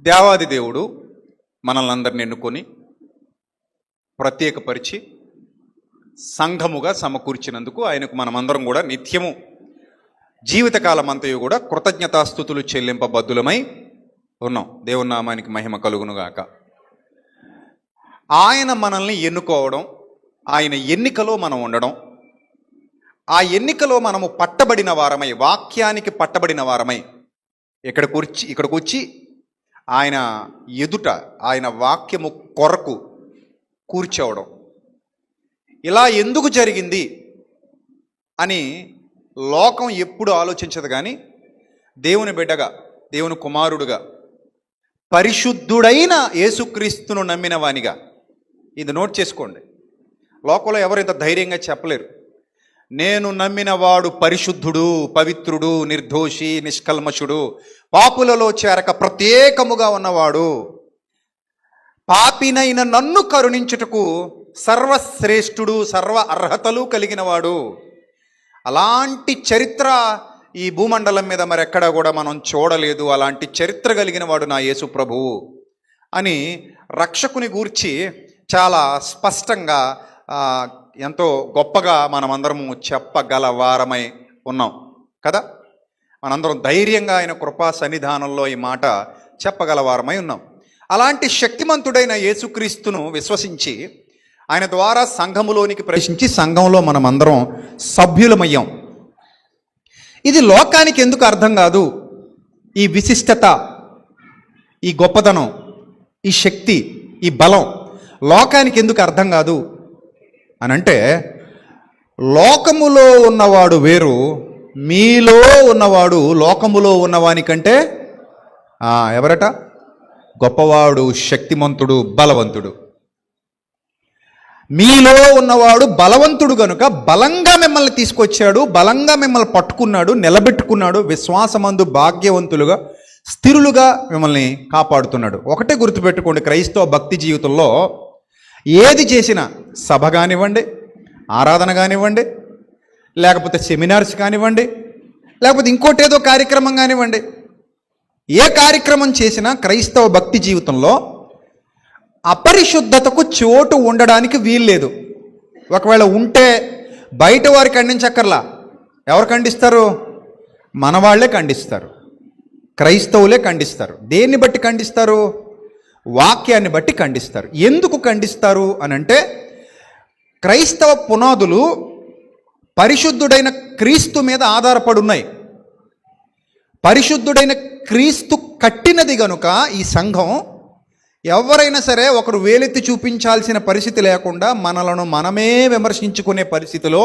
దేవాది దేవుడు మనల్ని అందరిని ఎన్నుకొని ప్రత్యేకపరిచి సంఘముగా సమకూర్చినందుకు ఆయనకు మనమందరం కూడా నిత్యము జీవితకాలం అంతయు కూడా కృతజ్ఞతాస్తుతులు చెల్లింపబద్దులమై ఉన్నాం. దేవుని నామానికి మహిమ కలుగునుగాక. ఆయన మనల్ని ఎన్నుకోవడం, ఆయన ఎన్నికలో మనం ఉండడం, ఆ ఎన్నికలో మనము పట్టబడిన వారమై, వాక్యానికి పట్టబడిన వారమై ఇక్కడికి వచ్చి ఆయన ఎదుట ఆయన వాక్యము కొరకు కూర్చోవడం, ఇలా ఎందుకు జరిగింది అని లోకం ఎప్పుడు ఆలోచించదు. కానీ దేవుని బిడ్డగా, దేవుని కుమారుడుగా, పరిశుద్ధుడైన యేసుక్రీస్తును నమ్మిన వానిగా, ఇది నోట్ చేసుకోండి. లోకంలో ఎవరు ఇంత ధైర్యంగా చెప్పలేరు. నేను నమ్మిన వాడు పరిశుద్ధుడు, పవిత్రుడు, నిర్దోషి, నిష్కల్మషుడు, పాపులలో చేరక ప్రత్యేకముగా ఉన్నవాడు, పాపినైన నన్ను కరుణించుటకు సర్వశ్రేష్ఠుడు, సర్వ అర్హతలు కలిగినవాడు. అలాంటి చరిత్ర ఈ భూమండలం మీద మరెక్కడా కూడా మనం చూడలేదు. అలాంటి చరిత్ర కలిగిన వాడు నా యేసు ప్రభువు అని రక్షకుని గూర్చి చాలా స్పష్టంగా ఎంతో గొప్పగా మనమందరము చెప్పగల వారమై ఉన్నాం కదా. మనందరం ధైర్యంగా ఆయన కృపా సన్నిధానంలో ఈ మాట చెప్పగల వారమై ఉన్నాం. అలాంటి శక్తిమంతుడైన యేసుక్రీస్తును విశ్వసించి ఆయన ద్వారా సంఘములోనికి ప్రవేశించి సంఘంలో మనమందరం సభ్యులమయ్యాం. ఇది లోకానికి ఎందుకు అర్థం కాదు? ఈ విశిష్టత, ఈ గొప్పదనం, ఈ శక్తి, ఈ బలం లోకానికి ఎందుకు అర్థం కాదు అనంటే, లోకములో ఉన్నవాడు వేరు, మీలో ఉన్నవాడు లోకములో ఉన్నవానికంటే ఎవరట? గొప్పవాడు, శక్తిమంతుడు, బలవంతుడు. మీలో ఉన్నవాడు బలవంతుడు గనుక బలంగా మిమ్మల్ని తీసుకొచ్చాడు, బలంగా మిమ్మల్ని పట్టుకున్నాడు, నిలబెట్టుకున్నాడు, విశ్వాసమందు భాగ్యవంతులుగా, స్థిరులుగా మిమ్మల్ని కాపాడుతున్నాడు. ఒకటే గుర్తుపెట్టుకోండి, క్రైస్తవ భక్తి జీవితంలో ఏది చేసినా, సభ కానివ్వండి, ఆరాధన కానివ్వండి, లేకపోతే సెమినార్స్ కానివ్వండి, లేకపోతే ఇంకోటేదో కార్యక్రమం కానివ్వండి, ఏ కార్యక్రమం చేసినా క్రైస్తవ భక్తి జీవితంలో అపరిశుద్ధతకు చోటు ఉండడానికి వీల్లేదు. ఒకవేళ ఉంటే బయట వారు ఖండించక్కర్లా. ఎవరు ఖండిస్తారు? మన వాళ్ళే ఖండిస్తారు, క్రైస్తవులే ఖండిస్తారు. దేన్ని బట్టి ఖండిస్తారు? వాక్యాన్ని బట్టి ఖండిస్తారు. ఎందుకు ఖండిస్తారు అనంటే, క్రైస్తవ పునాదులు పరిశుద్ధుడైన క్రీస్తు మీద ఆధారపడి ఉన్నాయి. పరిశుద్ధుడైన క్రీస్తు కట్టినది గనుక ఈ సంఘం ఎవరైనా సరే ఒకరు వేలెత్తి చూపించాల్సిన పరిస్థితి లేకుండా, మనలను మనమే విమర్శించుకునే పరిస్థితిలో,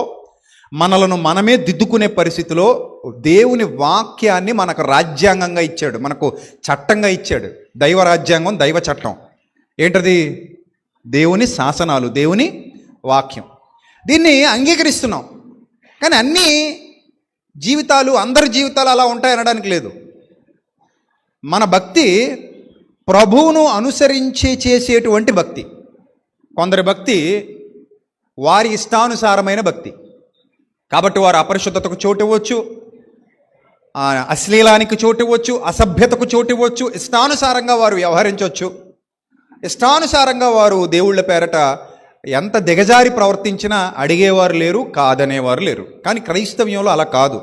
మనలను మనమే దిద్దుకునే పరిస్థితిలో దేవుని వాక్యాన్ని మనకు రాజ్యాంగంగా ఇచ్చాడు, మనకు చట్టంగా ఇచ్చాడు. దైవ రాజ్యాంగం, దైవ చట్టం ఏంటది? దేవుని శాసనాలు, దేవుని వాక్యం. దీన్ని అంగీకరిస్తున్నాం. కానీ అన్ని జీవితాలు, అందరి జీవితాలు అలా ఉంటాయనడానికి లేదు. మన భక్తి ప్రభువును అనుసరించి చేసేటువంటి భక్తి. కొందరి భక్తి వారి ఇష్టానుసారమైన భక్తి. కాబట్టి వారు అపరిశుద్ధతకు చోటు ఇవ్వచ్చు, అశ్లీలానికి చోటు ఇవ్వచ్చు, అసభ్యతకు చోటు ఇవ్వచ్చు, ఇష్టానుసారంగా వారు వ్యవహరించవచ్చు, ఇష్టానుసారంగా వారు దేవుళ్ళ పేరట ఎంత దిగజారి ప్రవర్తించినా అడిగేవారు లేరు, కాదనేవారు లేరు. కానీ క్రైస్తవ్యంలో అలా కాదు.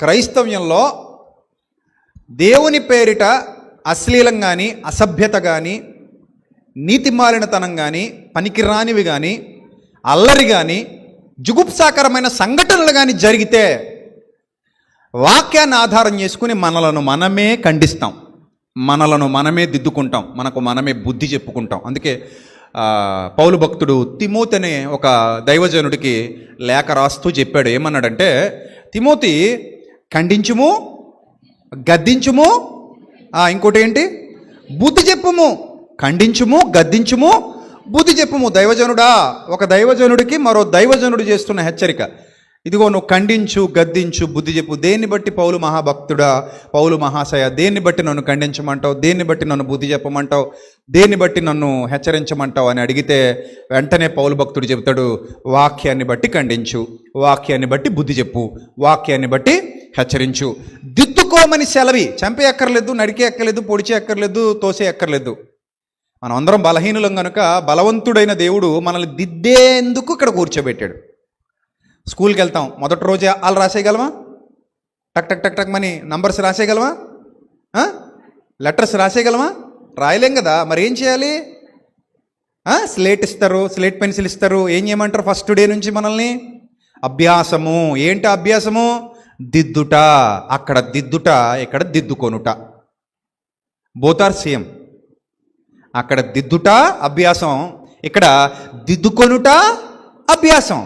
క్రైస్తవ్యంలో దేవుని పేరిట అశ్లీలం కానీ, అసభ్యత కానీ, నీతిమాలినతనం కానీ, పనికిరానివి కానీ, అల్లరి కానీ, జుగుప్సాకరమైన సంఘటనలు కానీ జరిగితే వాక్యాన్ని ఆధారం చేసుకుని మనలను మనమే ఖండిస్తాం, మనలను మనమే దిద్దుకుంటాం, మనకు మనమే బుద్ధి చెప్పుకుంటాం. అందుకే పౌలు భక్తుడు తిమోతి అనే ఒక దైవజనుడికి లేఖ రాస్తూ చెప్పాడు. ఏమన్నాడంటే, తిమోతి, ఖండించుము, గద్దించుము, ఇంకోటి ఏంటి? బుద్ధి చెప్పుము. ఖండించుము, గద్దించుము, బుద్ధి చెప్పుము. దైవజనుడా, ఒక దైవజనుడికి మరో దైవజనుడు చేస్తున్న హెచ్చరిక. ఇదిగో నువ్వు ఖండించు, గద్దించు, బుద్ధి చెప్పు. దేన్ని బట్టి పౌలు మహాభక్తుడా, పౌలు మహాశయ, దేన్ని బట్టి నన్ను ఖండించమంటావు, దేన్ని బట్టి నన్ను బుద్ధి చెప్పమంటావు, దేన్ని బట్టి నన్ను హెచ్చరించమంటావు అని అడిగితే వెంటనే పౌలు భక్తుడు చెబుతాడు, వాక్యాన్ని బట్టి ఖండించు, వాక్యాన్ని బట్టి బుద్ధి చెప్పు, వాక్యాన్ని బట్టి హెచ్చరించు. దిద్దుకోమని సెలవి. చంపే అక్కర్లేదు, నడికే అక్కర్లేదు, పొడిచే అక్కర్లేదు, తోసే అక్కర్లేదు. మనం అందరం బలహీనులం కనుక బలవంతుడైన దేవుడు మనల్ని దిద్దేందుకు ఇక్కడ కూర్చోబెట్టాడు. స్కూల్కి వెళ్తాం, మొదటి రోజే వాళ్ళు రాసేయగలమా? టక్ టక్ టక్ టక్ మని నంబర్స్ రాసేయగలమా? లెటర్స్ రాసేయగలమా? రాయలేం కదా. మరి ఏం చేయాలి? స్లేట్ ఇస్తారు, స్లేట్ పెన్సిల్ ఇస్తారు. ఏం చేయమంటారు? ఫస్ట్ డే నుంచి మనల్ని అభ్యాసము. ఏంటి అభ్యాసము? దిద్దుట. అక్కడ దిద్దుట, ఇక్కడ దిద్దుకొనుట. Both are same. అక్కడ దిద్దుట అభ్యాసం, ఇక్కడ దిద్దుకొనుట అభ్యాసం.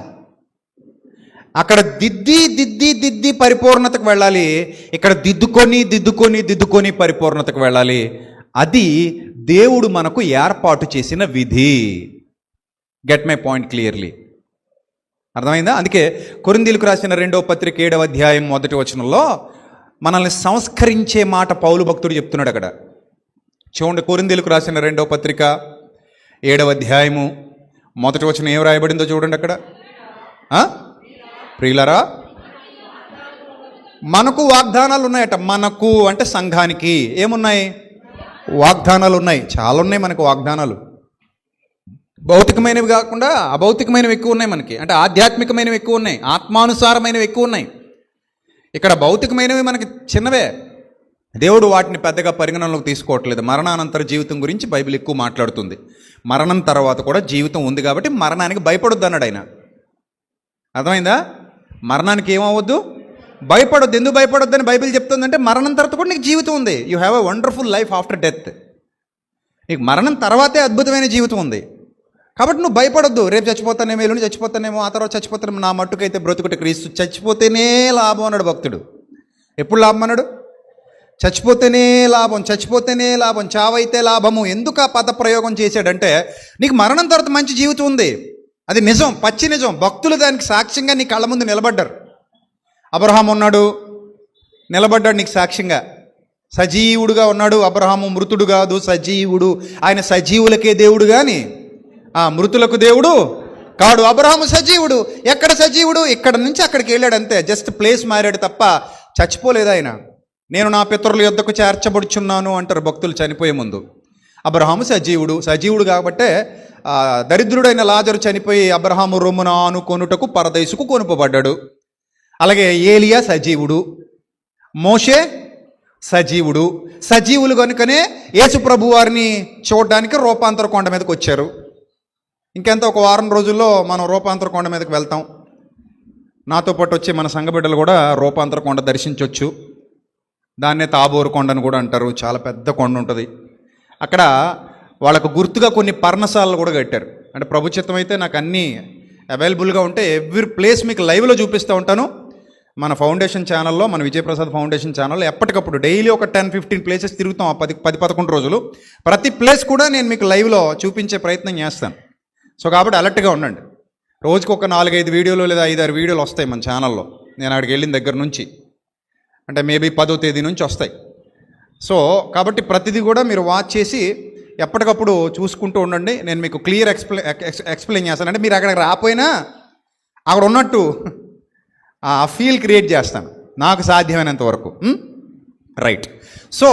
అక్కడ దిద్ది దిద్ది దిద్ది పరిపూర్ణతకు వెళ్ళాలి, ఇక్కడ దిద్దుకొని దిద్దుకొని దిద్దుకొని పరిపూర్ణతకు వెళ్ళాలి. అది దేవుడు మనకు ఏర్పాటు చేసిన విధి. Get my point clearly. అర్థమైందా? అందుకే కొరింథీయులకు రాసిన 2వ పత్రిక 7వ అధ్యాయం 1వ వచనంలో మనల్ని సంస్కరించే మాట పౌలు భక్తుడు చెప్తున్నాడు అక్కడ. చూడండి, కొరింథీయులకు రాసిన 2వ పత్రిక 7వ అధ్యాయము 1వ వచనం ఏం రాయబడిందో చూడండి అక్కడ. ప్రియులరా, మనకు వాగ్దానాలు ఉన్నాయట. మనకు అంటే సంఘానికి ఏమున్నాయి? వాగ్దానాలు ఉన్నాయి. చాలా ఉన్నాయి మనకు వాగ్దానాలు. భౌతికమైనవి కాకుండా అభౌతికమైనవి ఎక్కువ ఉన్నాయి మనకి. అంటే ఆధ్యాత్మికమైనవి ఎక్కువ ఉన్నాయి, ఆత్మానుసారమైనవి ఎక్కువ ఉన్నాయి. ఇక్కడ భౌతికమైనవి మనకి చిన్నవే. దేవుడు వాటిని పెద్దగా పరిగణనలోకి తీసుకోవట్లేదు. మరణానంతర జీవితం గురించి బైబిల్ ఎక్కువ మాట్లాడుతుంది. మరణం తర్వాత కూడా జీవితం ఉంది కాబట్టి మరణానికి భయపడొద్దు అన్నాడు ఆయన. అర్థమైందా? మరణానికి ఏమవద్దు, భయపడొద్దు. ఎందుకు భయపడొద్దు అని బైబిల్ చెప్తుందంటే మరణం తర్వాత కూడా నీకు జీవితం ఉంది. You have a wonderful life after death. నీకు మరణం తర్వాతే అద్భుతమైన జీవితం ఉంది. కాబట్టి నువ్వు భయపడొద్దు. రేపు చచ్చిపోతానేమో, ఎల్లుండి చచ్చిపోతానేమో, ఆ తర్వాత చచ్చిపోతానేమో, నా మట్టుకైతే బ్రతుకుట క్రీస్తు. చచ్చిపోతేనే లాభం అన్నాడు భక్తుడు. ఎప్పుడు లాభం అన్నాడు? చచ్చిపోతేనే లాభం, చచ్చిపోతేనే లాభం, చావైతే లాభము. ఎందుకు ఆ పద ప్రయోగం చేశాడంటే నీకు మరణం తర్వాత మంచి జీవితం ఉంది. అది నిజం, పచ్చి నిజం. భక్తులు దానికి సాక్ష్యంగా నీ కళ్ళ ముందు నిలబడ్డారు. అబ్రహాము ఉన్నాడు, నిలబడ్డాడు నీకు సాక్ష్యంగా. సజీవుడుగా ఉన్నాడు. అబ్రహాము మృతుడు కాదు, సజీవుడు. ఆయన సజీవులకే దేవుడు కానీ మృతులకు దేవుడు కాడు. అబ్రహాము సజీవుడు. ఎక్కడ సజీవుడు? ఇక్కడ నుంచి అక్కడికి వెళ్ళాడు అంతే. జస్ట్ ప్లేస్ మారాడు తప్ప చచ్చిపోలేదు ఆయన. నేను నా పితరుల యొద్దకు చేర్చబడుచున్నాను అంటారు భక్తులు చనిపోయే ముందు. అబ్రహాము సజీవుడు. సజీవుడు కాబట్టే దరిద్రుడైన లాజరు చనిపోయి అబ్రహాము రొమ్మున ఆనుకొనుటకు పరదేశుకు కొనుపబడ్డాడు. అలాగే ఏలియా సజీవుడు, మోషే సజీవుడు. సజీవులు కనుకనే యేసు ప్రభు వారిని చూడడానికి రూపాంతర కొండ మీదకి వచ్చారు. ఇంకెంత ఒక వారం రోజుల్లో మనం రూపాంతర కొండ మీదకి వెళ్తాం. నాతో పాటు వచ్చే మన సంఘ బిడ్డలు కూడా రూపాంతర కొండ దర్శించవచ్చు. దాన్నే తాబోరు కొండను కూడా అంటారు. చాలా పెద్ద కొండ ఉంటుంది అక్కడ. వాళ్ళకు గుర్తుగా కొన్ని పర్ణశాలలు కూడా కట్టారు. అంటే ప్రభు చిత్తం అయితే నాకు అన్నీ అవైలబుల్గా ఉంటే ఎవ్రీ ప్లేస్ మీకు లైవ్లో చూపిస్తూ ఉంటాను. మన ఫౌండేషన్ ఛానల్లో, మన విజయప్రసాద్ ఫౌండేషన్ ఛానల్లో ఎప్పటికప్పుడు డైలీ ఒక 10-15 ప్లేసెస్ తిరుగుతాం. 10-11 రోజులు. ప్రతి ప్లేస్ కూడా నేను మీకు లైవ్లో చూపించే ప్రయత్నం చేస్తాను. సో కాబట్టి అలర్ట్గా ఉండండి. రోజుకు ఒక 4-5 వీడియోలు లేదా 5-6 వీడియోలు వస్తాయి మన ఛానల్లో. నేను అక్కడికి వెళ్ళిన దగ్గర నుంచి, అంటే మేబీ 10వ తేదీ నుంచి వస్తాయి. సో కాబట్టి ప్రతిదీ కూడా మీరు వాచ్ చేసి ఎప్పటికప్పుడు చూసుకుంటూ ఉండండి. నేను మీకు క్లియర్ ఎక్స్ప్లెయిన్ చేస్తాను. అంటే మీరు అక్కడికి రాపోయినా అక్కడ ఉన్నట్టు ఆ ఫీల్ క్రియేట్ చేస్తాను నాకు సాధ్యమైనంత వరకు. రైట్. సో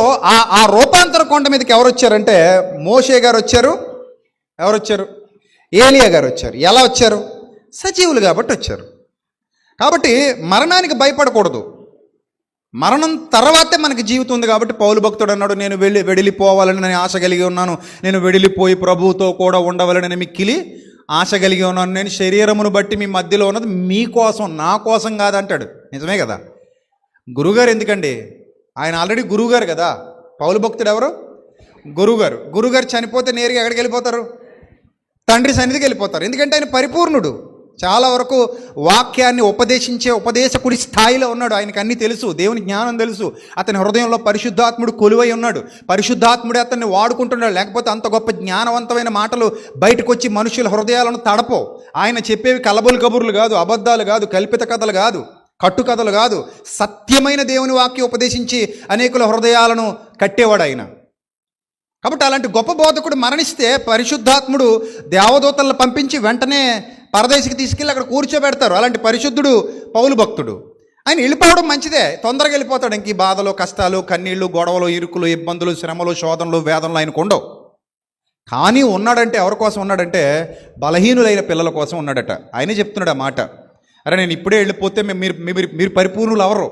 ఆ రూపాంతర కొండ మీదకి ఎవరు వచ్చారంటే మోషే గారు వచ్చారు. ఎవరు వచ్చారు? ఏలియా గారు వచ్చారు. ఎలా వచ్చారు? సజీవులు కాబట్టి వచ్చారు. కాబట్టి మరణానికి భయపడకూడదు. మరణం తర్వాతే మనకి జీవితం ఉంది కాబట్టి పౌలు భక్తుడు అన్నాడు, నేను వెడిలిపోవాలని నేను ఆశ కలిగి ఉన్నాను. నేను వెడిలిపోయి ప్రభువుతో కూడా ఉండవాలని మిక్కిలి ఆశ కలిగి ఉన్నాను. నేను శరీరమును బట్టి మీ మధ్యలో ఉన్నది మీకోసం, నా కోసం కాదంటాడు. నిజమే కదా. గురువుగారు ఎందుకండి? ఆయన ఆల్రెడీ గురువుగారు కదా. పౌలు భక్తుడు ఎవరు? గురువుగారు. గురువుగారు చనిపోతే నేరుగా ఎక్కడికి వెళ్ళిపోతారు? తండ్రి సన్నిధికి వెళ్ళిపోతారు. ఎందుకంటే ఆయన పరిపూర్ణుడు. చాలా వరకు వాక్యాన్ని ఉపదేశించే ఉపదేశకుడి స్థాయిలో ఉన్నాడు. ఆయనకు అన్నీ తెలుసు, దేవుని జ్ఞానం తెలుసు. అతని హృదయంలో పరిశుద్ధాత్ముడు కొలువై ఉన్నాడు. పరిశుద్ధాత్ముడే అతన్ని వాడుకుంటున్నాడు. లేకపోతే అంత గొప్ప జ్ఞానవంతమైన మాటలు బయటకు వచ్చి మనుషుల హృదయాలను తడపో. ఆయన చెప్పేవి కలబులు కబుర్లు కాదు, అబద్ధాలు కాదు, కల్పిత కథలు కాదు, కట్టుకథలు కాదు. సత్యమైన దేవుని వాక్యం ఉపదేశించి అనేకుల హృదయాలను కట్టేవాడు ఆయన. కాబట్టి అలాంటి గొప్ప బోధకుడు మరణిస్తే పరిశుద్ధాత్ముడు దేవదూతలను పంపించి వెంటనే పరదేశికి తీసుకెళ్ళి అక్కడ కూర్చోబెడతారు. అలాంటి పరిశుద్ధుడు పౌలు భక్తుడు. ఆయన వెళ్ళిపోవడం మంచిదే, తొందరగా వెళ్ళిపోతాడు. ఇంక ఈ బాధలు, కష్టాలు, కన్నీళ్ళు, గొడవలు, ఇరుకులు, ఇబ్బందులు, శ్రమలు, శోధనలు, వేదనలు ఆయనకు ఉండవు. కానీ ఉన్నాడంటే ఎవరి కోసం ఉన్నాడంటే బలహీనులైన పిల్లల కోసం ఉన్నాడట. ఆయనే చెప్తున్నాడు ఆ మాట. అరే నేను ఇప్పుడే వెళ్ళిపోతే మీరు పరిపూర్ణులు అవరు,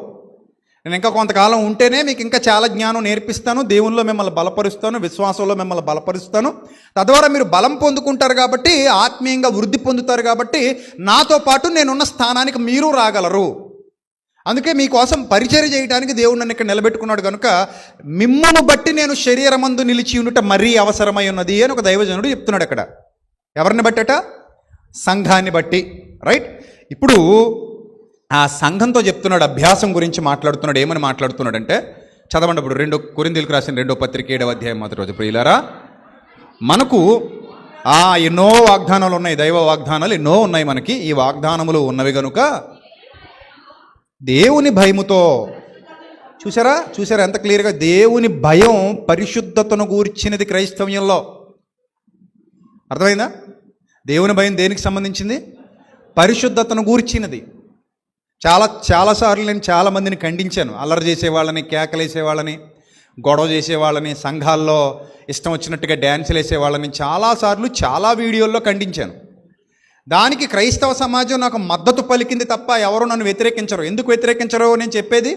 నేను ఇంకా కొంతకాలం ఉంటేనే మీకు ఇంకా చాలా జ్ఞానం నేర్పిస్తాను, దేవునిలో మిమ్మల్ని బలపరుస్తాను, విశ్వాసంలో మిమ్మల్ని బలపరుస్తాను, తద్వారా మీరు బలం పొందుకుంటారు కాబట్టి, ఆత్మీయంగా వృద్ధి పొందుతారు కాబట్టి నాతో పాటు నేనున్న స్థానానికి మీరు రాగలరు. అందుకే మీకోసం పరిచర్య చేయడానికి దేవుడు నన్ను ఇక్కడ నిలబెట్టుకున్నాడు కనుక మిమ్మల్ని బట్టి నేను శరీరమందు నిలిచి ఉండుట మరీ అవసరమై ఉన్నది అని ఒక దైవజనుడు చెప్తున్నాడు అక్కడ. ఎవరిని బట్టట? సంఘాన్ని బట్టి. రైట్. ఇప్పుడు ఆ సంఘంతో చెప్తున్నాడు, అభ్యాసం గురించి మాట్లాడుతున్నాడు. ఏమని మాట్లాడుతున్నాడంటే చదవండి. ఇప్పుడు 2 కొరింథీయులకు రాసిన 2వ పత్రిక 7వ అధ్యాయం మొదటి రోజు. ప్రియులారా, మనకు ఎన్నో వాగ్దానాలు ఉన్నాయి, దైవ వాగ్దానాలు ఎన్నో ఉన్నాయి మనకి. ఈ వాగ్దానములు ఉన్నవి కనుక దేవుని భయముతో, చూసారా ఎంత క్లియర్గా? దేవుని భయం పరిశుద్ధతను గూర్చినది క్రైస్తవ్యంలో. అర్థమైందా? దేవుని భయం దేనికి సంబంధించింది? పరిశుద్ధతను గూర్చినది. చాలాసార్లు నేను చాలామందిని ఖండించాను. అల్లరి చేసేవాళ్ళని, కేకలేసేవాళ్ళని, గొడవ చేసేవాళ్ళని, సంఘాల్లో ఇష్టం వచ్చినట్టుగా డ్యాన్సులు వేసేవాళ్ళని చాలాసార్లు చాలా వీడియోల్లో ఖండించాను. దానికి క్రైస్తవ సమాజం నాకు మద్దతు పలికింది తప్ప ఎవరు నన్ను వ్యతిరేకించరు. ఎందుకు వ్యతిరేకించరో నేను చెప్పేది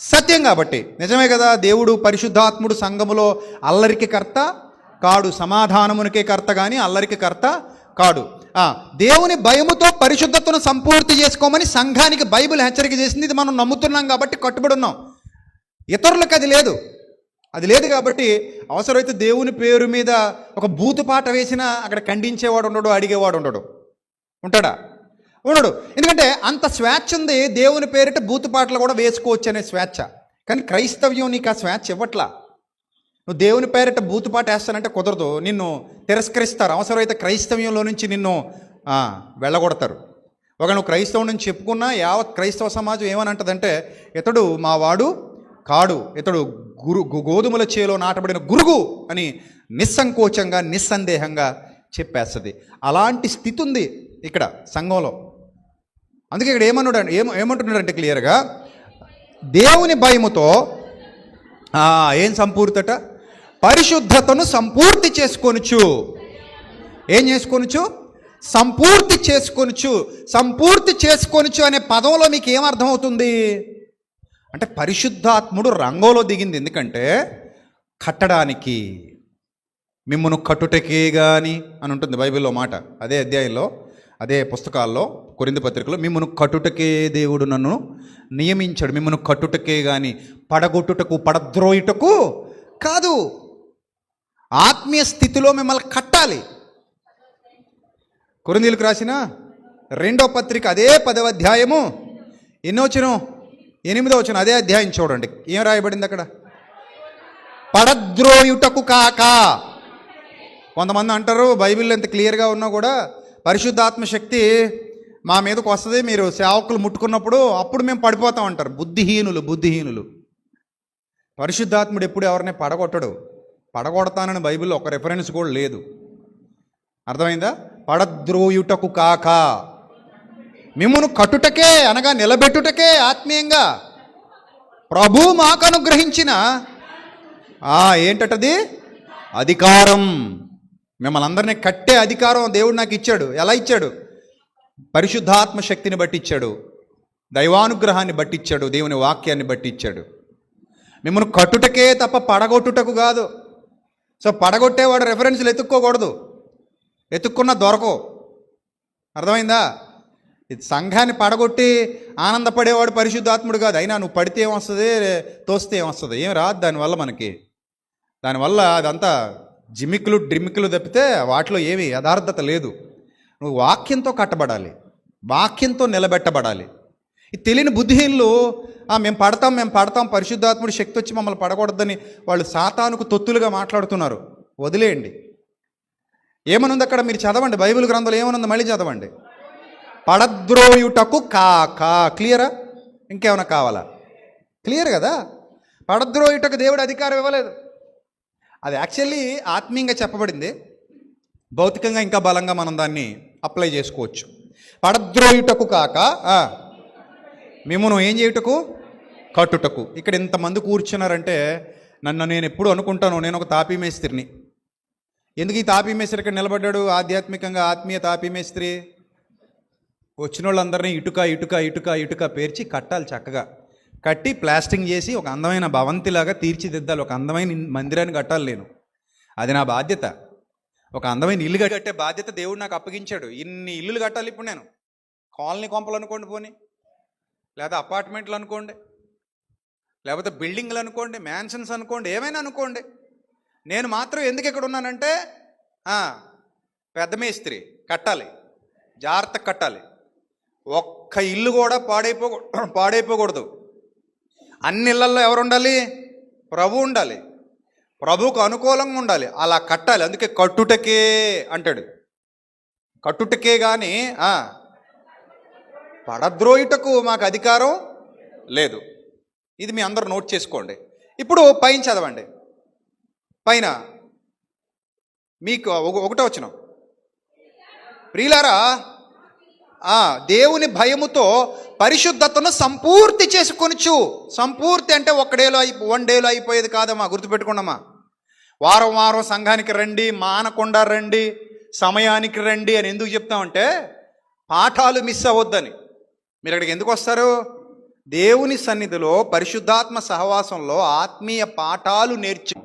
సత్యం కాబట్టి. నిజమే కదా? దేవుడు పరిశుద్ధాత్ముడు సంఘములో అల్లరికి కర్త కాడు, సమాధానమునికే కర్త కానీ అల్లరికి కర్త కాడు. దేవుని భయముతో పరిశుద్ధతను సంపూర్తి చేసుకోమని సంఘానికి బైబిల్ హెచ్చరిక చేసింది. ఇది మనం నమ్ముతున్నాం కాబట్టి కట్టుబడి ఉన్నాం. ఇతరులకు అది లేదు కాబట్టి అవసరమైతే దేవుని పేరు మీద ఒక బూతు పాట వేసినా అక్కడ ఖండించేవాడు ఉండడు, అడిగేవాడు ఉంటాడా? ఉండడు. ఎందుకంటే అంత స్వేచ్ఛ ఉంది. దేవుని పేరిట బూతు పాటలు కూడా వేసుకోవచ్చు అనే స్వేచ్ఛ. కానీ క్రైస్తవ్యం నీకు ఆ స్వేచ్ఛ ఇవ్వట్లా. నువ్వు దేవుని పేరిట బూతుపాట వేస్తానంటే కుదరదు, నిన్ను తిరస్కరిస్తారు. అవసరమైతే క్రైస్తవ్యంలో నుంచి నిన్ను వెళ్ళగొడతారు. నువ్వు క్రైస్తవం నుంచి చెప్పుకున్నా యావత్ క్రైస్తవ సమాజం ఏమని అంటదంటే, ఇతడు మా వాడు కాడు, ఇతడు గోధుమల చేలో నాటబడిన గురుగు అని నిస్సంకోచంగా, నిస్సందేహంగా చెప్పేస్తుంది. అలాంటి స్థితి ఉంది ఇక్కడ సంఘంలో. అందుకే ఇక్కడ ఏమంటున్నాడంటే క్లియర్గా, దేవుని భయముతో ఏం సంపూర్తట? పరిశుద్ధతను సంపూర్తి చేసుకొనుచు. ఏం చేసుకొనుచు? సంపూర్తి చేసుకొనుచు. సంపూర్తి చేసుకొనుచు అనే పదంలో మీకు ఏమర్థమవుతుంది అంటే పరిశుద్ధాత్ముడు రంగంలో దిగింది. ఎందుకంటే కట్టడానికి, మిమ్మును కట్టుటకే గాని అని ఉంటుంది బైబిల్లో మాట. అదే అధ్యాయంలో, అదే పుస్తకాల్లో, కొరింథీ పత్రికలో, మిమ్మును కట్టుటకే దేవుడు నన్ను నియమించాడు, మిమ్మును కట్టుటకే గాని పడగొట్టుటకు, పడద్రోయుటకు కాదు. ఆత్మీయ స్థితిలో మిమ్మల్ని కట్టాలి. కొరింథీయులకు రాసిన 2వ పత్రిక అదే 10వ అధ్యాయము ఎన్నో వచనం? 8వ వచనం. అదే అధ్యాయం చూడండి, ఏం రాయబడింది అక్కడ? పడద్రోయుటకు కాక. కొంతమంది అంటారు బైబిల్ ఎంత క్లియర్గా ఉన్నా కూడా పరిశుద్ధాత్మ శక్తి మా మీదకు వస్తుంది, మీరు సేవకులు ముట్టుకున్నప్పుడు అప్పుడు మేము పడిపోతాం అంటారు. బుద్ధిహీనులు. పరిశుద్ధాత్ముడు ఎప్పుడు ఎవరిని పడగొట్టడు. పడగొడతానని బైబిల్లో ఒక రెఫరెన్స్ కూడా లేదు. అర్థమైందా? పడద్రోయుటకు కాక, మిమ్మును కట్టుటకే అనగా నిలబెట్టుటకే ఆత్మీయంగా ప్రభు మాకు అనుగ్రహించిన ఏంటది? అధికారం. మిమ్మల్ని అందరినీ కట్టే అధికారం దేవుడు నాకు ఇచ్చాడు. ఎలా ఇచ్చాడు? పరిశుద్ధాత్మ శక్తిని బట్టి ఇచ్చాడు, దైవానుగ్రహాన్ని బట్టి ఇచ్చాడు, దేవుని వాక్యాన్ని బట్టి ఇచ్చాడు. మిమ్మల్ని కట్టుటకే తప్ప పడగొట్టుటకు కాదు. సో పడగొట్టేవాడు రెఫరెన్స్లు ఎత్తుక్కోకూడదు, ఎత్తుక్కున్నా దొరకవు. అర్థమైందా? ఇది సంఘాన్ని పడగొట్టి ఆనందపడేవాడు పరిశుద్ధాత్ముడు కాదు. అయినా నువ్వు పడితే ఏమొస్తుంది, తోస్తే ఏమొస్తుంది? ఏం రాదు దానివల్ల మనకి. దానివల్ల అదంతా జిమిక్కులు డ్రిమిక్కులు తప్పితే వాటిలో ఏమీ యథార్థత లేదు. నువ్వు వాక్యంతో కట్టబడాలి, వాక్యంతో నిలబెట్టబడాలి. ఈ తెలియని బుద్ధిహీనులు మేము పడతాం పరిశుద్ధాత్ముడి శక్తి వచ్చి మమ్మల్ని పడకూడదని వాళ్ళు సాతానుకు తొత్తులుగా మాట్లాడుతున్నారు. వదిలేయండి. ఏమనుంది అక్కడ? మీరు చదవండి, బైబిల్ గ్రంథంలో ఏమనుంది మళ్ళీ చదవండి. పడద్రోయుటకు కాక. క్లియరా? ఇంకేమైనా కావాలా? క్లియర్ కదా? పడద్రోయుటకు దేవుడు అధికారం ఇవ్వలేదు. అది యాక్చువల్లీ ఆత్మీయంగా చెప్పబడింది, భౌతికంగా ఇంకా బలంగా మనం దాన్ని అప్లై చేసుకోవచ్చు. పడద్రోయుటకు కాక మిమ్మును ఏం చేయుటకు? కట్టుటకు. ఇక్కడ ఇంతమంది కూర్చున్నారంటే నన్ను నేను ఎప్పుడు అనుకుంటాను, నేను ఒక తాపీ మేస్త్రిని. ఎందుకు ఈ తాపీ మేస్త్రి ఇక్కడ నిలబడ్డాడు? ఆధ్యాత్మికంగా ఆత్మీయ తాపీ మేస్త్రి వచ్చిన వాళ్ళందరినీ ఇటుక ఇటుక ఇటుక ఇటుక పేర్చి కట్టాలి, చక్కగా కట్టి ప్లాస్టింగ్ చేసి ఒక అందమైన భవంతిలాగా తీర్చిదిద్దాలి, ఒక అందమైన మందిరాన్ని కట్టాలి. నేను అది నా బాధ్యత. ఒక అందమైన ఇల్లు కట్టే బాధ్యత దేవుడు నాకు అప్పగించాడు. ఇన్ని ఇల్లులు కట్టాలి ఇప్పుడు నేను. కాలనీ కొంపలు అనుకోండి, పోనీ, లేదా అపార్ట్మెంట్లు అనుకోండి, లేకపోతే బిల్డింగ్లు అనుకోండి, మ్యాన్షన్స్ అనుకోండి, ఏమైనా అనుకోండి. నేను మాత్రం ఎందుకు ఇక్కడ ఉన్నానంటే పెద్ద మేస్త్రి, కట్టాలి, జాగ్రత్త కట్టాలి. ఒక్క ఇల్లు కూడా పాడైపోకూడదు. అన్ని ఇళ్లల్లో ఎవరు ఉండాలి? ప్రభు ఉండాలి, ప్రభువుకు అనుకూలంగా ఉండాలి. అలా కట్టాలి. అందుకే కట్టుటకే అంటాడు. కట్టుటకే కానీ పడద్రోయుటకు మాకు అధికారం లేదు. ఇది మీ అందరూ నోట్ చేసుకోండి. ఇప్పుడు పైన చదవండి. పైన మీకు ఒకటో వచనం, ప్రియులారా దేవుని భయముతో పరిశుద్ధతను సంపూర్తి చేసుకొనుచు. సంపూర్తి అంటే వన్ డేలో అయిపోయేది కాదమ్మా, గుర్తుపెట్టుకున్నామా. వారం వారం సంఘానికి రండి, మానకుండా రండి, సమయానికి రండి అని ఎందుకు చెప్తామంటే పాఠాలు మిస్ అవ్వద్దని. మీరు అక్కడికి ఎందుకు వస్తారు? దేవుని సన్నిధిలో పరిశుద్ధాత్మ సహవాసంలో ఆత్మీయ పాఠాలు నేర్చు.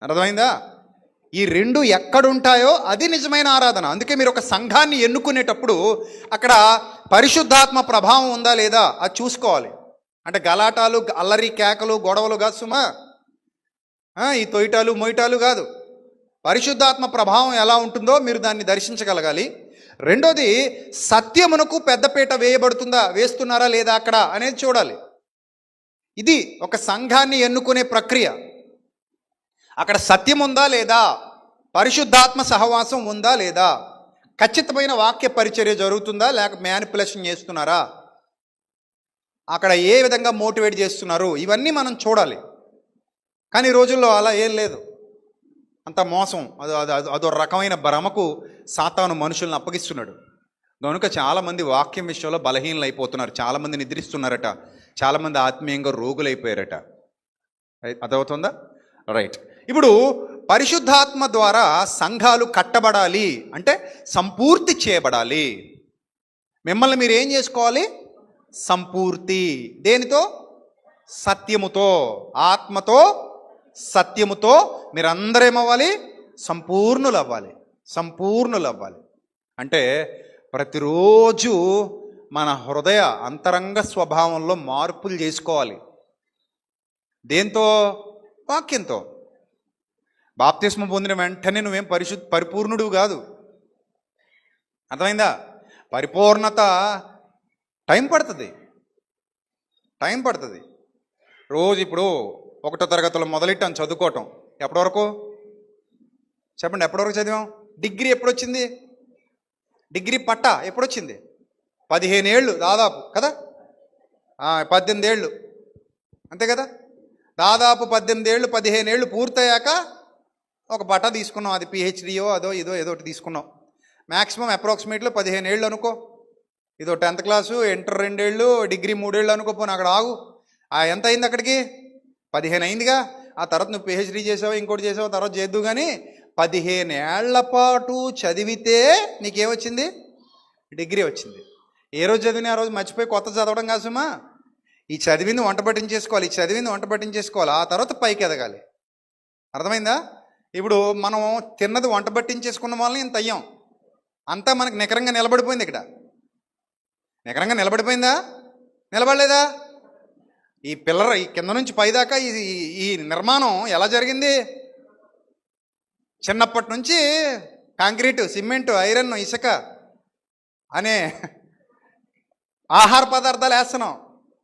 అర్థమైందా? ఈ రెండు ఎక్కడుంటాయో అది నిజమైన ఆరాధన. అందుకే మీరు ఒక సంఘాన్ని ఎన్నుకునేటప్పుడు అక్కడ పరిశుద్ధాత్మ ప్రభావం ఉందా లేదా అది చూసుకోవాలి. అంటే గలాటాలు, అల్లరి, కేకలు, గొడవలు కాదు సుమా, ఈ తొయిటాలు మొయిటాలు కాదు. పరిశుద్ధాత్మ ప్రభావం ఎలా ఉంటుందో మీరు దాన్ని దర్శించగలగాలి. రెండోది, సత్యమునకు పెద్దపీట వేస్తున్నారా లేదా అక్కడ అనేది చూడాలి. ఇది ఒక సంఘాన్ని ఎన్నుకునే ప్రక్రియ. అక్కడ సత్యం ఉందా లేదా, పరిశుద్ధాత్మ సహవాసం ఉందా లేదా, ఖచ్చితమైన వాక్య పరిచర్య జరుగుతుందా, లేక మ్యానిపులేషన్ చేస్తున్నారా, అక్కడ ఏ విధంగా మోటివేట్ చేస్తున్నారు, ఇవన్నీ మనం చూడాలి. కానీ ఈ రోజుల్లో అలా ఏం లేదు. అంత మోసం, అదో రకమైన భ్రమకు సాతాను మనుషులను అప్పగిస్తున్నాడు. కనుక చాలామంది వాక్యం విషయంలో బలహీనలు అయిపోతున్నారు, చాలామంది నిద్రిస్తున్నారట, చాలామంది ఆత్మీయంగా రోగులైపోయారట. అదవుతుందా? రైట్. ఇప్పుడు పరిశుద్ధాత్మ ద్వారా సంఘాలు కట్టబడాలి అంటే సంపూర్తి చేయబడాలి. మిమ్మల్ని మీరు ఏం చేసుకోవాలి? సంపూర్తి. దేనితో? సత్యముతో, ఆత్మతో, సత్యముతో మీరందరూ ఏమవ్వాలి? సంపూర్ణులు అవ్వాలి. సంపూర్ణులు అవ్వాలి అంటే ప్రతిరోజు మన హృదయ అంతరంగ స్వభావంలో మార్పులు చేసుకోవాలి. దేంతో? వాక్యంతో. బాప్తిస్మ పొందిన వెంటనే నువ్వేం పరిపూర్ణుడు కాదు. అర్థమైందా? పరిపూర్ణత టైం పడుతుంది. రోజు ఇప్పుడు 1వ తరగతిలో మొదలెట్టాను చదువుకోవటం. ఎప్పటి వరకు చెప్పండి? ఎప్పటి వరకు చదివాం? డిగ్రీ ఎప్పుడొచ్చింది? డిగ్రీ పట్టా ఎప్పుడొచ్చింది? 15 ఏళ్ళు దాదాపు కదా, 18 ఏళ్ళు అంతే కదా. దాదాపు 18 ఏళ్ళు 15 ఏళ్ళు పూర్తయ్యాక ఒక పట్టా తీసుకున్నాం. అది పిహెచ్డియో అదో ఇదో ఏదో ఒకటి తీసుకున్నాం. మ్యాక్సిమం అప్రాక్సిమేట్లో 15 ఏళ్ళు అనుకో. ఇదో 10th క్లాసు, ఇంటర్ 2 ఏళ్ళు, డిగ్రీ 3 ఏళ్ళు అనుకోపోను. అక్కడ ఆగు. ఎంత అయింది అక్కడికి? 15 అయిందిగా. ఆ తర్వాత నువ్వు పిహెచ్డీ చేసావు, ఇంకోటి చేసావు, తర్వాత చేద్దు. కానీ 15 ఏళ్ల పాటు చదివితే నీకేమొచ్చింది? డిగ్రీ వచ్చింది. ఏ రోజు చదివినా ఆ రోజు మర్చిపోయి కొత్త చదవడం కాసుమా. ఈ చదివింది వంట పట్టించేసుకోవాలి. ఆ తర్వాత పైకి ఎదగాలి. అర్థమైందా? ఇప్పుడు మనం తిన్నది వంట పట్టించేసుకున్న వాళ్ళని ఇంత అయ్యాం. అంతా మనకు నికరంగా నిలబడిపోయింది. ఇక్కడ నికరంగా నిలబడిపోయిందా? నిలబడలేదా? ఈ పిల్లర్ ఈ కింద నుంచి పైదాకా ఈ నిర్మాణం ఎలా జరిగింది? చిన్నప్పటి నుంచి కాంక్రీటు, సిమెంటు, ఐరన్, ఇసుక అనే ఆహార పదార్థాలు వేస్తున్నాం.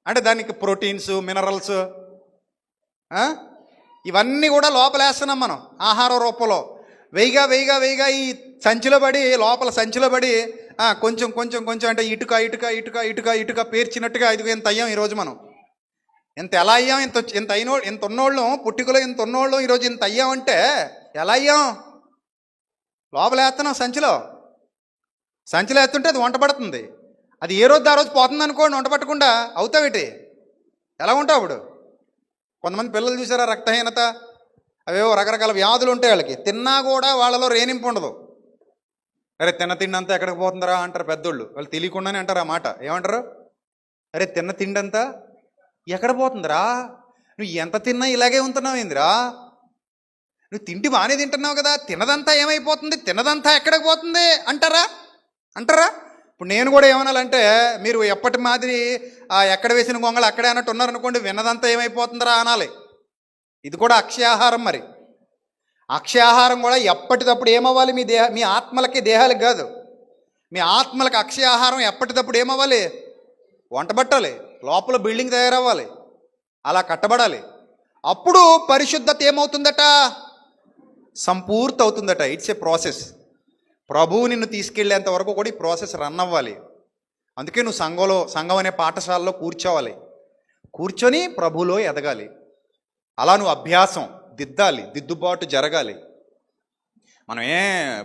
అంటే దానికి ప్రోటీన్స్, మినరల్స్ ఇవన్నీ కూడా లోపల వేస్తున్నాం మనం ఆహార రూపంలో. వెయ్యిగా ఈ సంచిలో పడి, లోపల సంచిలో పడి కొంచెం కొంచెం కొంచెం అంటే ఇటుక ఇటుక ఇటుక ఇటుక ఇటుక పేర్చినట్టుగా ఇదిగో ఇంత అయ్యాం ఈరోజు మనం. ఇంత ఎలా అయ్యాం? ఇంత ఉన్నోళ్ళం, పుట్టికలో ఇంత ఉన్నోళ్ళం ఈరోజు ఇంత అయ్యామంటే ఎలా అయ్యాం? లోపల వేస్తున్నాం సంచిలో వేస్తుంటే అది వంట పడుతుంది. అది ఏ రోజు ఆ రోజు పోతుంది అనుకోండి, వంట పట్టకుండా అవుతావేటి? ఎలా ఉంటావు అప్పుడు? కొంతమంది పిల్లలు చూసారా, రక్తహీనత, అవేవో రకరకాల వ్యాధులు ఉంటాయి వాళ్ళకి, తిన్నా కూడా వాళ్ళలో రేనింపు ఉండదు. అరే తిన్న తిండి అంతా ఎక్కడికి పోతుందిరా అంటారు పెద్దోళ్ళు. వాళ్ళు తెలియకుండానే అంటారు ఆ మాట. ఏమంటారు? అరే తిన్న తిండి అంతా ఎక్కడ పోతుందిరా, నువ్వు ఎంత తిన్నా ఇలాగే ఉంటున్నావు ఏందిరా, నువ్వు తిండి బాగానే తింటున్నావు కదా, తినదంతా ఏమైపోతుంది, తినదంతా ఎక్కడికి పోతుంది అంటారా? అంటారా? ఇప్పుడు నేను కూడా ఏమనాలంటే, మీరు ఎప్పటి మాదిరి ఎక్కడ వేసిన గొంగళి అక్కడే అన్నట్టు ఉన్నారనుకోండి, విన్నదంతా ఏమైపోతుందిరా అనాలి. ఇది కూడా అక్షయాహారం. మరి అక్షయాహారం కూడా ఎప్పటికప్పుడు ఏమవ్వాలి? మీ ఆత్మలకి, దేహాలకు కాదు, మీ ఆత్మలకు అక్షయాహారం ఎప్పటికప్పుడు ఏమవ్వాలి? వంటబట్టాలి, లోపల బిల్డింగ్ తయారవ్వాలి, అలా కట్టబడాలి. అప్పుడు పరిశుద్ధత ఏమవుతుందట? సంపూర్తి అవుతుందట. It's a process. ప్రభువు నిన్ను తీసుకెళ్లేంత వరకు కూడా ఈ ప్రాసెస్ రన్ అవ్వాలి. అందుకే నువ్వు సంఘం అనే పాఠశాలలో కూర్చోవాలి, కూర్చొని ప్రభువులో ఎదగాలి. అలా నువ్వు అభ్యాసం దిద్దాలి, దిద్దుబాటు జరగాలి. మనం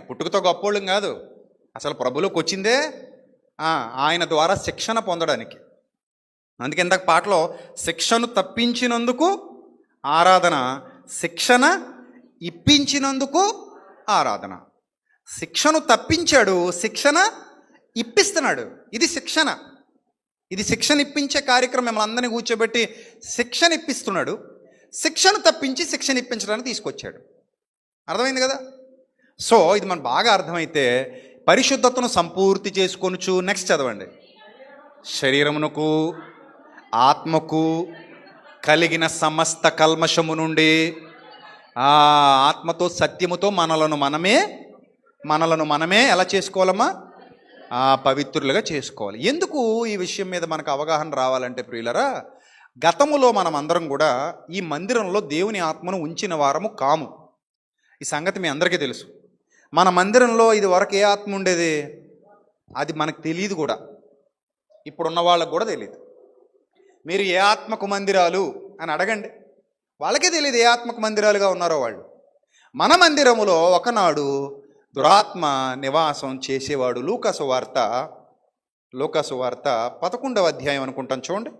పుట్టుకతో గొప్పోళ్ళం కాదు, అసలు ప్రభులోకి వచ్చిందే ఆయన ద్వారా శిక్షణ పొందడానికి. అందుకే ఇందాక పాటలో శిక్షను తప్పించినందుకు ఆరాధన, శిక్షణ ఇప్పించినందుకు ఆరాధన. శిక్షను తప్పించాడు, శిక్షణ ఇప్పిస్తున్నాడు. ఇది శిక్షణ. ఇది శిక్షణ ఇప్పించే కార్యక్రమం. మిమ్మల్ని అందరినీ కూర్చోబెట్టి శిక్షణ ఇప్పిస్తున్నాడు. శిక్షను తప్పించి శిక్షణ ఇప్పించడానికి తీసుకొచ్చాడు. అర్థమైంది కదా? సో ఇది మనకు బాగా అర్థమైతే పరిశుద్ధతను సంపూర్తి చేసుకొనుచు, నెక్స్ట్ చదవండి, శరీరమునకు ఆత్మకు కలిగిన సమస్త కల్మషము నుండి ఆత్మతో సత్యముతో మనలను మనమే ఎలా చేసుకోవాలమ్మా? పవిత్రులుగా చేసుకోవాలి. ఎందుకు ఈ విషయం మీద మనకు అవగాహన రావాలంటే ప్రియులరా, గతములో మనం అందరం కూడా ఈ మందిరంలో దేవుని ఆత్మను ఉంచిన వారము కాము. ఈ సంగతి మీ అందరికీ తెలుసు. మన మందిరంలో ఇది వరకు ఏ ఆత్మ ఉండేది అది మనకు తెలియదు కూడా, ఇప్పుడున్న వాళ్ళకు కూడా తెలియదు. మీరు ఏ ఆత్మకు మందిరాలు అని అడగండి, వాళ్ళకే తెలియదు ఏ ఆత్మకు మందిరాలుగా ఉన్నారో వాళ్ళు. మన మందిరములో ఒకనాడు దురాత్మ నివాసం చేసేవాడు. లూకాసు వార్త 11వ అధ్యాయం అనుకుంటాను, చూడండి.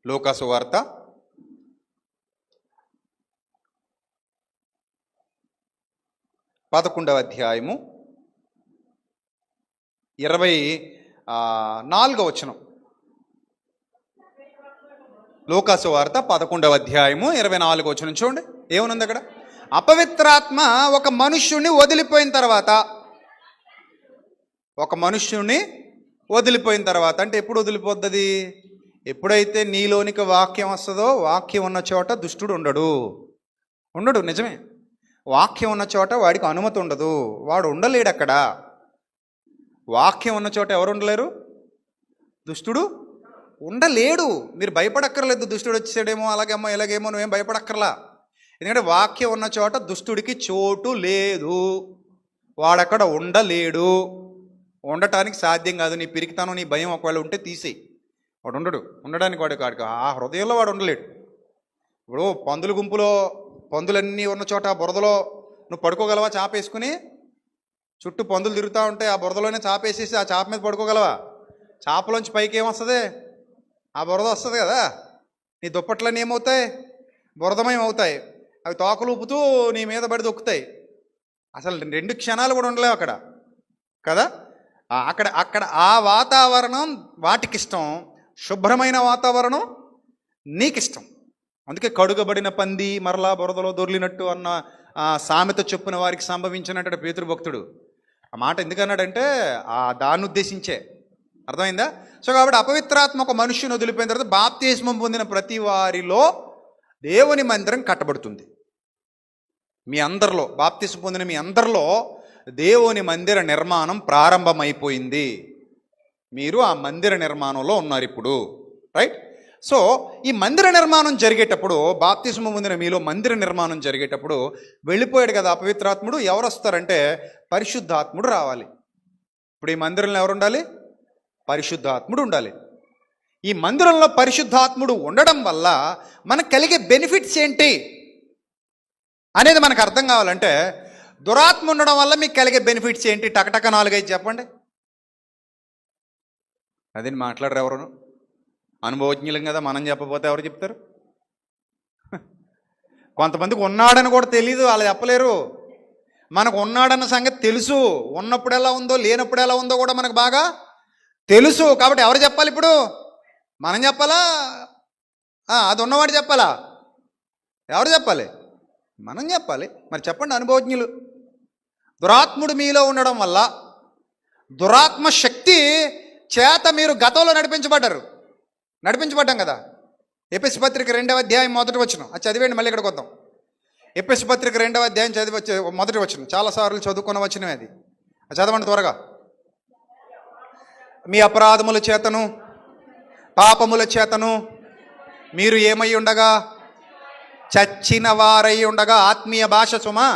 లూకాసు వార్త 11వ అధ్యాయము 24వ వచనం. లూకాసు వార్త 11వ అధ్యాయము 24వ వచనం చూడండి. ఏమనుంది అక్కడ? అపవిత్రాత్మ ఒక మనుష్యుణ్ణి వదిలిపోయిన తర్వాత, అంటే ఎప్పుడు వదిలిపోద్ది? ఎప్పుడైతే నీలోనికి వాక్యం వస్తుందో, వాక్యం ఉన్న చోట దుష్టుడు ఉండడు. నిజమే, వాక్యం ఉన్న చోట వాడికి అనుమతి ఉండదు, వాడు ఉండలేడు అక్కడ. వాక్యం ఉన్న చోట ఎవరు ఉండలేరు? దుష్టుడు ఉండలేడు. మీరు భయపడక్కర్లేదు, దుష్టుడు వచ్చేసాడేమో అలాగేమో ఇలాగేమో, నువ్వేం భయపడక్కర్లా. ఎందుకంటే వాక్యం ఉన్న చోట దుష్టుడికి చోటు లేదు, వాడక్కడ ఉండలేడు, ఉండటానికి సాధ్యం కాదు. నీ పిరికితనం, నీ భయం ఒకవేళ ఉంటే తీసేయి, వాడు ఉండడానికి వాడికి ఆ హృదయంలో వాడు ఉండలేడు. ఇప్పుడు పందుల గుంపులో పందులన్నీ ఉన్న చోట బురదలో నువ్వు పడుకోగలవా? చాపేసుకుని చుట్టూ పందులు తిరుగుతూ ఉంటాయి, ఆ బురదలోనే చాపేసేసి ఆ చాప మీద పడుకోగలవా? చాపలోంచి పైకి ఏమొస్తుంది? ఆ బురద వస్తుంది కదా, నీ దుప్పట్లన్నీ ఏమవుతాయి? బురదమయం అవుతాయి. అవి తోకలు ఊపుతూ నీ మీద పడి దొక్కుతాయి. అసలు 2 క్షణాలు కూడా ఉండలేవు అక్కడ కదా. అక్కడ ఆ వాతావరణం వాటికిష్టం, శుభ్రమైన వాతావరణం నీకిష్టం. అందుకే కడుగబడిన పంది మరలా బురదలో దొర్లినట్టు అన్న సామెత చొప్పున వారికి సంభవించినట్టు పేతురు భక్తుడు ఆ మాట ఎందుకన్నాడంటే దాన్ని ఉద్దేశించే. అర్థమైందా? సో కాబట్టి అపవిత్రాత్మ ఒక మనుష్యుని వదిలిపోయిన తర్వాత బాప్తిస్మం పొందిన ప్రతి వారిలో దేవుని మందిరం కట్టబడుతుంది. మీ అందరిలో, బాప్తిస్మం పొందిన మీ అందరిలో దేవుని మందిర నిర్మాణం ప్రారంభమైపోయింది. మీరు ఆ మందిర నిర్మాణంలో ఉన్నారు ఇప్పుడు, రైట్? సో ఈ మందిర నిర్మాణం జరిగేటప్పుడు, బాప్తిస్మం పొందిన మీలో మందిర నిర్మాణం జరిగేటప్పుడు వెళ్ళిపోయాడు కదా అపవిత్రాత్ముడు, ఎవరు వస్తారంటే పరిశుద్ధాత్ముడు రావాలి. ఇప్పుడు ఈ మందిరంలో ఎవరు ఉండాలి? పరిశుద్ధాత్ముడు ఉండాలి. ఈ మందిరంలో పరిశుద్ధాత్ముడు ఉండడం వల్ల మనకు కలిగే బెనిఫిట్స్ ఏంటి అనేది మనకు అర్థం కావాలంటే, దురాత్మ ఉండడం వల్ల మీకు కలిగే బెనిఫిట్స్ ఏంటి? టకటక 4-5 చెప్పండి. అదే మాట్లాడరు ఎవరు, అనుభవజ్ఞులం కదా, మనం చెప్పకపోతే ఎవరు చెప్తారు? కొంతమందికి ఉన్నాడని కూడా తెలీదు, వాళ్ళు చెప్పలేరు. మనకు ఉన్నాడన్న సంగతి తెలుసు, ఉన్నప్పుడు ఎలా ఉందో లేనప్పుడు ఎలా ఉందో కూడా మనకు బాగా తెలుసు. కాబట్టి ఎవరు చెప్పాలి ఇప్పుడు? మనం చెప్పాలా? అది ఉన్నవాడు చెప్పాలా? ఎవరు చెప్పాలి? మనం చెప్పాలి. మరి చెప్పండి అనుభవజ్ఞులు. దురాత్ముడు మీలో ఉండడం వల్ల దురాత్మ శక్తి చేత మీరు గతంలో నడిపించబడ్డాం కదా. ఎఫెసీ పత్రిక 2వ అధ్యాయం 1వ వచనం అది చదివేయండి. మళ్ళీ ఇక్కడికి వద్దాం. ఎఫెసీ పత్రిక 2వ అధ్యాయం చదివి 1వ వచనం, చాలాసార్లు చదువుకున్న వచనమే అది చదవండి త్వరగా. మీ అపరాధముల చేతను పాపముల చేతను మీరు ఏమై ఉండగా, చచ్చిన వారై ఉండగా. ఆత్మీయ భాష సుమా,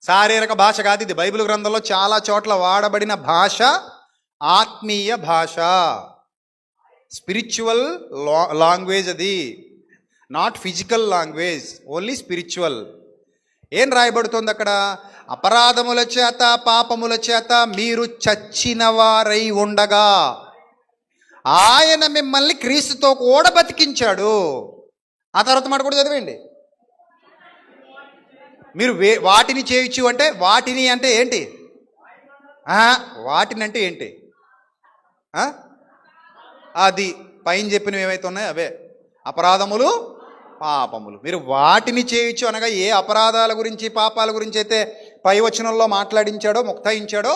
శారీరక భాష కాదు ఇది. బైబిల్ గ్రంథంలో చాలా చోట్ల వాడబడిన భాష ఆత్మీయ భాష, స్పిరిచువల్ లాంగ్వేజ్ అది, not physical language, only spiritual. ఏం రాయబడుతుంది అక్కడ? అపరాధముల చేత పాపముల చేత మీరు చచ్చిన వారై ఉండగా ఆయన మిమ్మల్ని క్రీస్తుతో కూడా బతికించాడు. ఆ తర్వాత మాట కూడా చదివేయండి. మీరు వాటిని చేయొచ్చు అంటే, వాటిని అంటే ఏంటి? వాటిని అంటే ఏంటి? అది పైన చెప్పినవి ఏవైతే ఉన్నాయో అవే అపరాధములు పాపములు. మీరు వాటిని చేయొచ్చు అనగా ఏ అపరాధాల గురించి పాపాల గురించి అయితే పై వచనంలో మాట్లాడించాడో ముక్తాయించాడో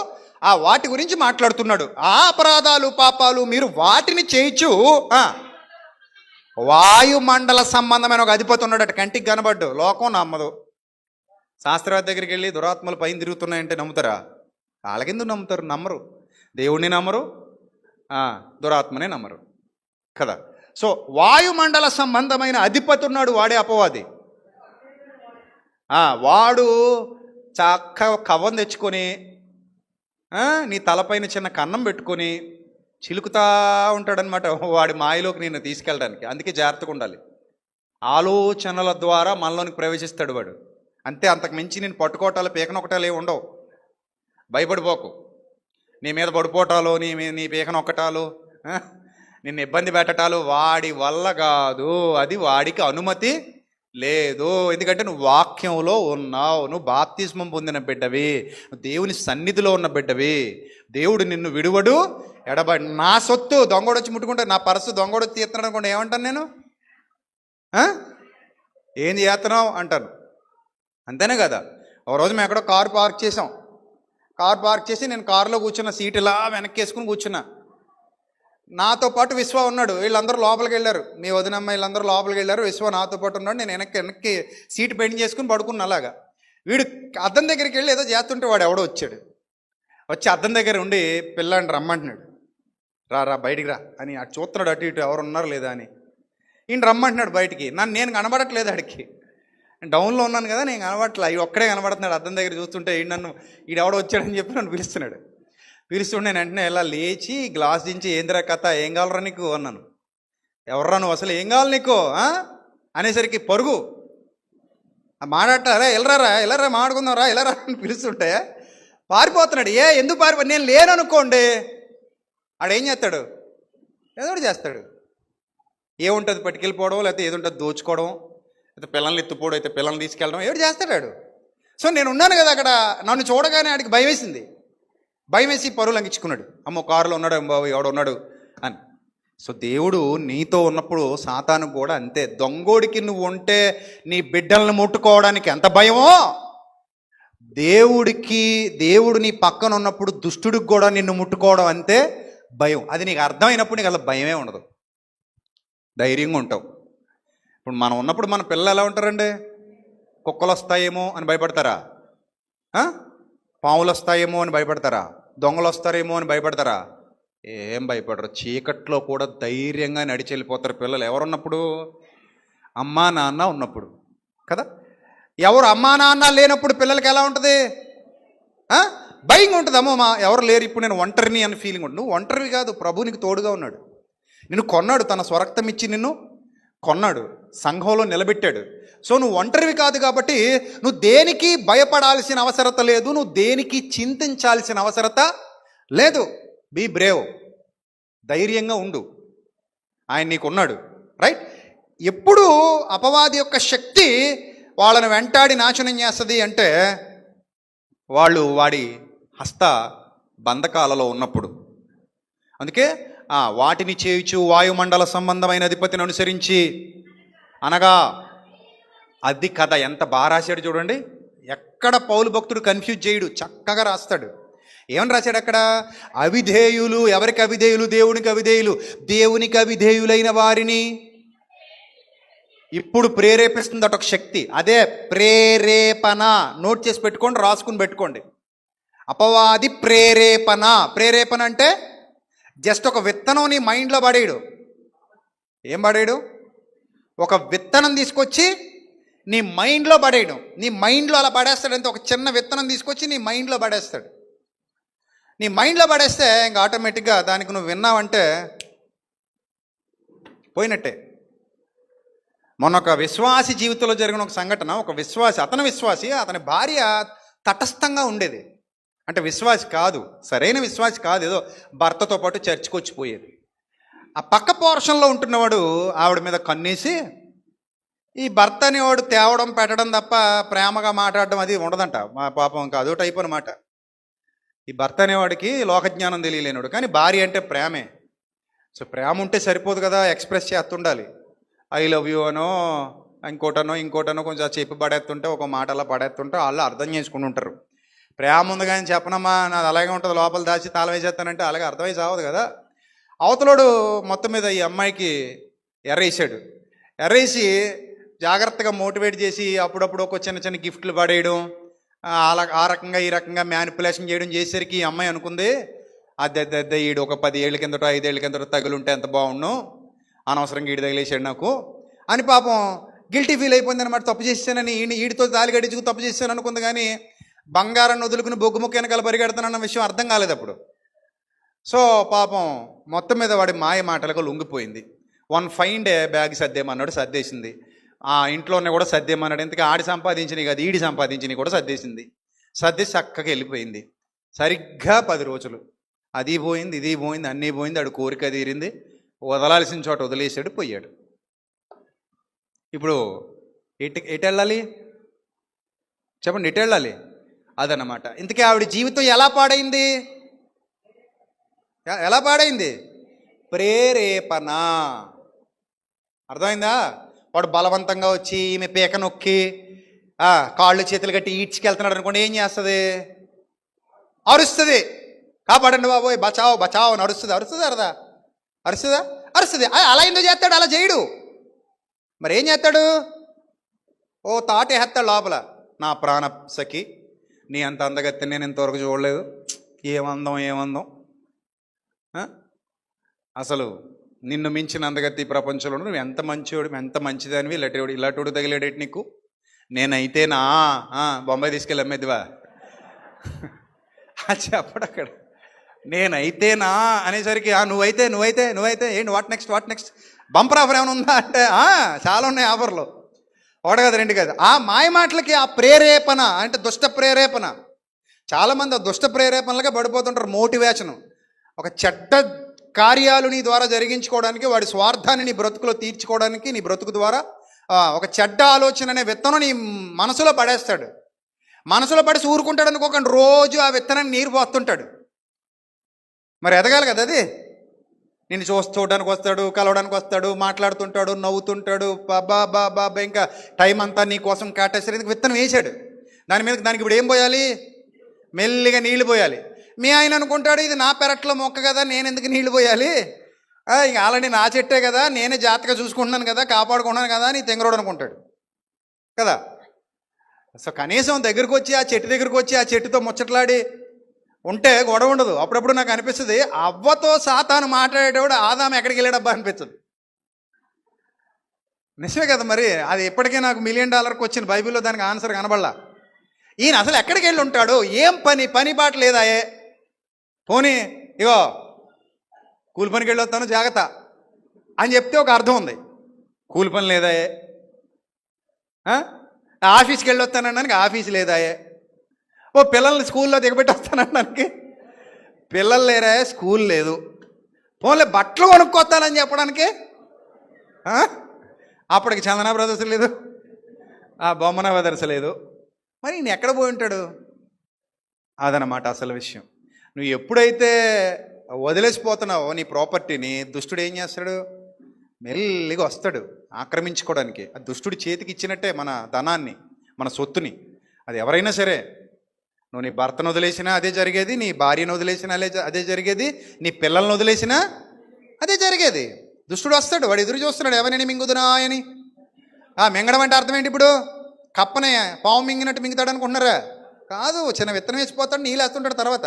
ఆ వాటి గురించి మాట్లాడుతున్నాడు. ఆ అపరాధాలు పాపాలు మీరు వాటిని చేయొచ్చు. వాయుమండల సంబంధమైన ఒక అధిపతి ఉన్నాడట, కంటికి కనబడ్డు, లోకం నమ్మదు. శాస్త్రవేత్త దగ్గరికి వెళ్ళి దురాత్మలు పైన తిరుగుతున్నాయంటే నమ్ముతారా? వాళ్ళకెందుకు నమ్ముతారు? నమ్మరు. దేవుణ్ణి నమ్మరు, దురాత్మనే నమ్మరు కదా. సో వాయుమండల సంబంధమైన అధిపతి ఉన్నాడు, వాడే అపవాది. వాడు చక్క కవ్వం తెచ్చుకొని నీ తలపైన చిన్న కన్నం పెట్టుకొని చిలుకుతా ఉంటాడనమాట వాడి మాయలోకి నేను తీసుకెళ్ళడానికి. అందుకే జాగ్రత్తగా ఉండాలి. ఆలోచనల ద్వారా మనలోనికి ప్రవేశిస్తాడు వాడు, అంతే. అంతకు మించి నేను పట్టుకోవటాలు పీకనొక్కటాలు ఏమి ఉండవు. భయపడిపోకు. నీ మీద పడిపోవటాలు, నీ పీకనొక్కటాలు, నిన్ను ఇబ్బంది పెట్టటాలు వాడి వల్ల కాదు. అది వాడికి అనుమతి లేదు. ఎందుకంటే నువ్వు వాక్యంలో ఉన్నావు, నువ్వు బాప్తిస్మం పొందిన బిడ్డవి, దేవుని సన్నిధిలో ఉన్న బిడ్డవి. దేవుడు నిన్ను విడువడు, ఎడబడి. నా సొత్తు దొంగోడొచ్చి ముట్టుకుంటే, నా పర్సు దొంగోడొచ్చి తీస్తున్నాడు అనుకోండి, ఏమంటాను నేను? ఏం చేస్తున్నావు అంటాను, అంతేనే కదా. ఒక రోజు మేము ఎక్కడో కారు పార్క్ చేసాం. కారు పార్క్ చేసి నేను కారులో కూర్చున్న, సీట్ ఇలా వెనక్కి వేసుకుని కూర్చున్నా. నాతో పాటు విశ్వ ఉన్నాడు. వీళ్ళందరూ లోపలికి వెళ్ళారు, మీ వదినమ్మ వీళ్ళందరూ లోపలికి వెళ్ళారు. విశ్వ నాతో పాటు ఉన్నాడు. నేను వెనక్కి సీట్ బెండ్ చేసుకుని పడుకున్నా. అలాగా వీడు అద్దం దగ్గరికి వెళ్ళి ఏదో చేస్తుంటే వాడు ఎవడో వచ్చాడు. వచ్చి అద్దం దగ్గర ఉండి పిల్లాడిని రమ్మంటున్నాడు. రా బయటికి రా అని. అటు చూస్తున్నాడు అటు ఇటు ఎవరు ఉన్నారు లేదా అని. ఈయన రమ్మంటున్నాడు బయటికి. నేను కనబడట్లేదు ఆడికి, డౌన్లో ఉన్నాను కదా, నేను కనబడట్లే. ఇవి ఒక్కడే కనబడుతున్నాడు అద్దం దగ్గర చూస్తుంటే. ఈడెవడో వచ్చాడని చెప్పి నన్ను పిలుస్తున్నాడు. పిలుస్తుండే నేను వెంటనే ఇలా లేచి గ్లాస్ దించి, ఏందిరా కథ, ఏం కావాలరా నీకు అన్నాను. ఎవర్రా నువ్వు, అసలు ఏం కావాలి నీకు అనేసరికి పరుగు మాట్లాడతారా, ఎల్లరా మాట్లాడుకుందాం రా, ఎల్లరా అని పిలుస్తుంటే పారిపోతున్నాడు. ఎందుకు నేను లేననుకోండి, ఆడేం చేస్తాడు? ఏదో చేస్తాడు. ఏముంటుంది, పట్టుకెళ్ళిపోవడం, లేకపోతే ఏది ఉంటుంది దోచుకోవడం, అయితే పిల్లల్ని ఎత్తుపోవడం, అయితే పిల్లల్ని తీసుకెళ్ళడం, ఏడు చేస్తాడు. సో నేను ఉన్నాను కదా అక్కడ. నన్ను చూడగానే ఆడికి భయం వేసింది. భయం వేసి పరువు లంఘించుకున్నాడు. అమ్మో కారులో ఉన్నాడు, బాబు ఎవడున్నాడు అని. సో దేవుడు నీతో ఉన్నప్పుడు సాతాను కూడా అంతే. దొంగోడికి నువ్వు ఉంటే నీ బిడ్డలను ముట్టుకోవడానికి ఎంత భయమో, దేవుడు నీ పక్కన ఉన్నప్పుడు దుష్టుడికి కూడా నిన్ను ముట్టుకోవడం అంతే భయం. అది నీకు అర్థమైనప్పుడు నీకు అలా భయమే ఉండదు, ధైర్యంగా ఉంటావు. ఇప్పుడు మనం ఉన్నప్పుడు మన పిల్లలు ఎలా ఉంటారండి? కుక్కలు వస్తాయేమో అని భయపడతారా? పాములు వస్తాయేమో అని భయపడతారా? దొంగలు వస్తారేమో అని భయపడతారా? ఏం భయపడరు. చీకట్లో కూడా ధైర్యంగా నడిచి వెళ్ళిపోతారు పిల్లలు. ఎవరున్నప్పుడు? అమ్మా నాన్న ఉన్నప్పుడు కదా. ఎవరు అమ్మా నాన్న లేనప్పుడు పిల్లలకి ఎలా ఉంటుంది? భయంగా ఉంటుంది. అమ్మో ఎవరు లేరు, ఇప్పుడు నేను ఒంటరిని అని ఫీలింగ్ ఉంటుంది. నువ్వు ఒంటరివి కాదు, ప్రభు నీకు తోడుగా ఉన్నాడు. నిన్ను కొన్నాడు, తన స్వరక్తం ఇచ్చి నిన్ను కొన్నాడు, సంఘంలో నిలబెట్టాడు. సో నువ్వు ఒంటరివి కాదు కాబట్టి నువ్వు దేనికి భయపడాల్సిన అవసరత లేదు, నువ్వు దేనికి చింతించాల్సిన అవసరత లేదు. బీ బ్రేవ్, ధైర్యంగా ఉండు, ఆయన నీకున్నాడు. రైట్? ఎప్పుడు అపవాది యొక్క శక్తి వాళ్ళని వెంటాడి నాశనం చేస్తుంది అంటే వాళ్ళు వాడి హస్త బంధకాలలో ఉన్నప్పుడు. అందుకే వాటిని చేయుచు వాయుమండల సంబంధమైన అధిపతిని అనుసరించి అనగా, అది కథ ఎంత బాగా రాశాడు చూడండి. ఎక్కడ పౌలు భక్తుడు కన్ఫ్యూజ్ చేయడు, చక్కగా రాస్తాడు. ఏమని రాశాడు అక్కడ? అవిధేయులు. ఎవరికి అవిధేయులు? దేవునికి అవిధేయులు. దేవునికి అవిధేయులైన వారిని ఇప్పుడు ప్రేరేపిస్తుంది అట ఒక శక్తి. అదే ప్రేరేపణ. నోట్ చేసి పెట్టుకోండి, రాసుకుని పెట్టుకోండి. అపవాది ప్రేరేపణ. ప్రేరేపణ అంటే జస్ట్ ఒక విత్తనం నీ మైండ్లో పడేయడు. ఏం పడేయడు? ఒక విత్తనం తీసుకొచ్చి నీ మైండ్లో పడేయడం. నీ మైండ్లో అలా పడేస్తాడు. అంటే ఒక చిన్న విత్తనం తీసుకొచ్చి నీ మైండ్లో పడేస్తాడు. నీ మైండ్లో పడేస్తే ఇంకా ఆటోమేటిక్గా దానికి నువ్వు విన్నావంటే పోయినట్టే. మొన్న ఒక విశ్వాసి జీవితంలో జరిగిన ఒక సంఘటన. ఒక విశ్వాసి, అతని భార్య తటస్థంగా ఉండేది. అంటే విశ్వాసి కాదు, సరైన విశ్వాసి కాదు, ఏదో భర్తతో పాటు చర్చికి వచ్చిపోయేది. ఆ పక్క పోర్షన్లో ఉంటున్నవాడు ఆవిడ మీద కన్నేసి ఈ భర్త అనేవాడు తేవడం పెట్టడం తప్ప ప్రేమగా మాట్లాడడం అది ఉండదంట. మా పాపం కాదు టైప్ అనమాట. ఈ భర్త అనేవాడికి లోకజ్ఞానం తెలియలేనాడు, కానీ భార్య అంటే ప్రేమే. సో ప్రేమ ఉంటే సరిపోదు కదా, ఎక్స్ప్రెస్ చేస్తుండాలి. ఐ లవ్ యూ అనో ఇంకోటనో కొంచెం చెప్పి పడేస్తుంటే, ఒక మాట అలా పడేస్తుంటే వాళ్ళు అర్థం చేసుకుని ఉంటారు. ప్రేమ ఉంది కానీ చెప్పనమ్మా నాది అలాగే ఉంటుంది, లోపల దాచి తాళం వేసేస్తానంటే అలాగే అర్థమై సావదు కదా. అవతలోడు మొత్తం మీద ఈ అమ్మాయికి ఎర్రేసి జాగ్రత్తగా మోటివేట్ చేసి అప్పుడప్పుడు ఒక చిన్న గిఫ్ట్లు పడేయడం, అలా ఆ రకంగా ఈ రకంగా మ్యానిపులేషన్ చేయడం చేసేసరికి ఈ అమ్మాయి అనుకుంది, అద్దె ఈడు ఒక 10 ఏళ్ళ కిందటో 5 ఏళ్ళ కిందటో తగులుంటే ఎంత బాగుండు, అనవసరంగా ఈడు తగిలేసాడు నాకు అని పాపం గిల్టీ ఫీల్ అయిపోయింది అనమాట. తప్పు చేశానని, ఈడితో తాలి గడించుకు తప్పు చేశాను అనుకుంది. కానీ బంగారాన్ని వదులుకుని బొగ్గు ముక్క వెనకాల పరిగెడుతానన్న విషయం అర్థం కాలేదు అప్పుడు. సో పాపం మొత్తం మీద వాడి మాయ మాటలకు లొంగిపోయింది. వన్ ఫైన్ డే బ్యాగ్ సర్దేమన్నాడు, సర్దేసింది. ఆ ఇంట్లోనే కూడా సర్దేమన్నాడు. ఎందుకు ఆడి సంపాదించినవి కాదు, ఈడి సంపాదించినవి కూడా సర్దేసింది. సర్దేసి చక్కగా వెళ్ళిపోయింది. సరిగ్గా 10 రోజులు అది పోయింది, ఇది పోయింది, అన్నీ పోయింది. ఆడు కోరిక తీరింది, వదలాల్సిన చోట వదిలేసాడు, పోయాడు. ఇప్పుడు ఎటు వెళ్ళాలి చెప్పండి? ఎటు వెళ్ళాలి? అదన్నమాట. ఇంతకీ ఆవిడ జీవితం ఎలా పాడైంది? ప్రేరేపణ. అర్థమైందా? వాడు బలవంతంగా వచ్చి ఈమె పీక నొక్కి కాళ్ళు చేతులు కట్టి ఈడ్చుకెళ్తున్నాడు అనుకోండి, ఏం చేస్తుంది? అరుస్తుంది, కాపాడండి బాబోయ్, బచావు అని అరుస్తుంది. అరుస్తుంది. అలా ఎందుకు చేస్తాడు? అలా చేయడు. మరి ఏం చేస్తాడు? ఓ తాటేస్తాడు లోపల, నా ప్రాణ సఖి, నీ అంత అందగత్తి నేను ఇంతవరకు చూడలేదు, ఏమందం అసలు నిన్ను మించిన అందగత్తి ప్రపంచంలో నువ్వు ఎంత మంచివాడు, ఎంత మంచిదానివి, ఇలాంటి తగిలేడేటి నీకు, నేనైతేనా బొంబాయి తీసుకెళ్ళి అమ్మేదివా చెప్పడు అక్కడ. నేనైతేనా అనేసరికి నువ్వైతే ఏంటి, వాట్ నెక్స్ట్ బంపర్ ఆఫర్ ఏమైనా ఉందా అంటే చాలా ఉన్నాయి ఆఫర్లు. ఒకటి కాదు, 2 కాదు. ఆ మాయ మాటలకి ఆ ప్రేరేపణ అంటే దుష్ట ప్రేరేపణ. చాలామంది ఆ దుష్ట ప్రేరేపణలుగా పడిపోతుంటారు. మోటివేషను, ఒక చెడ్డ కార్యాలు నీ ద్వారా జరిగించుకోవడానికి, వాడి స్వార్థాన్ని నీ బ్రతుకులో తీర్చుకోవడానికి, నీ బ్రతుకు ద్వారా ఒక చెడ్డ ఆలోచన అనే విత్తనం నీ మనసులో పడేస్తాడు. మనసులో పడేసి ఊరుకుంటాడు అనుకోకండి, రోజు ఆ విత్తనాన్ని నీరు పోస్తుంటాడు. మరి ఎదగాలి కదా అది. నిన్ను చూడడానికి వస్తాడు, కలవడానికి వస్తాడు, మాట్లాడుతుంటాడు, నవ్వుతుంటాడు, బాబా ఇంకా టైం అంతా నీ కోసం కేటాయిస్తారు. ఎందుకు? విత్తనం వేసాడు దానికి ఇప్పుడు ఏం పోయాలి? మెల్లిగా నీళ్లు పోయాలి. మీ ఆయన అనుకుంటాడు, ఇది నా పెరట్లో మొక్క కదా, నేను ఎందుకు నీళ్లు పోయాలి, ఇక ఆల్రెడీ నా చెట్టే కదా, నేనే జాగ్రత్తగా చూసుకుంటున్నాను కదా, కాపాడుకుంటున్నాను కదా అని తెంగరోడు అనుకుంటాడు కదా. సో కనీసం దగ్గరికి వచ్చి ఆ చెట్టుతో ముచ్చట్లాడి ఉంటే గొడవ ఉండదు. అప్పుడప్పుడు నాకు అనిపిస్తుంది, అవ్వతో సాతాను మాట్లాడేటప్పుడు ఆదాము ఎక్కడికి వెళ్ళాడబ్బా అనిపిస్తుంది. నిజమే కదా. మరి అది ఇప్పటికే నాకు $1 మిలియన్ వచ్చిన బైబిల్లో దానికి ఆన్సర్ కనబడలా. ఈయన అసలు ఎక్కడికి వెళ్ళి ఉంటాడు? ఏం పని బాట లేదాయే, పోనీ ఇగో కూలి పనికి వెళ్ళొస్తాను జాగ్రత్త అని చెప్తే ఒక అర్థం ఉంది. కూలి పని లేదాయే, ఆఫీస్కి వెళ్ళొస్తానడానికి ఆఫీస్ లేదాయే, ఓ పిల్లల్ని స్కూల్లో దిగబెట్టి వస్తానడానికి పిల్లలు లేరాయే, స్కూల్ లేదు, ఓన్లీ బట్టలు కొనుక్కొస్తానని చెప్పడానికి అప్పటికి చందన బ్రదర్స్ లేదు, ఆ బొమ్మన బ్రదర్స్ లేదు, మరి ఈయన ఎక్కడ పోయి ఉంటాడు? అదనమాట అసలు విషయం. నువ్వు ఎప్పుడైతే వదిలేసిపోతున్నావో నీ ప్రాపర్టీని, దుష్టుడు ఏం చేస్తాడు? మెల్లిగా వస్తాడు ఆక్రమించుకోవడానికి. ఆ దుష్టుడి చేతికి ఇచ్చినట్టే మన ధనాన్ని, మన సొత్తుని. అది ఎవరైనా సరే, నువ్వు నీ భర్తను వదిలేసినా అదే జరిగేది, నీ భార్యను వదిలేసినా అదే జరిగేది, నీ పిల్లల్ని వదిలేసినా అదే జరిగేది. దుష్టుడు వస్తాడు, వాడు ఎదురు చూస్తున్నాడు, ఎవరిని మింగుదునా అని. మింగడం అంటే అర్థం ఏంటి? ఇప్పుడు కప్పనే పాము మింగినట్టు మింగుతాడు అనుకుంటున్నారా? కాదు, చిన్న విత్తనం వేసిపోతాడు, నీళ్ళు వేస్తుంటాడు, తర్వాత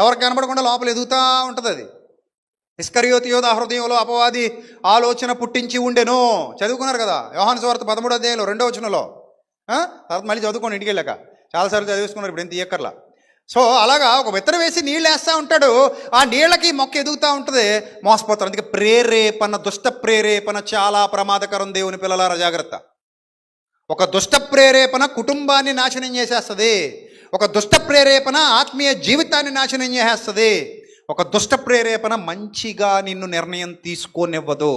ఎవరికి కనపడకుండా లోపల ఎదుగుతూ ఉంటుంది అది. ఇస్కరియోతు యోధ హృదయంలో అపవాది ఆలోచన పుట్టించి ఉండెను. చదువుకున్నారు కదా యోహాను సువార్త 13వ అధ్యాయంలో 2వ వచనంలో. తర్వాత మళ్ళీ చదువుకోండి ఇంటికి వెళ్ళాక, చాలాసార్లు చదివేసుకున్నారు, ఇప్పుడు ఎంత ఎక్కర్లా. సో అలాగా ఒక విత్తనం వేసి నీళ్ళు వేస్తూ ఉంటాడు, ఆ నీళ్ళకి మొక్క ఎదుగుతూ ఉంటుంది, మోసపోతారు. అందుకే ప్రేరేపణ, దుష్ట ప్రేరేపణ చాలా ప్రమాదకరం. దేవుని పిల్లలారా జాగ్రత్త. ఒక దుష్ట ప్రేరేపణ కుటుంబాన్ని నాశనం చేసేస్తుంది. ఒక దుష్ట ప్రేరేపణ ఆత్మీయ జీవితాన్ని నాశనం చేసేస్తుంది. ఒక దుష్ట ప్రేరేపణ మంచిగా నిన్ను నిర్ణయం తీసుకోనివ్వదు.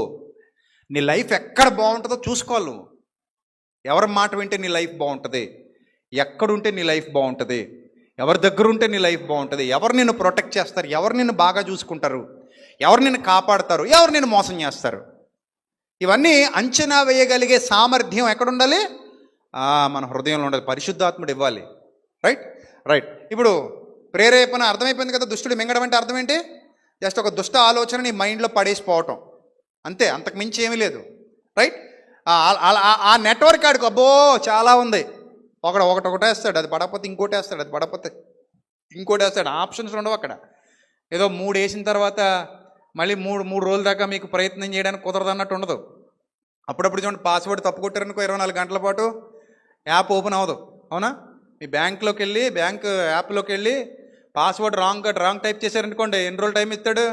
నీ లైఫ్ ఎక్కడ బాగుంటుందో చూసుకోవాలి నువ్వు. ఎవరి మాట వింటే నీ లైఫ్ బాగుంటుంది, ఎక్కడుంటే నీ లైఫ్ బాగుంటుంది, ఎవరి దగ్గర ఉంటే నీ లైఫ్ బాగుంటుంది, ఎవరు నిన్ను ప్రొటెక్ట్ చేస్తారు, ఎవరు నిన్ను బాగా చూసుకుంటారు, ఎవరు నిన్ను కాపాడతారు, ఎవరు నిన్ను మోసం చేస్తారు, ఇవన్నీ అంచనా వేయగలిగే సామర్థ్యం ఎక్కడుండాలి? మన హృదయంలో ఉండాలి. పరిశుద్ధాత్ముడు ఇవ్వాలి. రైట్. ఇప్పుడు ప్రేరేపణ అర్థమైపోయింది కదా. దుష్టుడు మింగడం అంటే అర్థం ఏంటి? జస్ట్ ఒక దుష్ట ఆలోచన నీ మైండ్లో పడేసిపోవటం అంతే, అంతకు మించి ఏమీ లేదు. రైట్. ఆ నెట్వర్క్ ఆడికి అబ్బో చాలా ఉంది. ఒకటి వేస్తాడు, అది పడకపోతే ఇంకోటి వేస్తాడు, అది పడకపోతే ఇంకోటి వేస్తాడు. ఆప్షన్స్ ఉండవు అక్కడ. ఏదో 3 వేసిన తర్వాత మళ్ళీ మూడు రోజుల దాకా మీకు ప్రయత్నం చేయడానికి కుదరదు అన్నట్టు ఉండదు. అప్పుడప్పుడు చూడండి, పాస్వర్డ్ తప్పు కొట్టారనుకో 24 గంటల పాటు యాప్ ఓపెన్ అవ్వదు. అవునా? మీ బ్యాంక్లోకి వెళ్ళి, బ్యాంక్ యాప్లోకి వెళ్ళి పాస్వర్డ్ రాంగ్ టైప్ చేశారనుకోండి, ఎన్ని రోజులు టైం ఇస్తాడు?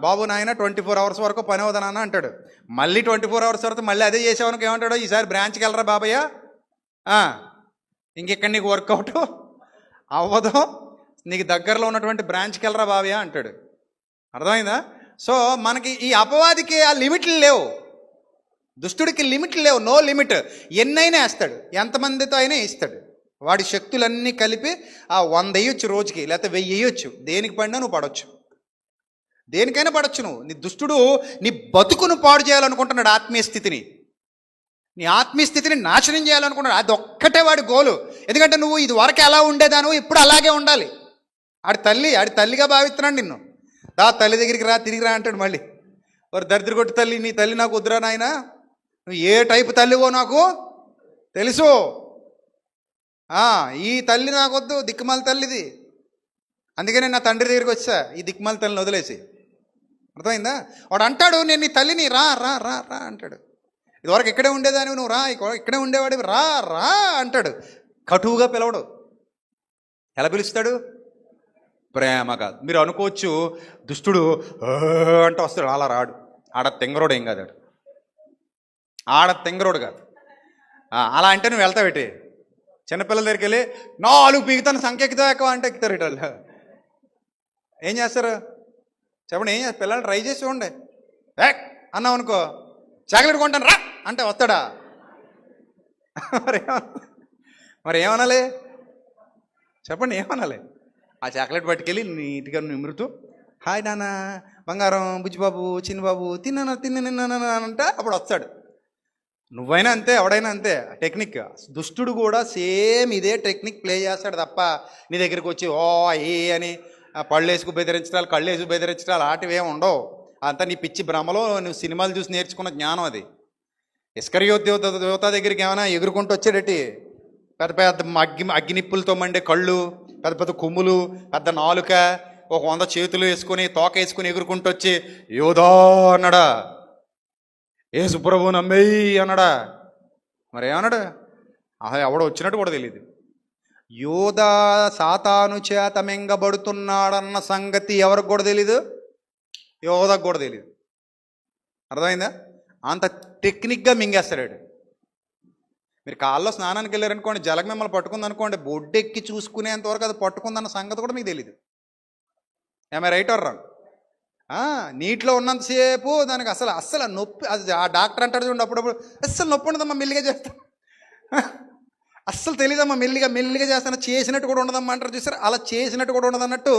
బాబు నాయన 24 అవర్స్ వరకు పని అవుతానా అంటాడు. మళ్ళీ 24 అవర్స్ తర్వాత మళ్ళీ అదే చేసేవానికి ఏమంటాడు? ఈసారి బ్రాంచ్కి వెళ్ళరా బాబయ్య, ఇంకెక్కడ నీకు వర్కౌట్ అవ్వదు, నీకు దగ్గరలో ఉన్నటువంటి బ్రాంచ్కి వెళ్ళరా బాబయ్య అంటాడు. అర్థమైందా? సో మనకి ఈ అపవాదికి ఆ లిమిట్లు లేవు, దుష్టుడికి లిమిట్లు లేవు. No limit. ఎన్నైనా వేస్తాడు, ఎంతమందితో అయినా ఇస్తాడు. వాడి శక్తులన్నీ కలిపి 100 వేయొచ్చు రోజుకి, లేకపోతే 1000 వేయొచ్చు. దేనికి పడినా నువ్వు పడవచ్చు, దేనికైనా పడవచ్చు నువ్వు. నీ దుష్టుడు నీ బతుకును పాడు చేయాలనుకుంటున్నాడు, ఆత్మీయ స్థితిని, నీ ఆత్మీయ స్థితిని నాశనం చేయాలనుకుంటున్నాడు. అది ఒక్కటే వాడి గోలు. ఎందుకంటే నువ్వు ఇది వరకు ఎలా ఉండేదాను, ఇప్పుడు అలాగే ఉండాలి. ఆడి తల్లిగా భావిస్తున్నాడు నిన్ను. తల్లి దగ్గరికి రా, తిరిగి రా అంటాడు. మళ్ళీ వారు దరిద్ర కొట్టి తల్లి, నీ తల్లి నాకు వద్దురా నాయనా, నువ్వు ఏ టైపు తల్లివో నాకు తెలుసు, ఈ తల్లి నాకు వద్దు, దిక్కుమాల తల్లిది. అందుకనే నా తండ్రి దగ్గరికి వచ్చా, ఈ దిక్కుమాల తల్లిని వదిలేసి. అర్థమైందా? వాడు అంటాడు, నేను నీ తల్లిని రా రా రా రా అంటాడు. ఇదివరకు ఇక్కడే ఉండేదానివి, నువ్వు రా, ఇక్కడే ఉండేవాడివి, రా రా అంటాడు. కటువుగా పిలవడు. ఎలా పిలుస్తాడు? ప్రేమగా. మీరు అనుకోవచ్చు దుష్టుడు అంటే వస్తాడు, అలా రాడు. ఆడ తెంగరోడు ఏం కాదు, ఆడ తెంగరోడు కాదు. అలా అంటే నువ్వు వెళ్తావేటి? చిన్నపిల్లల దగ్గరికి వెళ్ళి 4 పీకుతాను సంఖ్య ఎక్కుతా ఎక్కువ అంటే ఎక్కుతారు ఇటోళ్ళు. ఏం చేస్తారు చెప్పండి? ఏం చేస్తారు? పిల్లలు ట్రై చేసి చూడండి. అన్నావు అనుకో, చాక్లెట్ కొంటాను రా అంటే వస్తాడా? మరి ఏమనాలి చెప్పండి? ఏమనాలి? ఆ చాక్లెట్ పట్టుకెళ్ళి నీట్గా నిమురుతూ, హాయ్ నాన్న, బంగారం, బుజ్జిబాబు, చిన్నబాబు, తిన్నానా అంట. అప్పుడు వస్తాడు. నువ్వైనా అంతే, ఎవడైనా అంతే. టెక్నిక్. దుష్టుడు కూడా సేమ్ ఇదే టెక్నిక్ ప్లే చేస్తాడు తప్ప నీ దగ్గరికి వచ్చి అని పళ్ళు వేసుకు బెదిరించడాలు, కళ్ళు వేసుకు బెదిరించడాలు అలాంటివి ఏమి ఉండవు. అంతా నీ పిచ్చి భ్రమలో నువ్వు సినిమాలు చూసి నేర్చుకున్న జ్ఞానం అది. ఇస్కరియోతు దగ్గరికి ఏమైనా ఎగురుకుంటూ వచ్చాడటి? పెద్ద పెద్ద అగ్గినిప్పులతో మండే కళ్ళు, పెద్ద పెద్ద కొమ్ములు, పెద్ద నాలుక, ఒక 100 చేతులు వేసుకొని, తోక వేసుకుని ఎగురుకుంటూ వచ్చి యోధా అన్నాడా? యేసు ప్రభువు నమ్మేయి అన్నాడా? మరి ఏమన్నాడు? ఎవడో వచ్చినట్టు కూడా తెలియదు. యోధా సాతాను చేత మింగబడుతున్నాడన్న సంగతి ఎవరికి కూడా తెలీదు, యోధాకు కూడా తెలియదు. అర్థమైందా? అంత టెక్నిక్గా మింగేస్తాడు. మీరు కాల్లో స్నానానికి వెళ్ళారనుకోండి, జలగ మిమ్మల్ని పట్టుకుందనుకోండి, బొడ్డెక్కి చూసుకునేంతవరకు అది పట్టుకుందన్న సంగతి కూడా మీకు తెలీదు. ఏమై రైట్ ఆర్ రాంగ్? నీటిలో ఉన్నంతసేపు దానికి అసలు అస్సలు నొప్పి, అది ఆ డాక్టర్ అంటాడు చూడండి అప్పుడప్పుడు, అస్సలు నొప్పి ఉండదమ్మా మెల్లిగా చేస్తాను, అస్సలు తెలియదమ్మా మెల్లిగా చేస్తాను, చేసినట్టు కూడా ఉండదమ్మా అంటారు చూసారు. అలా చేసినట్టు కూడా ఉండదు అన్నట్టు,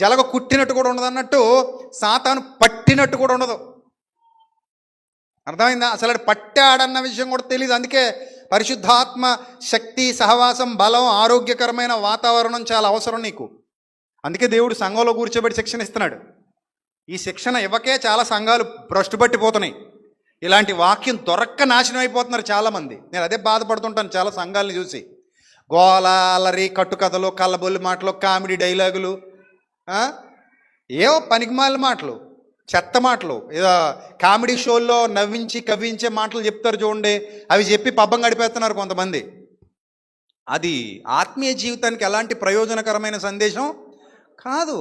జలగ కుట్టినట్టు కూడా ఉండదు అన్నట్టు, సాతాను పట్టినట్టు కూడా ఉండదు. అర్థమైందా? అసలు అది పట్టాడన్న విషయం కూడా తెలియదు. అందుకే పరిశుద్ధాత్మ శక్తి, సహవాసం, బలం, ఆరోగ్యకరమైన వాతావరణం చాలా అవసరం నీకు. అందుకే దేవుడు సంఘంలో కూర్చోబెట్టి శిక్షణ ఇస్తున్నాడు. ఈ శిక్షణ ఇవ్వకే చాలా సంఘాలు భ్రష్టుపట్టిపోతున్నాయి. ఇలాంటి వాక్యం దొరక్క నాశనం అయిపోతున్నారు చాలామంది. నేను అదే బాధపడుతుంటాను చాలా సంఘాలని చూసి. గోల, అల్లరి, కట్టుకథలు, కళ్ళబొల్లి మాటలు, కామెడీ డైలాగులు, ఏవో పనికిమాల మాటలు, చెత్త మాటలు, ఏదో కామెడీ షోల్లో నవ్వించి కవ్వించే మాటలు చెప్తారు చూడండి. అవి చెప్పి పబ్బం గడిపేస్తున్నారు కొంతమంది. అది ఆత్మీయ జీవితానికి ఎలాంటి ప్రయోజనకరమైన సందేశం కాదు.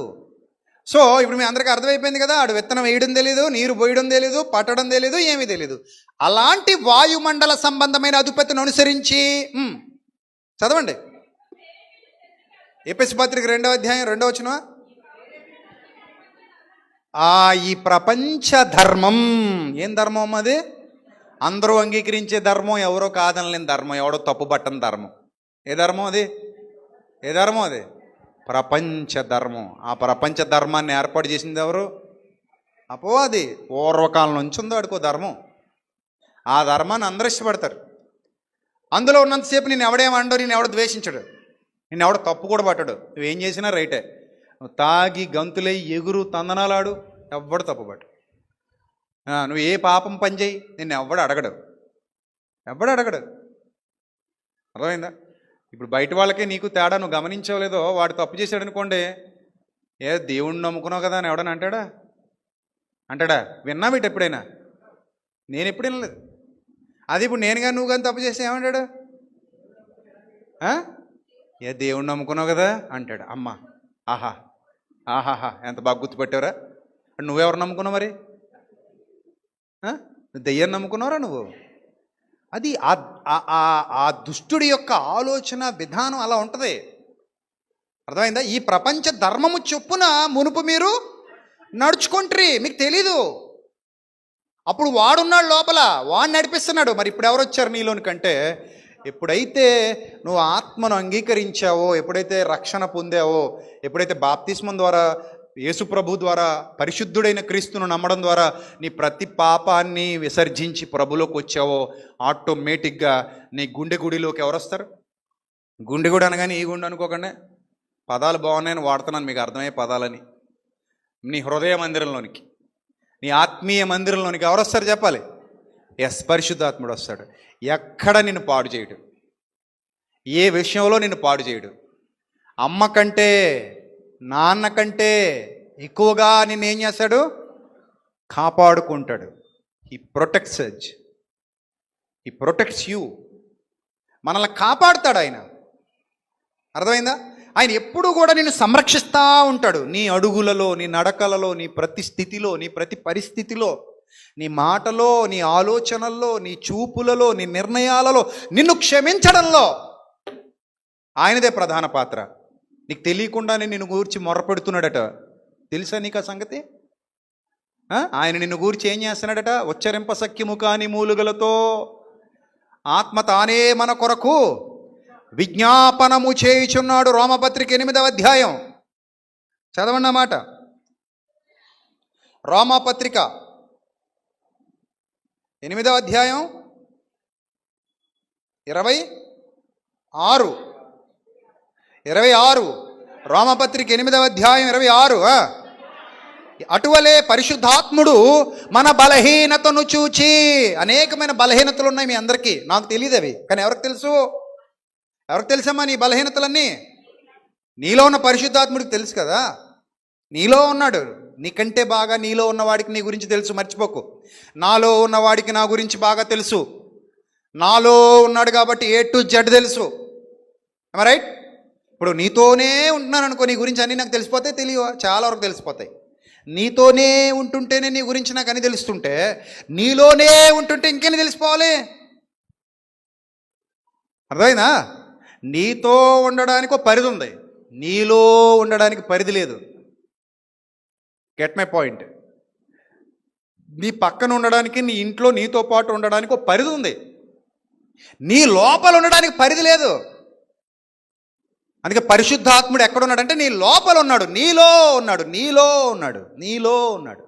సో ఇప్పుడు మీ అందరికీ అర్థమైపోయింది కదా, ఆడు విత్తనం వేయడం తెలీదు, నీరు పోయడం తెలీదు, పట్టడం తెలీదు, ఏమీ తెలీదు. అలాంటి వాయుమండల సంబంధమైన అధిపతిని అనుసరించి చదవండి. ఎఫెసీ పత్రిక 2వ అధ్యాయం 2వ వచనం. ఈ ప్రపంచ ధర్మం, ఏం ధర్మం అది? అందరూ అంగీకరించే ధర్మం, ఎవరో కాదనలేని ధర్మం, ఎవడో తప్పుబట్టని ధర్మం. ఏ ధర్మం అది? ఏ ధర్మం అది? ప్రపంచ ధర్మం. ఆ ప్రపంచ ధర్మాన్ని ఏర్పాటు చేసింది ఎవరు? అపవాది. పూర్వకాలం నుంచి ఉందో అడుకో ధర్మం. ఆ ధర్మాన్ని అందరూ ఇష్టపడతారు. అందులో ఉన్నంతసేపు నేను ఎవడేమండో, నేను ఎవడ ద్వేషించడు, నేను ఎవడ తప్పు కూడా పట్టడు. నువ్వేం చేసినా రైటే. నువ్వు తాగి గంతులై ఎగురు తందనాలాడు, ఎవ్వడు తప్పుపట్టు. నువ్వు ఏ పాపం పని చేయి, నిన్ను ఎవ్వడు అడగడు. అర్థమైందా? ఇప్పుడు బయట వాళ్ళకే నీకు తేడా నువ్వు గమనించవలేదో, వాడు తప్పు చేశాడు అనుకోండి, ఏ దేవుణ్ణి నమ్ముకున్నావు కదా అని ఎవడని అంటాడా? విన్నా వీటి ఎప్పుడైనా? నేను ఎప్పుడు వినలేదు. అది ఇప్పుడు నేను కానీ నువ్వు కానీ తప్పు చేస్తే ఏమంటాడు? ఏ దేవుణ్ణి నమ్ముకున్నావు కదా అంటాడు. అమ్మ ఆహాహా ఎంత బాగా గుర్తుపెట్టావురా. నువ్వెవరు నమ్ముకున్నావు మరి? దెయ్యాన్ని నమ్ముకున్నావురా నువ్వు? అది ఆ దుష్టుడి యొక్క ఆలోచన విధానం అలా ఉంటుంది. అర్థమైందా? ఈ ప్రపంచ ధర్మము చొప్పున మునుపు మీరు నడుచుకుంటారు, మీకు తెలీదు. అప్పుడు వాడున్నాడు లోపల, వాడు నడిపిస్తున్నాడు. మరి ఇప్పుడు ఎవరు వచ్చారు నీలోనికంటే, ఎప్పుడైతే నువ్వు ఆత్మను అంగీకరించావో, ఎప్పుడైతే రక్షణ పొందావో, ఎప్పుడైతే బాప్తిస్మం ద్వారా, యేసు ప్రభు ద్వారా, పరిశుద్ధుడైన క్రీస్తును నమ్మడం ద్వారా నీ ప్రతి పాపాన్ని విసర్జించి ప్రభులోకి వచ్చావో, ఆటోమేటిక్గా నీ గుండె గుడిలోకి ఎవరు వస్తారు? గుండె గుడి అనగానే ఈ గుండె అనుకోకండి, పదాలు బాగున్నాయని వాడుతున్నాను, మీకు అర్థమయ్యే పదాలని. నీ హృదయ మందిరంలోనికి, నీ ఆత్మీయ మందిరంలోనికి ఎవరు వస్తారు చెప్పాలి? పరిశుద్ధాత్ముడు వస్తాడు. ఎక్కడ నిన్ను పాడు చేయడు, ఏ విషయంలో నిన్ను పాడు చేయడు. అమ్మ కంటే, నాన్న కంటే ఎక్కువగా నిన్నేం చేస్తాడు? కాపాడుకుంటాడు. He protects you. మనల్ని కాపాడుతాడు ఆయన. అర్థమైందా? ఆయన ఎప్పుడూ కూడా నిన్ను సంరక్షిస్తూ ఉంటాడు. నీ అడుగులలో, నీ నడకలలో, నీ ప్రతి స్థితిలో, నీ ప్రతి పరిస్థితిలో, నీ మాటలో, నీ ఆలోచనల్లో, నీ చూపులలో, నీ నిర్ణయాలలో, నిన్ను క్షమించడంలో ఆయనదే ప్రధాన పాత్ర. నీకు తెలియకుండానే నిన్ను గూర్చి మొర్రపెడుతున్నాడట. తెలుసా నీకు ఆ సంగతి? ఆయన నిన్ను గూర్చి ఏం చేస్తున్నాడట? ఉచ్చరింప సఖ్యము కాని మూలుగలతో ఆత్మ తానే మన కొరకు విజ్ఞాపనము చేయుచున్నాడు. రోమపత్రిక 8వ అధ్యాయం చదవండి అన్నమాట. రోమపత్రిక 8వ అధ్యాయం 26. రోమపత్రిక 8వ అధ్యాయం 26. అటువలే పరిశుద్ధాత్ముడు మన బలహీనతను చూచి, అనేకమైన బలహీనతలు ఉన్నాయి మీ అందరికీ, నాకు తెలియదు అవి, కానీ ఎవరికి తెలుసు? ఎవరికి తెలుసమ్మా నీ బలహీనతలన్నీ? నీలో ఉన్న పరిశుద్ధాత్ముడికి తెలుసు కదా. నీలో ఉన్నాడు. నీకంటే బాగా నీలో ఉన్నవాడికి నీ గురించి తెలుసు, మర్చిపోకు. నాలో ఉన్నవాడికి నా గురించి బాగా తెలుసు. నాలో ఉన్నాడు కాబట్టి A to Z తెలుసు. రైట్? ఇప్పుడు నీతోనే ఉంటున్నాను అనుకో, నీ గురించి అన్నీ నాకు తెలిసిపోతాయి, తెలియవా? చాలా వరకు తెలిసిపోతాయి. నీతోనే ఉంటుంటేనే నీ గురించి నాకు అన్నీ తెలుస్తుంటే, నీలోనే ఉంటుంటే ఇంకేం తెలిసిపోవాలి? అర్థమైందా? నీతో ఉండడానికి ఒక పరిధి ఉంది, నీలో ఉండడానికి పరిధి లేదు. Get my point. నీ పక్కన ఉండడానికి, నీ ఇంట్లో నీతో పాటు ఉండడానికి ఒక పరిధి ఉంది. నీ లోపల ఉండడానికి పరిధి లేదు. అందుకే పరిశుద్ధాత్ముడు ఎక్కడున్నాడంటే నీ లోపల ఉన్నాడు, నీలో ఉన్నాడు, నీలో ఉన్నాడు, నీలో ఉన్నాడు.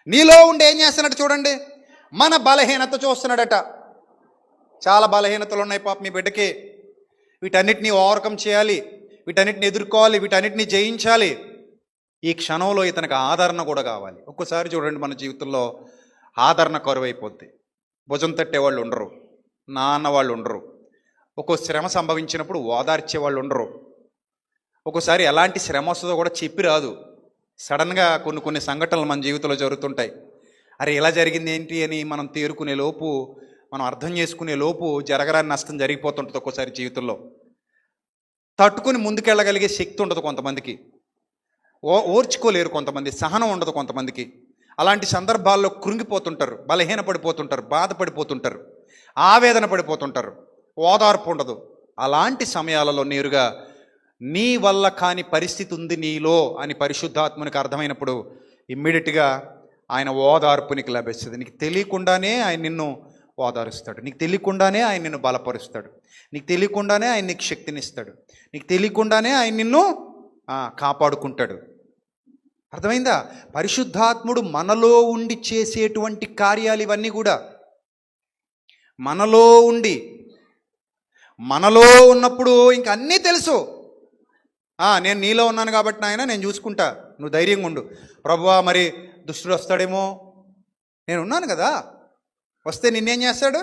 నీలో ఉండి ఏం చేస్తున్నాడు చూడండి, మన బలహీనత చూస్తున్నాడట. చాలా బలహీనతలు ఉన్నాయి పాప మీ బిడ్డకి. వీటన్నిటిని ఓవర్కమ్ చేయాలి, వీటన్నిటిని ఎదుర్కోవాలి, వీటన్నిటిని జయించాలి. ఈ క్షణంలో ఇతనికి ఆదరణ కూడా కావాలి. ఒక్కసారి చూడండి, మన జీవితంలో ఆదరణ కరువైపోద్ది. భుజం తట్టేవాళ్ళు ఉండరు, నాన్న వాళ్ళు ఉండరు. ఒక్కో శ్రమ సంభవించినప్పుడు ఓదార్చే వాళ్ళు ఉండరు. ఒక్కోసారి ఎలాంటి శ్రమ వస్తుందో కూడా చెప్పి రాదు. సడన్గా కొన్ని సంఘటనలు మన జీవితంలో జరుగుతుంటాయి. అరే ఇలా జరిగింది ఏంటి అని మనం తేరుకునే లోపు, మనం అర్థం చేసుకునే లోపు జరగరాని నష్టం జరిగిపోతుంటుంది. ఒక్కోసారి జీవితంలో తట్టుకుని ముందుకెళ్ళగలిగే శక్తి ఉండదు కొంతమందికి, ఓర్చుకోలేరు కొంతమంది, సహనం ఉండదు కొంతమందికి. అలాంటి సందర్భాల్లో కృంగిపోతుంటారు, బలహీనపడిపోతుంటారు, బాధపడిపోతుంటారు, ఆవేదన పడిపోతుంటారు, ఓదార్పు ఉండదు. అలాంటి సమయాలలో నేరుగా నీ వల్ల కాని పరిస్థితి ఉంది నీలో అని పరిశుద్ధాత్మనికి అర్థమైనప్పుడు ఇమ్మీడియట్గా ఆయన ఓదార్పు నీకు లభిస్తుంది. నీకు తెలియకుండానే ఆయన నిన్ను ఓదారుస్తాడు, నీకు తెలియకుండానే ఆయన నిన్ను బలపరుస్తాడు, నీకు తెలియకుండానే ఆయన నీకు శక్తినిస్తాడు, నీకు తెలియకుండానే ఆయన నిన్ను కాపాడుకుంటాడు. అర్థమైందా? పరిశుద్ధాత్ముడు మనలో ఉండి చేసేటువంటి కార్యాలు ఇవన్నీ కూడా మనలో ఉండి, మనలో ఉన్నప్పుడు ఇంక అన్నీ తెలుసు. నేను నీలో ఉన్నాను కాబట్టి నాయన నేను చూసుకుంటా, నువ్వు ధైర్యంగా ఉండు. ప్రభువా మరి దుష్టుడు వస్తాడేమో, నేను ఉన్నాను కదా, వస్తే నిన్నేం చేస్తాడు?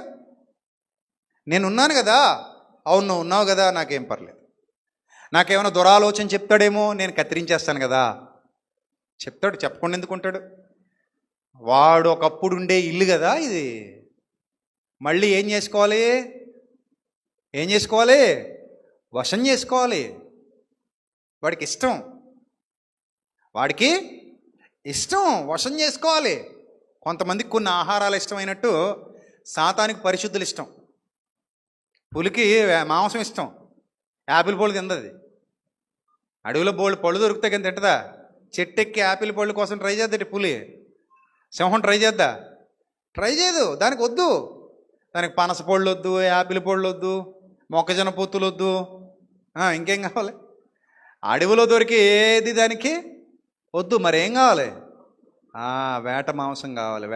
నేను ఉన్నాను కదా. అవును నువ్వు ఉన్నావు కదా, నాకేం పర్లేదు. నాకేమైనా దురాలోచన చెప్తాడేమో, నేను కత్తిరించేస్తాను కదా. చెప్తాడు, చెప్పకుండా ఎందుకుంటాడు? వాడు ఒకప్పుడు ఉండే ఇల్లు కదా ఇది. మళ్ళీ ఏం చేసుకోవాలి? వశం చేసుకోవాలి. వాడికి ఇష్టం, వశం చేసుకోవాలి. కొంతమందికి కొన్ని ఆహారాలు ఇష్టమైనట్టు సాతానికి పరిశుద్ధులు ఇష్టం. పులికి మాంసం ఇష్టం, యాపిల్ పళ్ళు తిందది. అడవిలో బోళ్ళు పళ్ళు దొరుకుతాయి కానీ తింటదా? చెట్టెక్కి యాపిల్ పళ్ళు కోసం ట్రై చేద్దాటి పులి. సింహం ట్రై చేయదు, దానికి వద్దు. దానికి పనస పళ్ళు వద్దు, యాపిల్ పళ్ళు వద్దు, మొక్కజొన్న పొత్తులు వద్దు, ఇంకేం కావాలి? అడవిలో దొరికి ఏది దానికి వద్దు. మరేం కావాలి? వేట మాంసం కావాలి,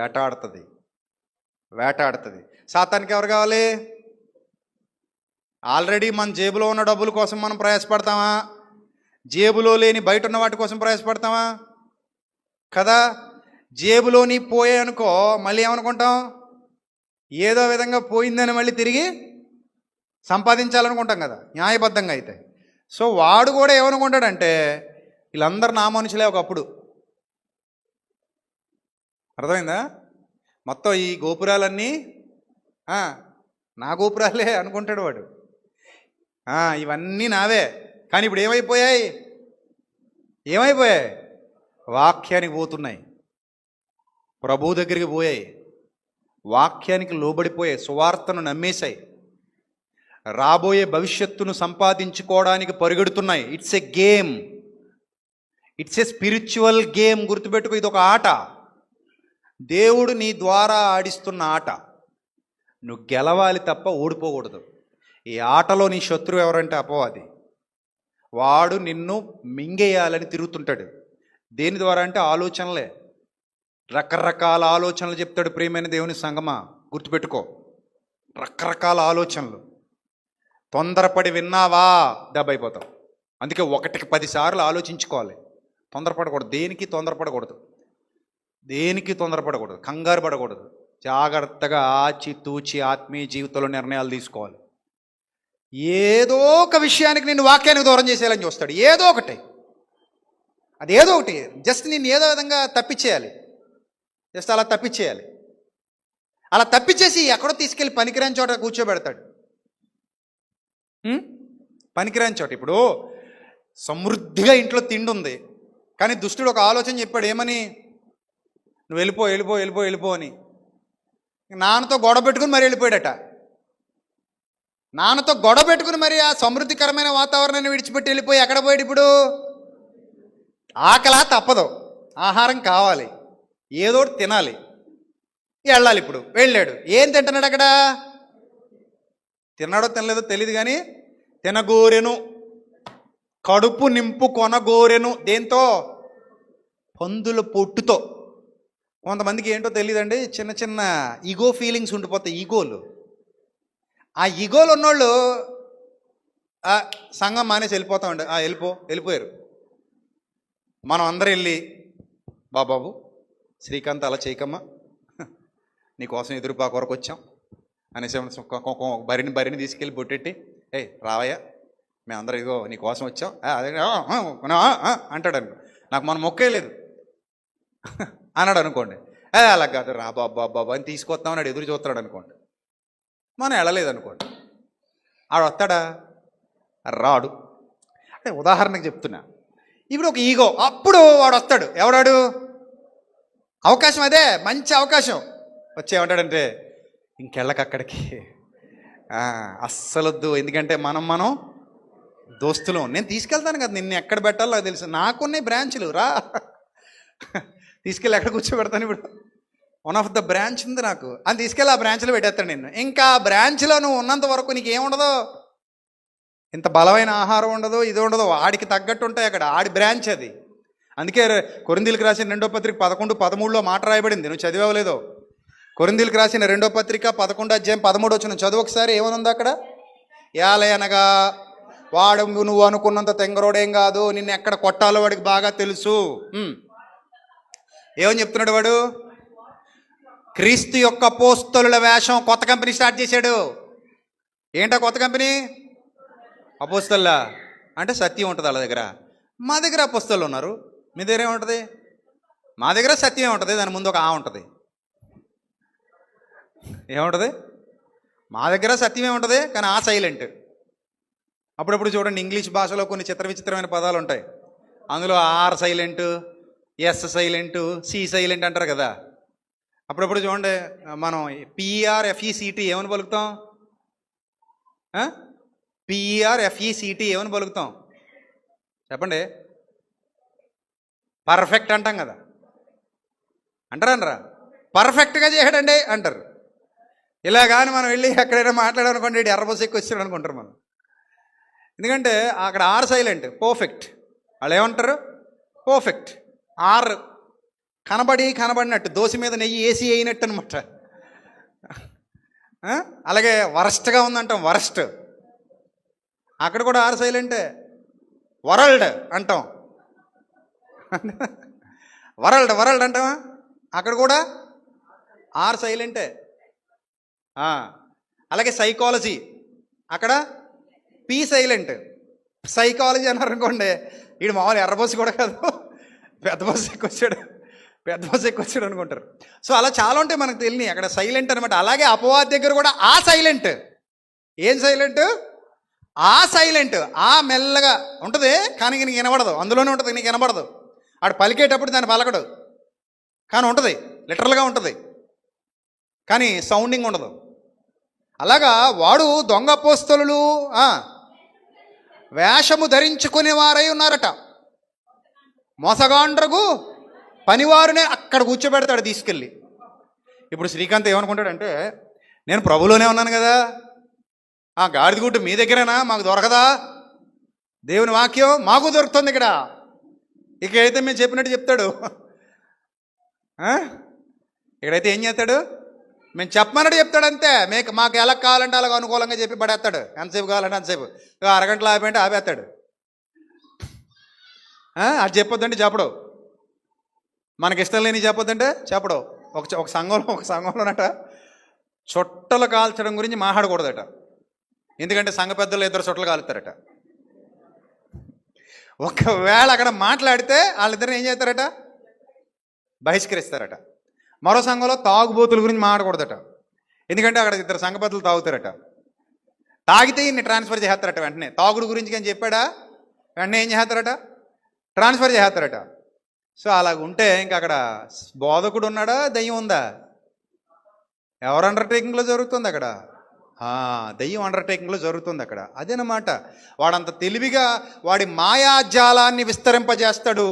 వేటాడుతుంది. సాతానికి ఎవరు కావాలి? ఆల్రెడీ మన జేబులో ఉన్న డబ్బుల కోసం మనం ప్రయాసపడతామా? జేబులో లేని బయట ఉన్న వాటి కోసం ప్రయాసపడతామా? కదా. జేబులోని పోయే అనుకో, మళ్ళీ ఏమనుకుంటాం? ఏదో విధంగా పోయిందని మళ్ళీ తిరిగి సంపాదించాలనుకుంటాం కదా, న్యాయబద్ధంగా అయితే. సో వాడు కూడా ఏమనుకుంటాడంటే వీళ్ళందరూ నా మనుషులే ఒకప్పుడు. అర్థమైందా? మొత్తం ఈ గోపురాలన్నీ నా గోపురాలే అనుకుంటాడు వాడు. ఇవన్నీ నావే. కానీ ఇప్పుడు ఏమైపోయాయి? వాక్యానికి పోతున్నాయి, ప్రభు దగ్గరికి పోయాయి, వాక్యానికి లోబడిపోయాయి, సువార్తను నమ్మేశాయి, రాబోయే భవిష్యత్తును సంపాదించుకోవడానికి పరిగెడుతున్నాయి. It's a spiritual game. గుర్తుపెట్టుకో, ఇది ఒక ఆట. దేవుడు నీ ద్వారా ఆడిస్తున్న ఆట. నువ్వు గెలవాలి తప్ప ఓడిపోకూడదు. ఈ ఆటలో నీ శత్రువు ఎవరంటే అపవాది. వాడు నిన్ను మింగేయాలని తిరుగుతుంటాడు. దేని ద్వారా అంటే ఆలోచనలే. రకరకాల ఆలోచనలు చెప్తాడు. ప్రియమైన దేవుని సంగమా, గుర్తుపెట్టుకో, రకరకాల ఆలోచనలు. తొందరపడి విన్నావా దెబ్బైపోతావు. అందుకే 1కి 10 సార్లు ఆలోచించుకోవాలి. తొందరపడకూడదు, దేనికి తొందరపడకూడదు, కంగారు పడకూడదు. జాగ్రత్తగా ఆచితూచి ఆత్మీయ జీవితంలో నిర్ణయాలు తీసుకోవాలి. ఏదో ఒక విషయానికి నిన్ను వాక్యానికి దూరం చేసేయాలని చూస్తాడు. ఏదో ఒకటి, జస్ట్ నిన్ను ఏదో విధంగా తప్పించేయాలి. అలా తప్పించేసి ఎక్కడో తీసుకెళ్ళి పనికిరాని చోట కూర్చోబెడతాడు. పనికిరాని చోట. ఇప్పుడు సమృద్ధిగా ఇంట్లో తిండి ఉంది, కానీ దుష్టుడు ఒక ఆలోచన చెప్పాడు. ఏమని? నువ్వు వెళ్ళిపో అని. నాన్నతో గొడవ పెట్టుకుని మరి వెళ్ళిపోయాడట. నాన్నతో గొడవ పెట్టుకుని మరి ఆ సమృద్ధికరమైన వాతావరణాన్ని విడిచిపెట్టి వెళ్ళిపోయి ఎక్కడ పోయాడు? ఇప్పుడు ఆకలా తప్పదు, ఆహారం కావాలి, ఏదో తినాలి. వెళ్ళాలి. ఇప్పుడు వెళ్ళాడు, ఏం తింటున్నాడు అక్కడ? తిన్నాడో తినలేదో తెలియదు కానీ తినగోరెను, కడుపు నింపు కొనగోరెను. దేంతో? పందుల పొట్టుతో. కొంతమందికి ఏంటో తెలియదండి, చిన్న చిన్న ఈగో ఫీలింగ్స్ ఉండిపోతాయి, ఈగోలు. ఆ ఈగోలు ఉన్నోళ్ళు సంఘం మానేసి వెళ్ళిపోతా ఉండే, వెళ్ళిపోయారు. మనం అందరం వెళ్ళి, బాబాబు శ్రీకాంత్ అలా చేయకమ్మా, నీకోసం ఎదురుపా కొరకు వచ్చాం అనేసి బరిని తీసుకెళ్ళి బొట్టెట్టి, రావయ్యా మేమందరం ఇదిగో నీకోసం వచ్చాం అదే అంటాడు అనుకో. నాకు మనం మొక్కేయలేదు అన్నాడు అనుకోండి. అలా కాదు, రా బాబా అని తీసుకొస్తామన్నాడు, ఎదురు చూస్తున్నాడు అనుకోండి. మనం వెళ్ళలేదు అనుకోండి, ఆడు వస్తాడా? రాడు. అంటే ఉదాహరణకు చెప్తున్నా. ఇప్పుడు ఒక ఈగో, అప్పుడు వాడు వస్తాడు. ఎవడాడు? అవకాశం, అదే మంచి అవకాశం. వచ్చేమంటాడంటే, ఇంకెళ్ళకక్కడికి, అస్సలొద్దు, ఎందుకంటే మనం దోస్తులం, నేను తీసుకెళ్తాను కదా, నిన్ను ఎక్కడ పెట్టాలో నాకు తెలుసు, నాకున్నాయి బ్రాంచ్లు, రా తీసుకెళ్ళి ఎక్కడ కూర్చోబెడతాను. ఇప్పుడు వన్ ఆఫ్ ద బ్రాంచ్ ఉంది నాకు, అని తీసుకెళ్ళి ఆ బ్రాంచ్లో పెట్టేస్తాడు నిన్ను. ఇంకా ఆ బ్రాంచ్లో నువ్వు ఉన్నంత వరకు నీకేముండదు, ఇంత బలమైన ఆహారం ఉండదు, ఇది ఉండదు, ఆడికి తగ్గట్టు ఉంటాయి అక్కడ, ఆడి బ్రాంచ్ అది. అందుకే కొరింథీయులకు రాసిన 2వ పత్రిక 11:13 మాట రాయబడింది, నువ్వు చదివేవలేదో. కొరింథీయులకు రాసిన 2వ పత్రిక 11:13 చదువు ఒకసారి. ఏమనుంది అక్కడ? యాలయనగా వాడు నువ్వు అనుకున్నంత తెంగరోడేం కాదు, నిన్ను ఎక్కడ కొట్టాలో వాడికి బాగా తెలుసు. ఏమని చెప్తున్నాడు వాడు? క్రీస్తు యొక్క అపోస్తలుల వేషం, కొత్త కంపెనీ స్టార్ట్ చేశాడు. ఏంటో కొత్త కంపెనీ? అపోస్తలులా అంటే సత్యం ఉంటుంది వాళ్ళ దగ్గర. మా దగ్గర అపోస్తలు ఉన్నారు, మీ దగ్గర ఏముంటుంది? మా దగ్గర సత్యం ఉంటుంది, దాని ముందు ఒక ఉంటుంది. ఏముంటుంది? మా దగ్గర సత్యమే ఉంటుంది, కానీ ఆ సైలెంట్. అప్పుడప్పుడు చూడండి, ఇంగ్లీష్ భాషలో కొన్ని విచిత్రమైన పదాలు ఉంటాయి, అందులో R silent, S silent, C silent అంటారు కదా. అప్పుడప్పుడు చూడండి, మనం PERFECT ఏమని పలుకుతాం? PERFECT ఏమని పలుకుతాం చెప్పండి? పర్ఫెక్ట్ అంటాం కదా, అంటారా? పర్ఫెక్ట్గా చేశాడండి అంటారు. ఇలా కానీ మనం వెళ్ళి ఎక్కడైనా మాట్లాడాలనుకోండి, ఎర్రబోసి ఎక్కువ వచ్చాడు అనుకుంటారు మనం. ఎందుకంటే అక్కడ ఆర్ సైలెంట్, పర్ఫెక్ట్. వాళ్ళు ఏమంటారు? పర్ఫెక్ట్. ఆర్ కనబడినట్టు, దోశ మీద నెయ్యి ఏసీ అయినట్టు అనమాట. అలాగే వరస్ట్గా ఉందంటాం, వరస్ట్. అక్కడ కూడా ఆర్ సైలెంటే. వరల్డ్ అంటాం, వరల్డ్ అంటావా, అక్కడ కూడా ఆర్ సైలెంటే. అలాగే సైకాలజీ, అక్కడ పి సైలెంట్. సైకాలజీ అన్నారు అనుకోండి, వీడు మామూలు ఎర్రబోసి కూడా కాదు, పెద్ద బస్సు ఎక్కువచ్చాడు అనుకుంటారు. సో అలా చాలా ఉంటాయి మనకు తెలియని, అక్కడ సైలెంట్ అనమాట. అలాగే అపవాది దగ్గర కూడా ఆ సైలెంట్. ఏం సైలెంట్? ఆ సైలెంట్. ఆ మెల్లగా ఉంటుంది, కానీ నీకు వినబడదు, అందులోనే ఉంటుంది, నీకు వినబడదు. ఆడు పలికేటప్పుడు దాన్ని పలకడు, కానీ ఉంటుంది, లిటరల్గా ఉంటుంది, కానీ సౌండింగ్ ఉండదు. అలాగా వాడు దొంగ అపోస్తలులు వేషము ధరించుకునే వారై ఉన్నారట. మోసగాండ్రకు పనివారునే అక్కడ కూర్చోబెడతాడు తీసుకెళ్ళి. ఇప్పుడు శ్రీకాంత్ ఏమనుకుంటాడంటే, నేను ప్రభులోనే ఉన్నాను కదా, గాడిద గుట్టు మీ దగ్గరేనా, మాకు దొరకదా? దేవుని వాక్యం మాకు దొరుకుతుంది ఇక్కడ. ఇక్కడైతే మేము చెప్పినట్టు చెప్తాడు, ఇక్కడైతే ఏం చేస్తాడు? మేము చెప్పమన్నట్టు చెప్తాడు అంతే. మాకు ఎలా కావాలంటే అలాగ అనుకూలంగా చెప్పి పడేస్తాడు. ఎంతసేపు కావాలంటే అంతసేపు, అరగంటలో ఆపేంటే ఆపేస్తాడు. అది చెప్పొద్దంటే చెప్పడు, మనకిష్టం లేని చెప్పొద్దంటే చెప్పడు. ఒక సంఘంలోనట చుట్టలు కాల్చడం గురించి మాట్లాడకూడదట. ఎందుకంటే సంఘ పెద్దలు 2 చుట్టలు కాలుతారట. ఒకవేళ అక్కడ మాట్లాడితే వాళ్ళిద్దరిని ఏం చేస్తారట? బహిష్కరిస్తారట. మరో సంఘంలో తాగుబోతుల గురించి మాట్లాడకూడదట, ఎందుకంటే అక్కడ 2 సంఘ పెద్దలు తాగుతారట. తాగితే ఇన్ని ట్రాన్స్ఫర్ చేస్తారట వెంటనే. తాగుడు గురించి కానీ చెప్పాడా, వెంటనే ఏం చేస్తారట? ట్రాన్స్ఫర్ చేస్తారట. సో అలాగుంటే ఇంకా అక్కడ బోధకుడు ఉన్నాడా, దయ్యం ఉందా? ఎవరు అండర్టేకింగ్లో జరుగుతుంది అక్కడ? దయ్యం అండర్టేకింగ్లో జరుగుతుంది అక్కడ. అదేనమాట, వాడంత తెలివిగా వాడి మాయాజాలాన్ని విస్తరింపజేస్తాడు.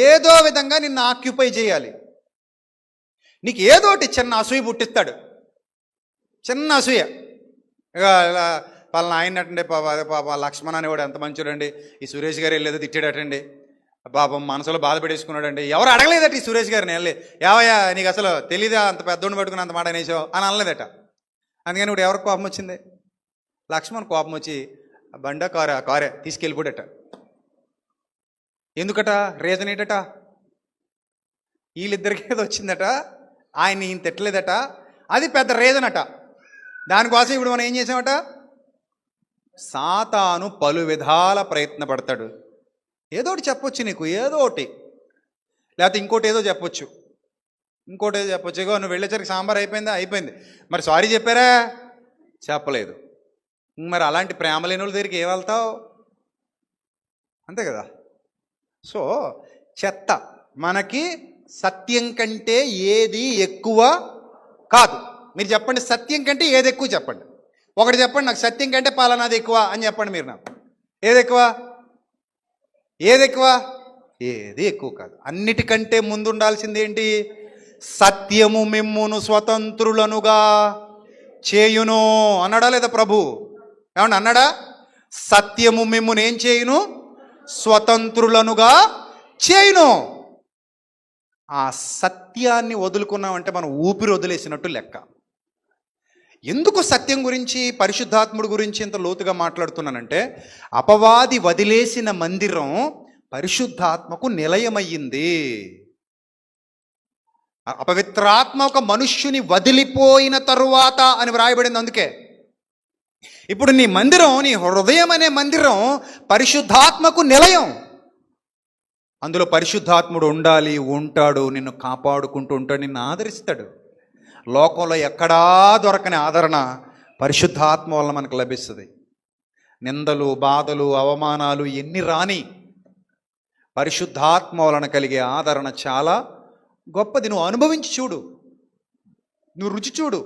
ఏదో విధంగా నిన్ను ఆక్యుపై చేయాలి. నీకు ఏదోటి చిన్న అసూయ పుట్టిస్తాడు, చిన్న అసూయ. ఇక వాళ్ళ ఆయన అటండి పాప లక్ష్మణ్ అనేవాడు ఎంత మంచోడండి, ఈ సురేష్ గారు వెళ్ళేదో తిట్టాడటండి, పాపం మనసులో బాధ పెట్టేసుకున్నాడండి. ఎవరు అడగలేదట ఈ సురేష్ గారిని వెళ్ళి, ఏవయ్యా నీకు అసలు తెలీదా అంత పెద్దోడిని పట్టుకుని అంత మాట అనేసావు అని అనలేదట. అందుకని ఇప్పుడు ఎవరికి కోపం వచ్చింది? లక్ష్మణ్ కోపం వచ్చి బండ కారే తీసుకెళ్ళిపోడట. ఎందుకట? రీజన్ ఏంటట? వీళ్ళిద్దరికి ఏదో వచ్చిందట, ఆయన ఈయన తిట్టలేదట, అది పెద్ద రీజన్ అట. దానికోసం ఇప్పుడు మనం ఏం చేసామట? సాతాను పలు విధాల ప్రయత్నపడతాడు. ఏదోటి చెప్పొచ్చు నీకు, ఏదోటి, లేకపోతే ఇంకోటి ఏదో చెప్పొచ్చు, ఇంకోటి ఏదో చెప్పొచ్చు. ఇగో నువ్వు వెళ్ళేసరికి సాంబార్ అయిపోయిందా? అయిపోయింది. మరి సారీ చెప్పారా? చెప్పలేదు. మరి అలాంటి ప్రేమ లేని వాళ్ళ దగ్గరికి ఏం వెళ్తావు? అంతే కదా. సో చెత్త మనకి సత్యం కంటే ఏది ఎక్కువ కాదు. మీరు చెప్పండి, సత్యం కంటే ఏది ఎక్కువ చెప్పండి. ఒకటి చెప్పండి నాకు, సత్యం కంటే పాలనాది ఎక్కువ అని చెప్పండి మీరు నాకు. ఏది ఎక్కువ? ఏది ఎక్కువ? ఏది ఎక్కువ కాదు. అన్నిటికంటే ముందు ఉండాల్సింది ఏంటి? సత్యము మిమ్మును స్వతంత్రులనుగా చేయును అన్నాడా లేదా ప్రభు? ఏమన్నా అన్నాడా? సత్యము మిమ్మును ఏం చేయును? స్వతంత్రులనుగా చేయును. ఆ సత్యాన్ని వదులుకున్నామంటే మనం ఊపిరి వదిలేసినట్టు లెక్క. ఎందుకు సత్యం గురించి, పరిశుద్ధాత్ముడి గురించి ఇంత లోతుగా మాట్లాడుతున్నానంటే, అపవాది వదిలేసిన మందిరం పరిశుద్ధాత్మకు నిలయమయ్యింది. అపవిత్రాత్మ ఒక మనుష్యుని వదిలిపోయిన తరువాత అని వ్రాయబడింది. అందుకే ఇప్పుడు నీ మందిరం, నీ హృదయం అనే మందిరం పరిశుద్ధాత్మకు నిలయం. అందులో పరిశుద్ధాత్ముడు ఉండాలి, ఉంటాడు, నిన్ను కాపాడుకుంటూ ఉంటాడు, నిన్ను ఆదరిస్తాడు. లోకంలో ఎక్కడా దొరకని ఆదరణ పరిశుద్ధాత్మ వల్ల మనకు లభిస్తుంది. నిందలు, బాధలు, అవమానాలు ఎన్ని రాని పరిశుద్ధాత్మ వలన కలిగే ఆదరణ చాలా గొప్పది. నువ్వు అనుభవించి చూడు, నువ్వు రుచి చూడు.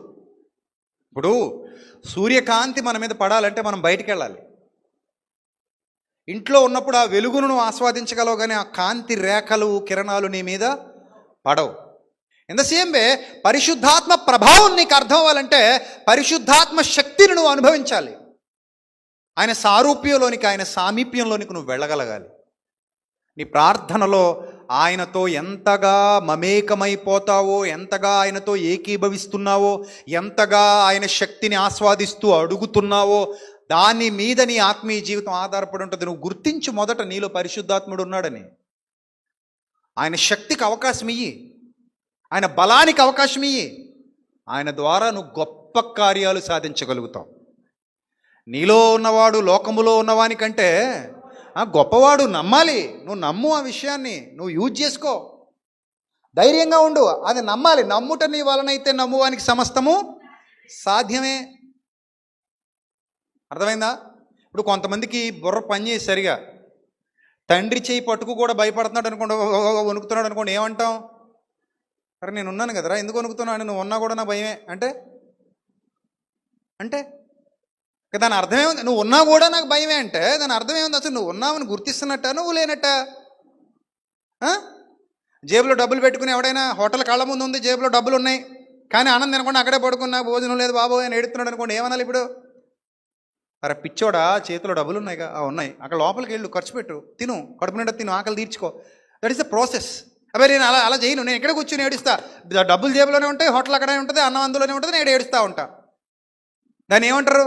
ఇప్పుడు సూర్యకాంతి మన మీద పడాలంటే మనం బయటికి వెళ్ళాలి. ఇంట్లో ఉన్నప్పుడు ఆ వెలుగును నువ్వు ఆస్వాదించగలవు, కానీ ఆ కాంతి రేఖలు, కిరణాలు నీ మీద పడవు. ఇన్ ద సేమ్ వే పరిశుద్ధాత్మ ప్రభావం నీకు అర్థం అవ్వాలంటే పరిశుద్ధాత్మ శక్తిని నువ్వు అనుభవించాలి. ఆయన సారూప్యంలోనికి, ఆయన సామీప్యంలోనికి నువ్వు వెళ్ళగలగాలి. నీ ప్రార్థనలో ఆయనతో ఎంతగా మమేకమైపోతావో, ఎంతగా ఆయనతో ఏకీభవిస్తున్నావో, ఎంతగా ఆయన శక్తిని ఆస్వాదిస్తూ అడుగుతున్నావో, దాని మీద నీ ఆత్మీయ జీవితం ఆధారపడి ఉంటుంది. నువ్వు గుర్తించు మొదట నీలో పరిశుద్ధాత్ముడు ఉన్నాడని. ఆయన శక్తికి అవకాశం ఇయ్యి, ఆయన బలానికి అవకాశం ఇయ్యి. ఆయన ద్వారా నువ్వు గొప్ప కార్యాలు సాధించగలుగుతావు. నీలో ఉన్నవాడు లోకములో ఉన్నవానికంటే గొప్పవాడు. నమ్మాలి, నువ్వు నమ్ము, ఆ విషయాన్ని నువ్వు యూజ్ చేసుకో, ధైర్యంగా ఉండు. అది నమ్మాలి. నమ్ముట నీ వలనైతే నమ్మువానికి సమస్తము సాధ్యమే. అర్థమైందా? ఇప్పుడు కొంతమందికి బుర్ర పనిచేసి సరిగా తండ్రి చేయి పట్టుకు కూడా భయపడుతున్నాడు అనుకోండి, వణుకుతున్నాడు అనుకోండి, ఏమంటాం? అరే నేను ఉన్నాను కదరా, ఎందుకు వణుకుతున్నాను? నువ్వు ఉన్నా కూడా నా భయమే అంటే అంటే దాని అర్థమేముంది? నువ్వు ఉన్నా కూడా నాకు భయమే అంటే దాని అర్థమేముంది? అసలు నువ్వు ఉన్నావని గుర్తిస్తున్నట్ట, నువ్వు లేనట్ట? జేబులో డబ్బులు పెట్టుకుని ఎవడైనా హోటల్ కళ్ళ ముందు ఉంది, జేబులో డబ్బులు ఉన్నాయి, కానీ ఆనందం అనుకోండి అక్కడే పడుకున్నా, భోజనం లేదు బాబు అని ఏడుతున్నాడు అనుకోండి, ఏమనాలి ఇప్పుడు? అరే పిచ్చోడా, చేతిలో డబ్బులు ఉన్నాయిగా, ఉన్నాయి, అక్కడ లోపలికి వెళ్ళు, ఖర్చు పెట్టు, తిను, కడుపు నిండా తిను, ఆకలి తీర్చుకో. That is the process. అబ్బాయి నేను అలా చేయను, నేను ఎక్కడ కూర్చొని ఏడుస్తా. డబ్బులు జేబులోనే ఉంటాయి, హోటల్ అక్కడే ఉంటుంది, అన్నం అందులోనే ఉంటుంది, నేను ఏడుస్తూ ఉంటా. దాన్ని ఏమంటారు?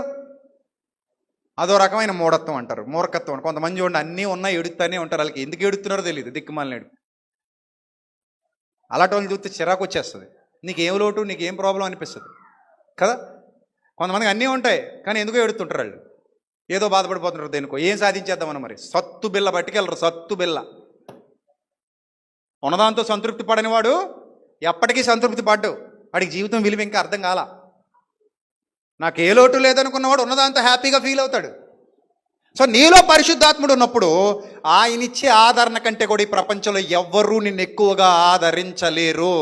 అదో రకమైన మూఢత్వం అంటారు, మూర్ఖత్వం. కొంతమంది చూడండి అన్నీ ఉన్నాయి, ఏడుస్తూనే ఉంటారు. వాళ్ళకి ఎందుకు ఏడుస్తున్నారో తెలియదు, దిక్కుమాలిన ఏడు. అలాంటి వాళ్ళు చూస్తే చిరాకు వచ్చేస్తుంది. నీకేం లోటు, నీకేం ప్రాబ్లం అనిపిస్తుంది కదా. కొంతమందికి అన్నీ ఉంటాయి కానీ ఎందుకో ఏడుతుంటారు వాళ్ళు, ఏదో బాధపడిపోతుంటారు దేనికో. ఏం సాధించేద్దామని మరి సత్తు బిల్ల పట్టుకెళ్ళరు. సత్తు బిల్ల ఉన్నదాంతో సంతృప్తి పడనివాడు ఎప్పటికీ సంతృప్తి పడ్డు. వాడికి జీవితం విలువ ఇంకా అర్థం కాల. నాకు ఏ లోటు లేదనుకున్నవాడు ఉన్నదాంతో హ్యాపీగా ఫీల్ అవుతాడు. సో నీలో పరిశుద్ధాత్ముడు ఉన్నప్పుడు ఆయనిచ్చే ఆదరణ కంటే కూడా ఈ ప్రపంచంలో ఎవ్వరూ నిన్ను ఎక్కువగా ఆదరించలేరు.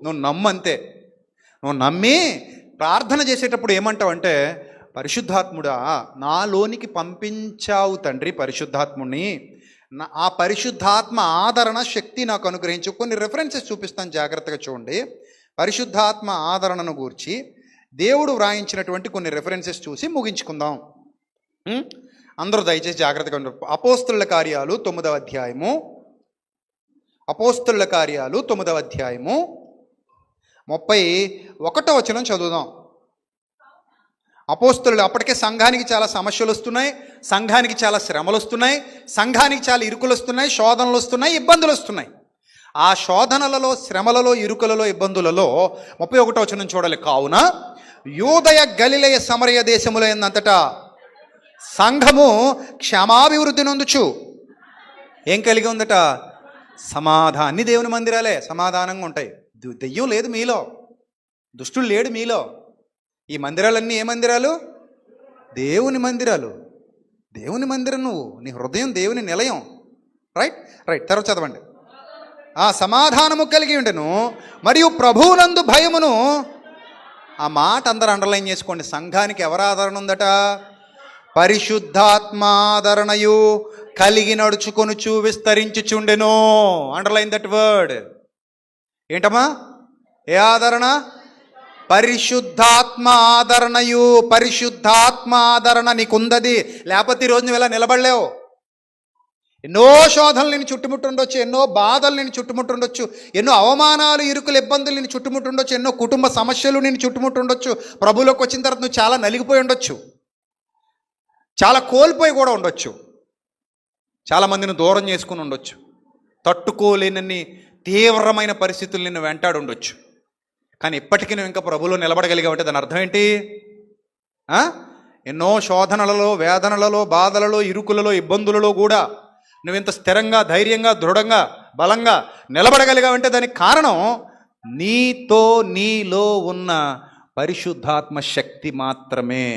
నువ్వు నమ్మంతే. నువ్వు నమ్మి ప్రార్థన చేసేటప్పుడు ఏమంటావు అంటే, పరిశుద్ధాత్ముడా నాలోనికి పంపించావు తండ్రి పరిశుద్ధాత్ముడిని, ఆ పరిశుద్ధాత్మ ఆదరణ శక్తి నాకు అనుగ్రహించు. కొన్ని రెఫరెన్సెస్ చూపిస్తాను, జాగ్రత్తగా చూడండి. పరిశుద్ధాత్మ ఆదరణను గూర్చి దేవుడు వ్రాయించినటువంటి కొన్ని రెఫరెన్సెస్ చూసి ముగించుకుందాం. అందరూ దయచేసి జాగ్రత్తగా ఉంటారు. అపోస్తలుల కార్యాలు 9వ అధ్యాయము, అపోస్తలుల కార్యాలు 9వ అధ్యాయము 31వ వచనం చదువుదాం. అపోస్తలులు, అప్పటికే సంఘానికి చాలా సమస్యలు వస్తున్నాయి, సంఘానికి చాలా శ్రమలు వస్తున్నాయి, సంఘానికి చాలా ఇరుకులు వస్తున్నాయి, శోధనలు వస్తున్నాయి, ఇబ్బందులు వస్తున్నాయి. ఆ శోధనలలో, శ్రమలలో, ఇరుకులలో, ఇబ్బందులలో 31వ వచనం చూడాలి. కావున యూదయ గలిలయ సమరయ దేశముల యందంతటా సంఘము క్షమాభివృద్ధి నొందుచు ఏం కలిగి ఉందట? సమాధానం. అన్ని దేవుని మందిరాలే సమాధానంగా ఉంటాయి. దెయ్యం లేదు మీలో, దుష్టుడు లేడు మీలో. ఈ మందిరాలన్నీ ఏ మందిరాలు? దేవుని మందిరాలు. దేవుని మందిరం నువ్వు, నీ హృదయం దేవుని నిలయం. రైట్ రైట్ తర్వాత చదవండి. సమాధానము కలిగి ఉండెను మరియు ప్రభువునందు భయమును. ఆ మాట అందరూ అండర్లైన్ చేసుకోండి. సంఘానికి ఎవరు ఆదరణ ఉందట? పరిశుద్ధాత్మాదరణయు కలిగి నడుచుకొనుచు విస్తరించుచుండెను. Underline that word. ఏంటమ్మా? ఏ ఆదరణ? పరిశుద్ధాత్మ ఆదరణయు. పరిశుద్ధాత్మ ఆదరణ నీకుందది, లేకపోతే ఈరోజు నువ్వు ఇలా నిలబడలేవు. ఎన్నో శోధనలు నేను చుట్టుముట్టుండొచ్చు, ఎన్నో బాధలు నేను చుట్టుముట్టుండొచ్చు, ఎన్నో అవమానాలు, ఇరుకులు, ఇబ్బందులు నేను చుట్టుముట్టుండొచ్చు, ఎన్నో కుటుంబ సమస్యలు నేను చుట్టుముట్టుండొచ్చు. ప్రభువులోకి వచ్చిన తర్వాత నువ్వు చాలా నలిగిపోయి ఉండొచ్చు, చాలా కోల్పోయి కూడా ఉండొచ్చు, చాలామందిని దూరం చేసుకుని ఉండొచ్చు, తట్టుకోలేనన్ని తీవ్రమైన పరిస్థితులు నిన్ను వెంటాడి ఉండొచ్చు. కానీ ఇప్పటికీ నువ్వు ఇంకా ప్రభువులో నిలబడగలిగావంటే దాని అర్థం ఏంటి? ఎన్నో శోధనలలో, వేదనలలో, బాధలలో, ఇరుకులలో, ఇబ్బందులలో కూడా నువ్వు ఇంత స్థిరంగా, ధైర్యంగా, దృఢంగా, బలంగా నిలబడగలిగావంటే దానికి కారణం నీలో ఉన్న పరిశుద్ధాత్మ శక్తి మాత్రమే.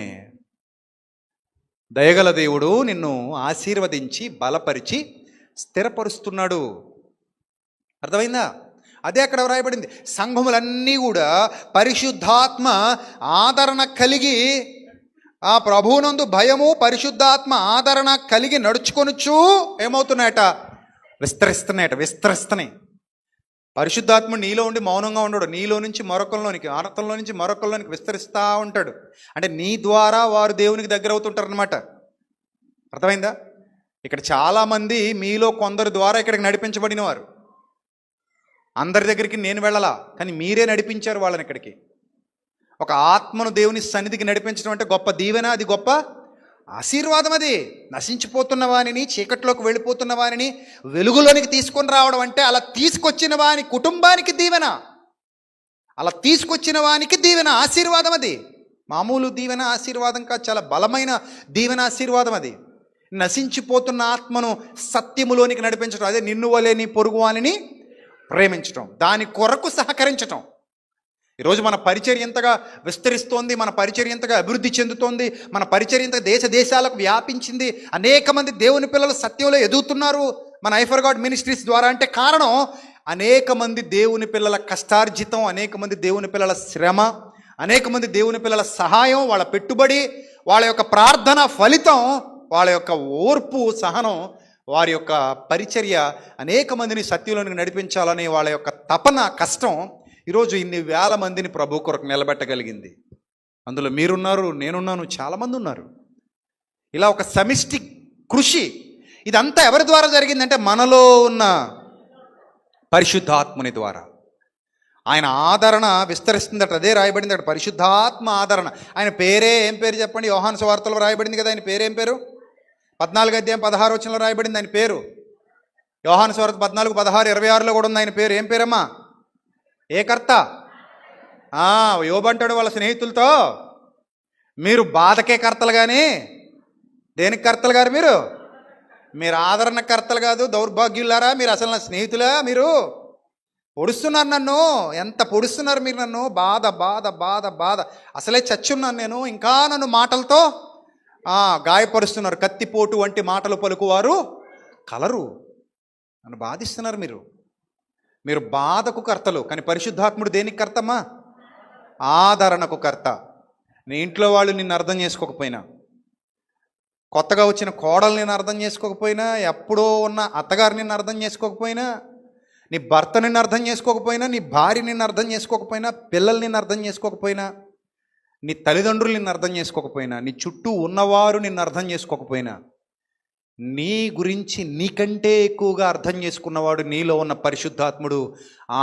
దయగల దేవుడు నిన్ను ఆశీర్వదించి బలపరిచి స్థిరపరుస్తున్నాడు. అర్థమైందా? అదే అక్కడ వ్రాయబడింది. సంఘములన్నీ కూడా పరిశుద్ధాత్మ ఆదరణ కలిగి, ఆ ప్రభువునందు భయము, పరిశుద్ధాత్మ ఆదరణ కలిగి నడుచుకొనుచు ఏమవుతున్నాయట? విస్తరిస్తున్నాయి. పరిశుద్ధాత్మ నీలో ఉండి మౌనంగా ఉండడు. నీలో నుంచి మరొకరిలోనికి, ఆనందంలో నుంచి మరొకరిలోనికి విస్తరిస్తూ ఉంటాడు. అంటే నీ ద్వారా వారు దేవునికి దగ్గర అవుతుంటారు అనమాట. అర్థమైందా? ఇక్కడ చాలామంది మీలో కొందరు ద్వారా ఇక్కడికి నడిపించబడిన వారు. అందరి దగ్గరికి నేను వెళ్ళాలా, కానీ మీరే నడిపించారు వాళ్ళని ఇక్కడికి. ఒక ఆత్మను దేవుని సన్నిధికి నడిపించడం అంటే గొప్ప దీవెన, అది గొప్ప ఆశీర్వాదం. అది నశించిపోతున్న వానిని, చీకట్లోకి వెళ్ళిపోతున్న వానిని వెలుగులోనికి తీసుకొని రావడం అంటే అలా తీసుకొచ్చిన వాని కుటుంబానికి దీవెన, అలా తీసుకొచ్చిన వానికి దీవెన, ఆశీర్వాదం. అది మామూలు దీవెన, ఆశీర్వాదం కాదు, చాలా బలమైన దీవెన, ఆశీర్వాదం. అది నశించిపోతున్న ఆత్మను సత్యములోనికి నడిపించడం, అదే నిన్ను వలె నీ పొరుగు వానిని ప్రేమించటం, దాని కొరకు సహకరించటం. ఈరోజు మన పరిచర్య ఎంతగా విస్తరిస్తోంది, మన పరిచర్య ఎంతగా అభివృద్ధి చెందుతోంది, మన పరిచర్య ఎంత దేశ దేశాలకు వ్యాపించింది, అనేక మంది దేవుని పిల్లలు సత్యంలో ఎదుగుతున్నారు మన ఐ ఫర్ గాడ్ మినిస్ట్రీస్ ద్వారా. అంటే కారణం అనేక మంది దేవుని పిల్లల కష్టార్జితం, అనేక మంది దేవుని పిల్లల శ్రమ, అనేక మంది దేవుని పిల్లల సహాయం, వాళ్ళ పెట్టుబడి, వాళ్ళ యొక్క ప్రార్థన ఫలితం, వాళ్ళ యొక్క ఓర్పు, సహనం, వారి యొక్క పరిచర్య అనేక మందిని సత్యంలోనికి నడిపించాలని వాళ్ళ యొక్క తపన, కష్టం ఈరోజు ఇన్ని వేల మందిని ప్రభు కొరకు నిలబెట్టగలిగింది. అందులో మీరున్నారు, నేనున్నాను, చాలామంది ఉన్నారు. ఇలా ఒక సమిష్టి కృషి. ఇదంతా ఎవరి ద్వారా జరిగిందంటే మనలో ఉన్న పరిశుద్ధాత్ముని ద్వారా. ఆయన ఆదరణ విస్తరిస్తుందట. అదే రాయబడింది అక్కడ, పరిశుద్ధాత్మ ఆదరణ. ఆయన పేరే ఏం పేరు చెప్పండి? యోహాను సువార్తలో రాయబడింది కదా. ఆయన పేరేం పేరు? 14వ అధ్యాయం 16వ వచనంలో రాయబడింది ఆయన పేరు. యోహాను సువార్త 14, 16, 26లో కూడా ఉంది ఆయన పేరు. ఏం పేరమ్మా? ఏ కర్త? యోబు అంటాడు వాళ్ళ స్నేహితులతో, మీరు బాధకే కర్తలు కానీ దేనికి కర్తలు గారు? మీరు ఆదరణ కర్తలు కాదు, దౌర్భాగ్యులారా, మీరు అసలు నా స్నేహితులా? మీరు పొడుస్తున్నారు నన్ను, ఎంత పొడుస్తున్నారు మీరు నన్ను, బాధ బాధ బాధ బాధ, అసలే చచ్చున్నాను నేను, ఇంకా నన్ను మాటలతో గాయపరుస్తున్నారు. కత్తిపోటు వంటి మాటలు పలుకువారు కలరు, నన్ను బాధిస్తున్నారు. మీరు బాధకు కర్తలు, కానీ పరిశుద్ధాత్ముడు దేనికి కర్తమ్మా? ఆదరణకు కర్త. నీ ఇంట్లో వాళ్ళు నిన్ను అర్థం చేసుకోకపోయినా, కొత్తగా వచ్చిన కోడలు నిన్ను అర్థం చేసుకోకపోయినా, ఎప్పుడో ఉన్న అత్తగారు నిన్ను అర్థం చేసుకోకపోయినా, నీ భర్త నిన్ను అర్థం చేసుకోకపోయినా, నీ భార్య నిన్ను అర్థం చేసుకోకపోయినా, పిల్లలు నిన్ను అర్థం చేసుకోకపోయినా, నీ తల్లిదండ్రులు నిన్ను అర్థం చేసుకోకపోయినా, నీ చుట్టూ ఉన్నవారు నిన్ను అర్థం చేసుకోకపోయినా, నీ గురించి నీకంటే ఎక్కువగా అర్థం చేసుకున్నవాడు నీలో ఉన్న పరిశుద్ధాత్ముడు.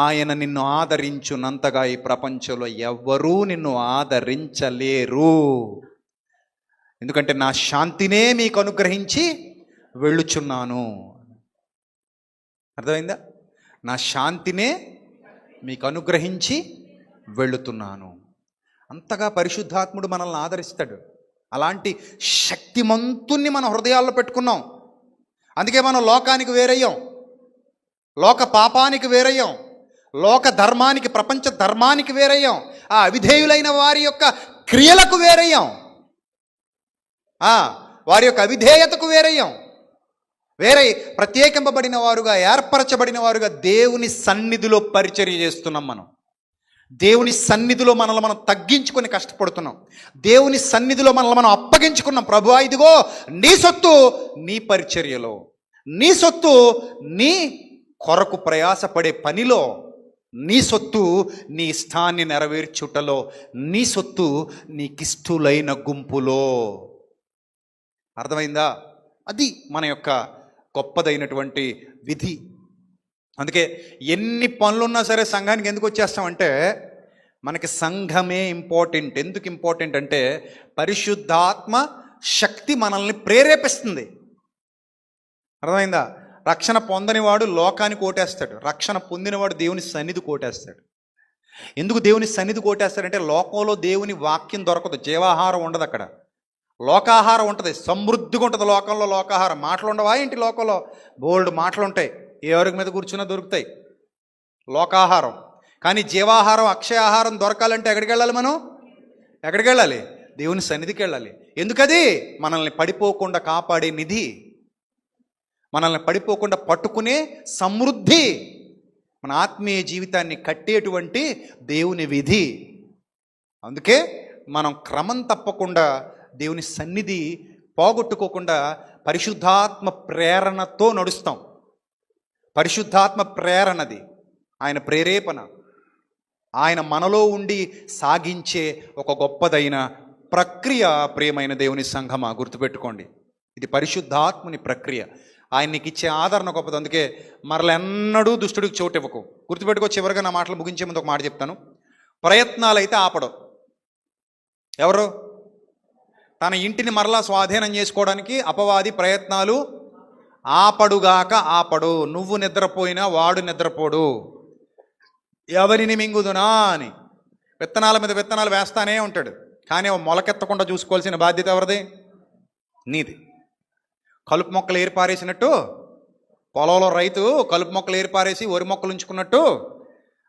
ఆయన నిన్ను ఆదరించునంతగా ఈ ప్రపంచంలో ఎవ్వరూ నిన్ను ఆదరించలేరు. ఎందుకంటే నా శాంతినే మీకు అనుగ్రహించి వెళ్ళుచున్నాను. అర్థమైందా? నా శాంతినే మీకు అనుగ్రహించి వెళ్ళుతున్నాను. అంతగా పరిశుద్ధాత్ముడు మనల్ని ఆదరిస్తాడు. అలాంటి శక్తిమంతుణ్ణి మన హృదయాల్లో పెట్టుకున్నాం. అందుకే మనం లోకానికి వేరయ్యాం, లోక పాపానికి వేరయ్యాం, లోక ధర్మానికి, ప్రపంచ ధర్మానికి వేరయ్యాం, ఆ అవిధేయులైన వారి యొక్క క్రియలకు వేరయ్యాం, వారి యొక్క అవిధేయతకు వేరయ్యాం. వేరై ప్రత్యేకింపబడిన వారుగా, ఏర్పరచబడిన వారుగా దేవుని సన్నిధిలో పరిచర్య చేస్తున్నాం. మనం దేవుని సన్నిధిలో మనల్ని మనం తగ్గించుకొని కష్టపడుతున్నాం. దేవుని సన్నిధిలో మనల్ని మనం అప్పగించుకున్నాం. ప్రభువా, ఇదిగో నీ సొత్తు నీ పరిచర్యలో, నీ సొత్తు నీ కొరకు ప్రయాసపడే పనిలో, నీ సొత్తు నీ ఇష్టాన్ని నెరవేర్చుటలో, నీ సొత్తు నీకిష్టులైన గుంపులో. అర్థమైందా? అది మన యొక్క గొప్పదైనటువంటి విధి. అందుకే ఎన్ని పనులున్నా సరే సంఘానికి ఎందుకు వచ్చేస్తామంటే, మనకి సంఘమే ఇంపార్టెంట్. ఎందుకు ఇంపార్టెంట్ అంటే, పరిశుద్ధాత్మ శక్తి మనల్ని ప్రేరేపిస్తుంది. అర్థమైందా? రక్షణ పొందనివాడు లోకానికి ఓటేస్తాడు, రక్షణ పొందినవాడు దేవుని సన్నిధి కోటేస్తాడు. ఎందుకు దేవుని సన్నిధి కోటేస్తాడంటే, లోకంలో దేవుని వాక్యం దొరకదు, జీవాహారం ఉండదు. అక్కడ లోకాహారం ఉంటుంది, సమృద్ధిగా ఉంటుంది. లోకంలో లోకాహారం. మాటలు ఉండవా ఏంటి? లోకంలో బోల్డ్ మాటలు ఉంటాయి, ఏ అరుగు మీద కూర్చున్నా దొరుకుతాయి, లోకాహారం. కానీ జీవాహారం, అక్షయాహారం దొరకాలంటే ఎక్కడికి వెళ్ళాలి? మనం ఎక్కడికి వెళ్ళాలి? దేవుని సన్నిధికి వెళ్ళాలి. ఎందుకది? మనల్ని పడిపోకుండా కాపాడే నిధి, మనల్ని పడిపోకుండా పట్టుకునే సమృద్ధి, మన ఆత్మీయ జీవితాన్ని కట్టేటువంటి దేవుని విధి. అందుకే మనం క్రమం తప్పకుండా దేవుని సన్నిధి పోగొట్టుకోకుండా పరిశుద్ధాత్మ ప్రేరణతో నడుస్తాం. పరిశుద్ధాత్మ ప్రేరణది, ఆయన ప్రేరేపణ, ఆయన మనలో ఉండి సాగించే ఒక గొప్పదైన ప్రక్రియ. ప్రియమైన దేవుని సంఘమా, గుర్తుపెట్టుకోండి, ఇది పరిశుద్ధాత్ముని ప్రక్రియ. ఆయన నీకు ఇచ్చే ఆదరణ గొప్పది. అందుకే మరలెన్నడూ దుష్టుడికి చోటు ఇవ్వకు. గుర్తుపెట్టుకో. చివరిగా నా మాటలు ముగించే ముందు ఒక మాట చెప్తాను. ప్రయత్నాలు అయితే ఆపడం. ఎవరు? తన ఇంటిని మరలా స్వాధీనం చేసుకోవడానికి అపవాది ప్రయత్నాలు ఆపడుగాక ఆపడు. నువ్వు నిద్రపోయినా వాడు నిద్రపోడు. ఎవరిని మింగుదునా అని విత్తనాల మీద విత్తనాలు వేస్తానే ఉంటాడు. కానీ మొలకెత్తకుండా చూసుకోవాల్సిన బాధ్యత ఎవరిది? నీది. కలుపు మొక్కలు ఏరిపారేసినట్టు, పొలంలో రైతు కలుపు మొక్కలు ఏరిపారేసి వరి మొక్కలు ఉంచుకున్నట్టు,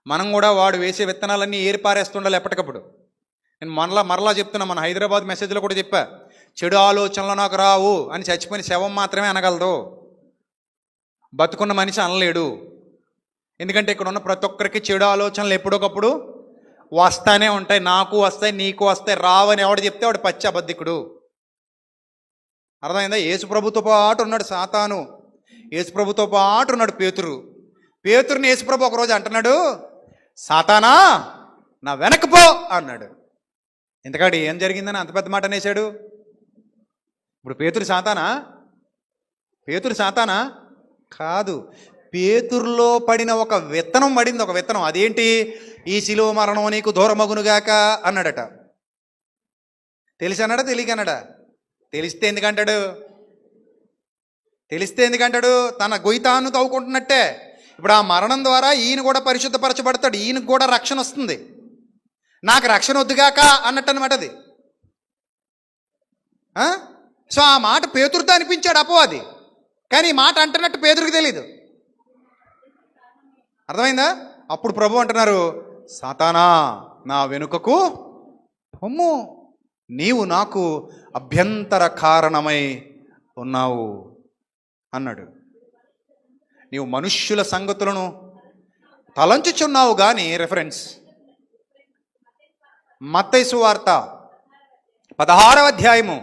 మనం కూడా వాడు వేసే విత్తనాలన్నీ ఏరిపారేస్తుండాలి ఎప్పటికప్పుడు. నేను మరలా చెప్తున్నా, మన హైదరాబాద్ మెసేజ్లో కూడా చెప్పా, చెడు ఆలోచనలు నాకు రావు అని చచ్చిపోయిన శవం మాత్రమే అనగలదు, బతుకున్న మనిషి అనలేడు. ఎందుకంటే ఇక్కడ ఉన్న ప్రతి ఒక్కరికి చెడు ఆలోచనలు ఎప్పుడొకప్పుడు వస్తానే ఉంటాయి. నాకు వస్తాయి, నీకు వస్తాయి. రావని ఎవడు చెప్తే వాడు పచ్చి అబద్ధికుడు. అర్థమైందా? యేసుప్రభుతో పాటు ఉన్నాడు సాతాను, యేసుప్రభుతో పాటు ఉన్నాడు పేతురు. పేతురుని యేసుప్రభు ఒకరోజు అంటున్నాడు, సాతానా నా వెనక్కి పో అన్నాడు. ఎందుకంటే ఏం జరిగిందని అంత పెద్ద మాట అనేసాడు? ఇప్పుడు పేతురు సాతానా? పేతురు సాతానా కాదు. పేతురులో పడిన ఒక విత్తనం పడింది, ఒక విత్తనం. అదేంటి? ఈ శిలువ మరణం నీకు దూరమగునుగాక అన్నాడట. తెలిసి అన్నాడా తెలియకన్నాడా? తెలిస్తే ఎందుకంటాడు? తెలిస్తే ఎందుకంటాడు? తన గొయ్యితాను తవ్వుకుంటున్నట్టే. ఇప్పుడు ఆ మరణం ద్వారా ఈయన కూడా పరిశుద్ధపరచబడతాడు, ఈయనకు కూడా రక్షణ వస్తుంది. నాకు రక్షణ వద్దుగాక అన్నట్టు అనమాట అది. సో ఆ మాట పేతురుతో అనిపించాడు అపవాది, కానీ ఈ మాట అంటున్నట్టు పేతురుకి తెలీదు. అర్థమైందా? అప్పుడు ప్రభు అంటున్నారు, సాతానా నా వెనుకకు పొమ్ము, నీవు నాకు అభ్యంతర కారణమై ఉన్నావు అన్నాడు. నీవు మనుష్యుల సంగతులను తలంచుచున్నావు. కానీ రెఫరెన్స్ మత్తయి సువార్త 16వ అధ్యాయము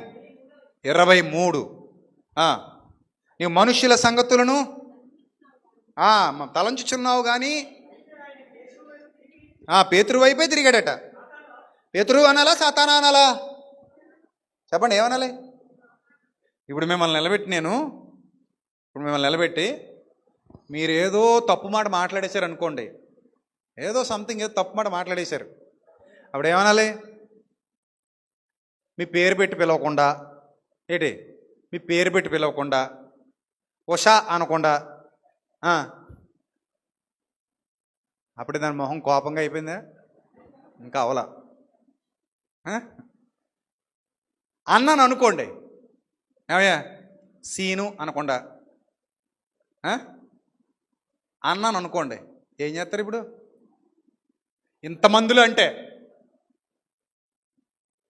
23. నీవు మనుష్యుల సంగతులను తలంచుచున్నావు కానీ పేతురు వైపే తిరిగాడట. పేతురు అనాలా సాతానా అనాలా చెప్పండి, ఏమనాలి? ఇప్పుడు మిమ్మల్ని నిలబెట్టి మీరు ఏదో తప్పు మాట మాట్లాడేశారు అనుకోండి, ఏదో తప్పు మాట మాట్లాడేశారు. అప్పుడు ఏమనాలి? మీ పేరు పెట్టి పిలవకుండా, మీ పేరు పెట్టి పిలవకుండా, ఉషా అనకుండా, అప్పుడే దాని మొహం కోపంగా అయిపోయిందా? ఇంకా అవలా. అన్నాను అనుకోండి, ఏమయ్యా సీను అనకుండా అన్నాను అనుకోండి, ఏం చేస్తారు ఇప్పుడు? ఇంతమందిలో అంటే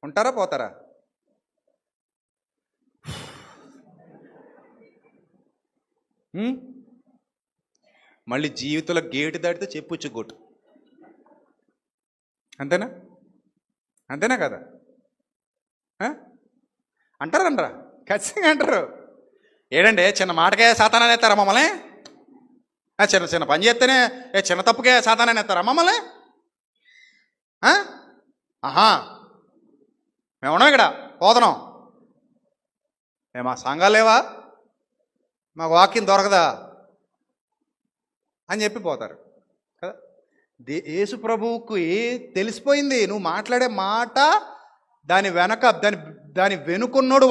ఉంటారా పోతారా? మళ్ళీ జీవితంలో గేటు దాటితే చెప్పుచ్చు గొట్టు. అంతేనా కదా? అంటారా? ఖచ్చితంగా అంటారు. ఏడండి చిన్న మాటకే సాతానాన్ని ఎత్తారా మమ్మల్ని? చిన్న పని చేస్తేనే చిన్న తప్పుకే సాతానాన్ని ఎత్తారా మమ్మల్ని? మేము ఉన్నాం ఇక్కడ, పోతున్నాం. మా సంఘాలు లేవా, మాకు వాక్యం దొరకదా అని చెప్పి పోతారు కదా. యేసు ప్రభువుకు తెలిసిపోయింది, నువ్వు మాట్లాడే మాట దాని వెనక దాని వెనుకున్నోడు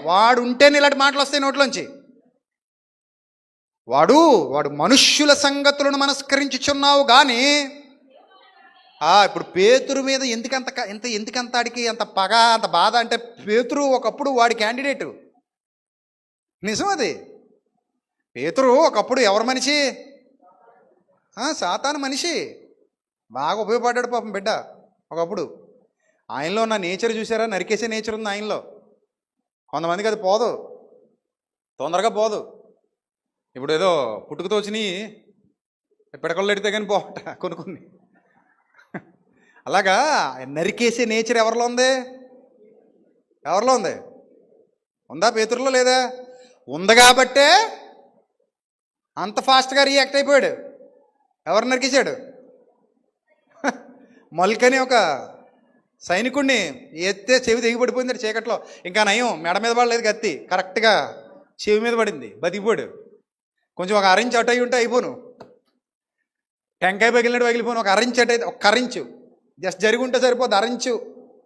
వాడు ఉంటేనే ఇలాంటి మాటలు వస్తాయి నోట్లోంచి. వాడు మనుష్యుల సంగతులను మనస్కరించుచున్నావు కానీ ఇప్పుడు పేతురు మీద ఎందుకంత ఆడికి అంత పగ, అంత బాధ అంటే పేతురు ఒకప్పుడు వాడి క్యాండిడేటు. నిజం అది. పేతురు ఒకప్పుడు ఎవరి మనిషి? సాతాను మనిషి. బాగా ఉపయోగపడ్డాడు పాపం బిడ్డ ఒకప్పుడు. ఆయనలో ఉన్న నేచర్ చూసారా? నరికేసే నేచర్ ఉంది ఆయనలో. కొంతమందికి అది పోదు, తొందరగా పోదు. ఇప్పుడు ఏదో పుట్టుకతో వచ్చినాయి పిడకల్లో ఎడితే కానీ పోవట కొన్ని. అలాగా నరికేసే నేచర్ ఎవరిలో ఉంది? ఉందా? పేతురులో లేదా? ఉంది కాబట్టే అంత ఫాస్ట్గా రియాక్ట్ అయిపోయాడు. ఎవరు నరికేశాడు? మల్కని ఒక సైనికుడిని ఎత్తే చెవి తెగిపడిపోయింది చీకట్లో. ఇంకా నయం మెడ మీద పడలేదు కత్తి, కరెక్ట్గా చెవి మీద పడింది, బతికిపోయాడు. కొంచెం ఒక అరించి అటు అయి ఉంటే అయిపోను, టెంకాయ పగిలినట్టు పగిలిపోను. ఒక అరించి అటు అయితే, ఒక అరించు జస్ట్ జరిగి ఉంటే సరిపోద్ది. అరించు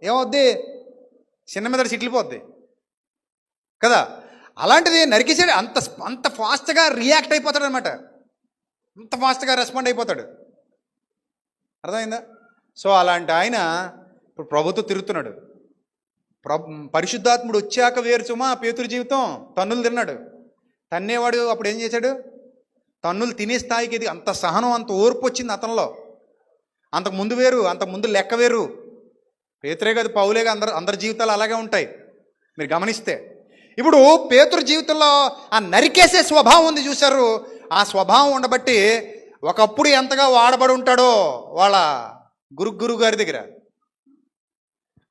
ఏమవుద్ది? చిన్న మీద చిట్లిపోద్ది కదా. అలాంటిది నరికేసాడు. అంత ఫాస్ట్గా రియాక్ట్ అయిపోతాడు అనమాట, అంత ఫాస్ట్గా రెస్పాండ్ అయిపోతాడు. అర్థమైందా? సో అలాంటి ఆయన ఇప్పుడు ప్రభుత్వం తిరుగుతున్నాడు. పరిశుద్ధాత్ముడు వచ్చాక వేరు సుమా పేతురు జీవితం. తన్నులు తిన్నాడు, తన్నేవాడు అప్పుడు ఏం చేశాడు? తన్నులు తినే స్థాయికి ఇది. అంత సహనం, అంత ఓర్పు వచ్చింది అతనిలో. అంతకుముందు వేరు, అంతకుముందు లెక్క వేరు. పేతురే కాదు, పౌలేగా అందరి జీవితాలు అలాగే ఉంటాయి మీరు గమనిస్తే. ఇప్పుడు పేతురు జీవితంలో ఆ నరికేసే స్వభావం ఉంది చూశారు. ఆ స్వభావం ఉండబట్టి ఒకప్పుడు ఎంతగా వాడబడి ఉంటాడో వాళ్ళ గురువు గారి దగ్గర.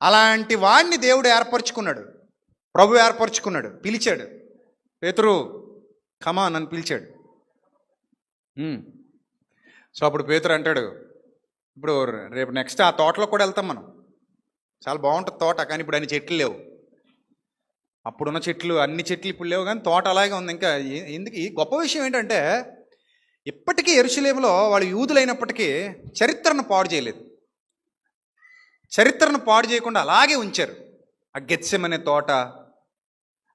అలాంటి వాడిని దేవుడు ఏర్పరచుకున్నాడు, ప్రభు ఏర్పరచుకున్నాడు, పిలిచాడు. పేతురు కమా నన్ను పిలిచాడు. సో అప్పుడు పేతురు అంటాడు, ఇప్పుడు రేపు నెక్స్ట్ ఆ తోటలో కూడా వెళ్తాం మనం. చాలా బాగుంటుంది తోట, కానీ ఇప్పుడు అన్ని చెట్లు లేవు. అప్పుడున్న చెట్లు, అన్ని చెట్లు ఇప్పుడు లేవు, కానీ తోట అలాగే ఉంది. ఇంకా ఎందుకు ఈ గొప్ప విషయం ఏంటంటే ఇప్పటికీ యెరూషలేములో వాళ్ళు యూదులైనప్పటికీ చరిత్రను పాడు చేయలేదు. చరిత్రను పాడు చేయకుండా అలాగే ఉంచారు. ఆ గెత్సెమనే తోట,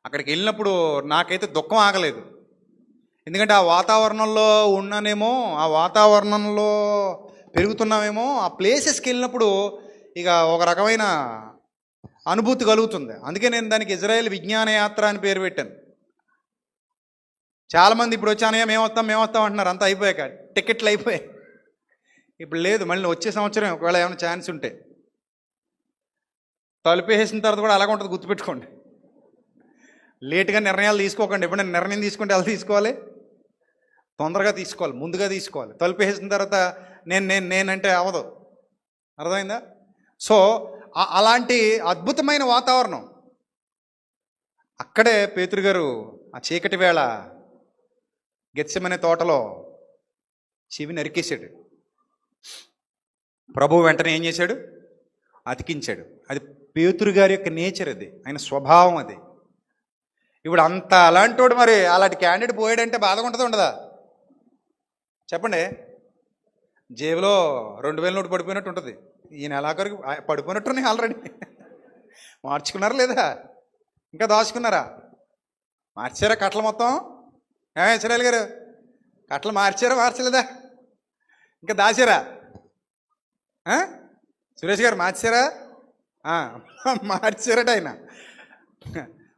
అక్కడికి వెళ్ళినప్పుడు నాకైతే దుఃఖం ఆగలేదు. ఎందుకంటే ఆ వాతావరణంలో ఉన్నానేమో, ఆ వాతావరణంలో పెరుగుతున్నామేమో, ఆ ప్లేసెస్కి వెళ్ళినప్పుడు ఇక ఒక రకమైన అనుభూతి కలుగుతుంది. అందుకే నేను దానికి ఇజ్రాయెల్ విజ్ఞాన యాత్ర అని పేరు పెట్టాను. చాలామంది ఇప్పుడు వచ్చానయ్యా మేమొస్తాం అంటున్నారు. అంతా అయిపోయాక టికెట్లు అయిపోయాయి. ఇప్పుడు లేదు, మళ్ళీ వచ్చే సంవత్సరం ఒకవేళ ఏమైనా ఛాన్స్ ఉంటే. తలుపేసిన తర్వాత కూడా అలాగే ఉంటుంది, గుర్తుపెట్టుకోండి. లేటుగా నిర్ణయాలు తీసుకోకండి. ఎప్పుడైనా నిర్ణయం తీసుకుంటే ఎలా తీసుకోవాలి? తొందరగా తీసుకోవాలి, ముందుగా తీసుకోవాలి. తలుపేసిన తర్వాత నేనంటే అవదు. అర్థమైందా? సో అలాంటి అద్భుతమైన వాతావరణం. అక్కడే పేతురు గారు ఆ చీకటి వేళ గెత్సెమనే తోటలో చెవి నరికేశాడు. ప్రభువు వెంటనే ఏం చేశాడు? అతికించాడు. అది పేతురు గారి యొక్క నేచర్, అది ఆయన స్వభావం. అది ఇప్పుడు అంత అలాంటి వాడు మరి అలాంటి క్యాండిడేట్ పోయాడంటే బాధగా ఉంటుందా ఉండదా చెప్పండి? జేబులో 2000 నోటు పడిపోయినట్టు ఉంటుంది. ఈయన ఎలాగరికి పడిపోయినట్టున్నాయి ఆల్రెడీ. మార్చుకున్నారా లేదా? ఇంకా దాచుకున్నారా? మార్చారా కట్టలు మొత్తం? ఇస్రాయేల్ గారు కట్టలు మార్చారా మార్చలేదా? ఇంకా దాచారా? సురేష్ గారు మార్చారా? మార్చారట ఆయన.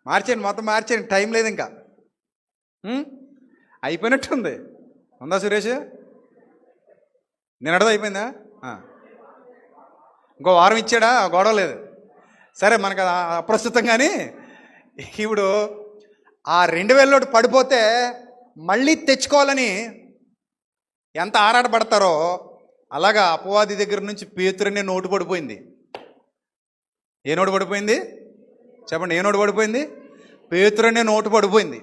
మార్చేయండి, మొత్తం మార్చేయండి, టైం లేదు ఇంకా. అయిపోయినట్టుంది. ఉందా సురేష్? నిన్నటిది అయిపోయిందా? ఇంకో వారం ఇచ్చాడా? గొడవ లేదు. సరే, మనకు అప్రస్తుతం. కానీ ఇప్పుడు ఆ 2000 నోటు పడిపోతే మళ్ళీ తెచ్చుకోవాలని ఎంత ఆరాటపడతారో అలాగా అపవాది దగ్గర నుంచి పేతురునే నోటు పడిపోయింది. ఏ నోటు పడిపోయింది చెప్పండి? ఏ నోటు పడిపోయింది? పేతురునే నోటు పడిపోయింది.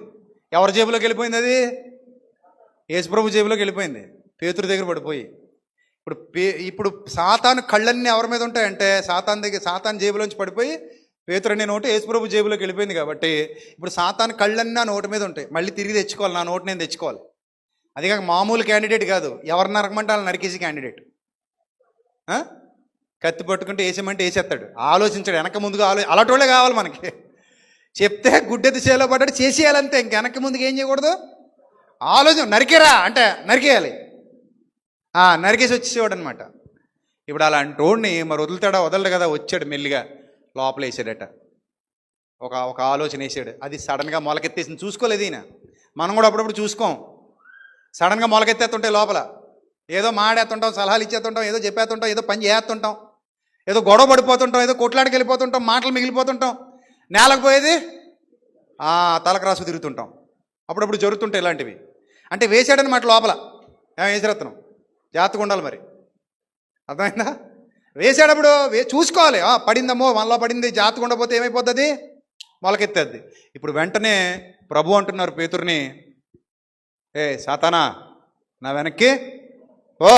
ఎవరి జేబులోకి వెళ్ళిపోయింది? అది యేసుప్రభు జేబులోకి వెళ్ళిపోయింది, పేతురు దగ్గర పడిపోయి. ఇప్పుడు సాతాను కళ్ళన్నీ ఎవరి మీద ఉంటాయంటే సాతాను జేబులోంచి పడిపోయి పేతురునే నోటు యేసుప్రభు జేబులోకి వెళ్ళిపోయింది. కాబట్టి ఇప్పుడు సాతాను కళ్ళన్నీ ఆ నోటు మీద ఉంటాయి. మళ్ళీ తిరిగి తెచ్చుకోవాలి, నా నోటు నేను తెచ్చుకోవాలి. అది కాక మామూలు క్యాండిడేట్ కాదు, ఎవరు నరకమంటే వాళ్ళు నరికేసి క్యాండిడేట్. కత్తి పట్టుకుంటే వేసేమంటే వేసేస్తాడు, ఆలోచించాడు, వెనక ముందుగా అలాంటి కావాలి మనకి. చెప్తే గుడ్డెత్తి చేలో పడ్డాడు, చేసేయాలంతే. ఇంక వెనక ముందుకు ఏం చేయకూడదు, ఆలోచన. నరికేరా అంటే నరికేయాలి, నరికేసి వచ్చేవాడు అనమాట. ఇప్పుడు అలాంటి రోడ్ని మరి వదులుతాడా? వదలడు కదా. వచ్చాడు మెల్లిగా లోపల వేసాడట. ఒక ఆలోచన వేసాడు. అది సడన్గా మొలకెత్తేసింది. చూసుకోలేదు ఈయన. మనం కూడా అప్పుడప్పుడు చూసుకోం. సడన్గా మొలకెత్తేస్తుంటే లోపల ఏదో మాడేస్తుంటాం, సలహాలు ఇచ్చేస్తుంటాం, ఏదో చెప్పేస్తుంటాం, ఏదో పని చేస్తుంటాం, ఏదో గొడవ పడిపోతుంటాం, ఏదో కొట్లాడికి వెళ్ళిపోతుంటాం, మాటలు మిగిలిపోతుంటాం. నేలకు పోయేది తలకు రాసు తిరుగుతుంటాం. అప్పుడప్పుడు జరుగుతుంటాయి ఇలాంటివి. అంటే వేసాడనమాట లోపల. వేసిరత్నం జాగ్రత్తగా ఉండాలి మరి, అర్థమైందా? వేసాడప్పుడు చూసుకోవాలి. పడిందమ్మో, మనలో పడింది, జాగ్రత్తగా ఉండకపోతే ఏమైపోతుంది? మొలకెత్తేద్ది. ఇప్పుడు వెంటనే ప్రభు అంటున్నారు పేతురుని, సాతానా నా వెనక్కి ఓ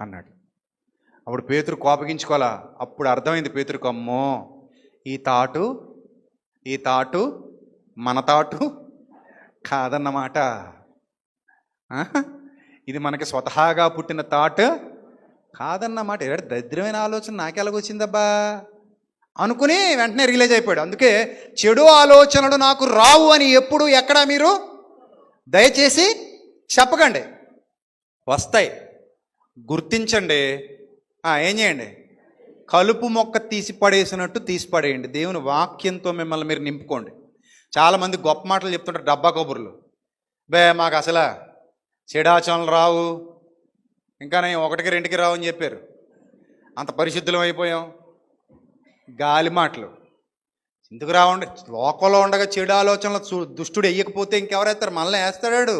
అన్నాడు. అప్పుడు పేతురు కోపగించుకోవాలా. అప్పుడు అర్థమైంది పేతురుకు, అమ్మో ఈ తాటు మన తాటు కాదన్నమాట. ఇది మనకి స్వతహాగా పుట్టిన తాటు కాదన్నమాట. దరిద్రమైన ఆలోచన నాకెలాగొచ్చిందబ్బా అనుకుని వెంటనే రియలైజ్ అయిపోయాడు. అందుకే చెడు ఆలోచనలు నాకు రావు అని ఎప్పుడు ఎక్కడా మీరు దయచేసి చెప్పకండి. వస్తాయి, గుర్తించండి. ఏం చేయండి? కలుపు మొక్క తీసి పడేసినట్టు తీసి పడేయండి. దేవుని వాక్యంతో మిమ్మల్ని మీరు నింపుకోండి. చాలామంది గొప్ప మాటలు చెప్తుంటారు, డబ్బా కబుర్లు. మాకు అసలు చెడాచనలు రావు, ఇంకా నేను 1కి 2కి రావు అని చెప్పారు. అంత పరిశుద్ధులం అయిపోయాం. గాలి మాటలు ఎందుకు రావండి? లోకంలో ఉండగా చెడు ఆలోచనలు దుష్టుడు వేయకపోతే ఇంకెవరేస్తారు? మనల్ని వేస్తాడు.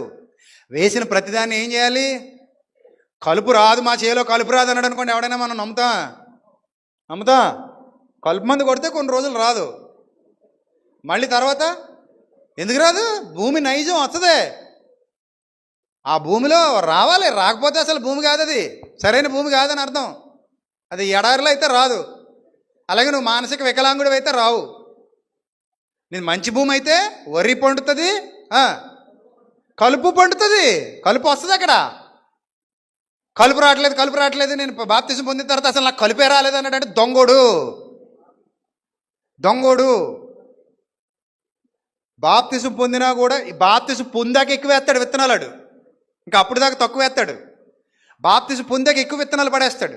వేసిన ప్రతిదాన్ని ఏం చేయాలి? కలుపు రాదు, మా చేలో కలుపు రాదు అన్నాడు అనుకోండి, ఎవడైనా మనం నమ్ముతా? కలుపు మందు కొడితే కొన్ని రోజులు రాదు, మళ్ళీ తర్వాత ఎందుకు రాదు? భూమి నైజం వస్తుంది, ఆ భూమిలో రావాలి. రాకపోతే అసలు భూమి కాదు, అది సరైన భూమి కాదని అర్థం. అది ఎడారిలో అయితే రాదు. అలాగే నువ్వు మానసిక వికలాంగుడు అయితే రావు. నేను మంచి భూమి అయితే వరి పండుతుంది, కలుపు పండుతుంది. కలుపు వస్తుంది అక్కడ. కలుపు రావట్లేదు. నేను బాప్తిసం పొందిన తర్వాత అసలు నాకు కలుపే రాలేదు అన్నాడంటే దొంగోడు. బాప్తిసం పొందినా కూడా బాప్తిసం పొందాక ఎక్కువ వేస్తాడు విత్తనాలు. ఇంకా అప్పుడు దాకా తక్కువ వేస్తాడు. బాప్తిసం పొందాక ఎక్కువ విత్తనాలు పడేస్తాడు.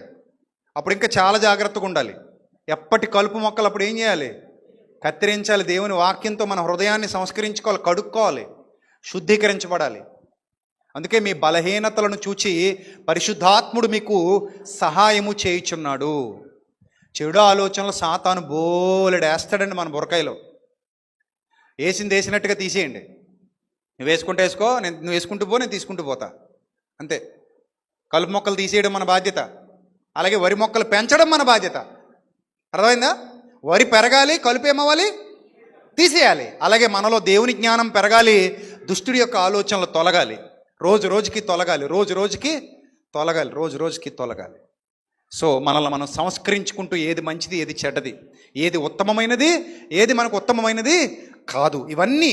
అప్పుడు ఇంకా చాలా జాగ్రత్తగా ఉండాలి. ఎప్పటి కలుపు మొక్కలు అప్పుడు ఏం చేయాలి? కత్తిరించాలి. దేవుని వాక్యంతో మన హృదయాన్ని సంస్కరించుకోవాలి, కడుక్కోవాలి, శుద్ధీకరించబడాలి. అందుకే మీ బలహీనతలను చూచి పరిశుద్ధాత్ముడు మీకు సహాయము చేయుచున్నాడు. చెడు ఆలోచనలు సాతాను బోలెడేస్తాడండి మన బురకాయలో. వేసింది వేసినట్టుగా తీసేయండి. నువ్వు వేసుకుంటే వేసుకో, నువ్వు వేసుకుంటూ పో, నేను తీసుకుంటూ పోతా, అంతే. కలుపు మొక్కలు తీసేయడం మన బాధ్యత. అలాగే వరి మొక్కలు పెంచడం మన బాధ్యత. అర్థమైందా? వరి పెరగాలి, కలుపు ఏమవ్వాలి? తీసేయాలి. అలాగే మనలో దేవుని జ్ఞానం పెరగాలి, దుష్టుడి యొక్క ఆలోచనలు తొలగాలి, రోజు రోజుకి తొలగాలి, రోజు రోజుకి తొలగాలి, రోజు రోజుకి తొలగాలి. సో మనల్ని మనం సంస్కరించుకుంటూ ఏది మంచిది, ఏది చెడ్డది, ఏది ఉత్తమమైనది, ఏది మనకు ఉత్తమమైనది కాదు, ఇవన్నీ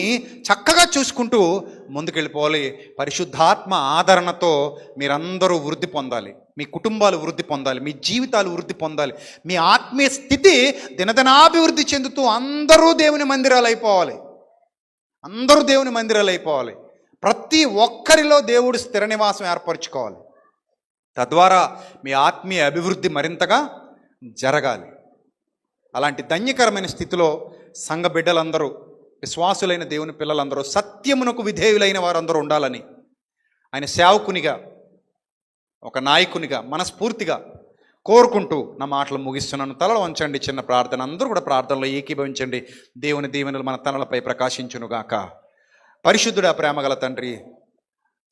చక్కగా చూసుకుంటూ ముందుకెళ్ళిపోవాలి. పరిశుద్ధాత్మ ఆదరణతో మీరందరూ వృద్ధి పొందాలి, మీ కుటుంబాలు వృద్ధి పొందాలి, మీ జీవితాలు వృద్ధి పొందాలి, మీ ఆత్మీయ స్థితి దినదినాభివృద్ధి చెందుతూ అందరూ దేవుని మందిరాలు అయిపోవాలి, అందరూ దేవుని మందిరాలు అయిపోవాలి. ప్రతి ఒక్కరిలో దేవుడు స్థిర నివాసం ఏర్పరచుకోవాలి. తద్వారా మీ ఆత్మీయ అభివృద్ధి మరింతగా జరగాలి. అలాంటి ధన్యకరమైన స్థితిలో సంఘ బిడ్డలందరూ, విశ్వాసులైన దేవుని పిల్లలందరూ, సత్యమునకు విధేయులైన వారందరూ ఉండాలని ఆయన సేవకునిగా, ఒక నాయకునిగా మనస్ఫూర్తిగా కోరుకుంటూ నా మాటలు ముగిస్తున్నాను. తలలు వంచండి, చిన్న ప్రార్థన. అందరూ కూడా ప్రార్థనలో ఏకీభవించండి. దేవుని దీవెనలు మన తలలపై ప్రకాశించునుగాక. పరిశుద్ధుడా, ప్రేమగల తండ్రి,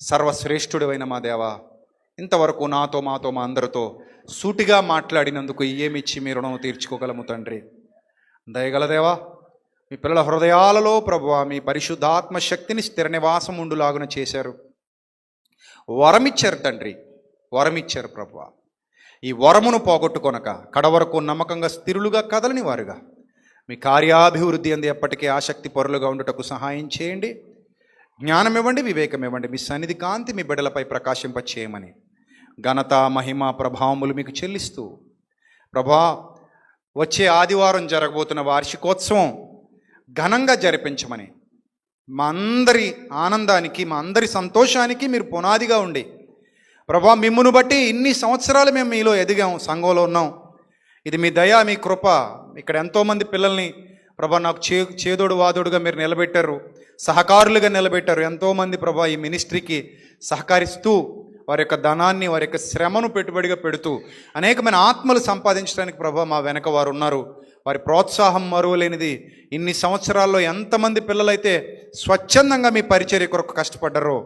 సర్వశ్రేష్ఠుడైన మా దేవా, ఇంతవరకు నాతో, మాతో, మా అందరితో సూటిగా మాట్లాడినందుకు ఏమిచ్చి మీ రుణం తీర్చుకోగలము తండ్రి. దయగల దేవా, మీ పిల్లల హృదయాలలో ప్రభువా మీ పరిశుద్ధాత్మ శక్తిని స్థిర నివాసం ఉండులాగున చేశారు, వరమిచ్చారు తండ్రి, వరమిచ్చారు ప్రభువా. ఈ వరమును పోగొట్టుకొనక కడవరకు నమ్మకంగా స్థిరులుగా కదలని వారుగా మీ కార్యాభివృద్ధి అంది ఎప్పటికీ ఆసక్తి పరులుగా ఉండుటకు సహాయం చేయండి. జ్ఞానం ఇవ్వండి, వివేకం ఇవ్వండి. మీ సన్నిధి కాంతి మీ బిడ్డలపై ప్రకాశింపచేయమని ఘనత, మహిమ, ప్రభావములు మీకు చెల్లిస్తూ, ప్రభా వచ్చే ఆదివారం జరగబోతున్న వార్షికోత్సవం ఘనంగా జరిపించమని, మా అందరి ఆనందానికి, మా అందరి సంతోషానికి మీరు పునాదిగా ఉండి, ప్రభా మిమ్మును బట్టి ఇన్ని సంవత్సరాలు మేము మీలో ఎదిగాం, సంఘంలో ఉన్నాం. ఇది మీ దయ, మీ కృప. ఇక్కడ ఎంతోమంది పిల్లల్ని ప్రభా నాకు చేదోడు వాదోడుగా మీరు నిలబెట్టారు, సహకారులుగా నిలబెట్టారు. ఎంతోమంది ప్రభా ఈ మినిస్ట్రీకి సహకరిస్తూ వారి యొక్క ధనాన్ని, వారి యొక్క శ్రమను పెట్టుబడిగా పెడుతూ అనేకమైన ఆత్మలు సంపాదించడానికి ప్రభా మా వెనక వారు ఉన్నారు. వారి ప్రోత్సాహం మరువలేనిది. ఇన్ని సంవత్సరాల్లో ఎంతమంది పిల్లలైతే స్వచ్ఛందంగా మీ పరిచర్య కొరకు కష్టపడ్డారో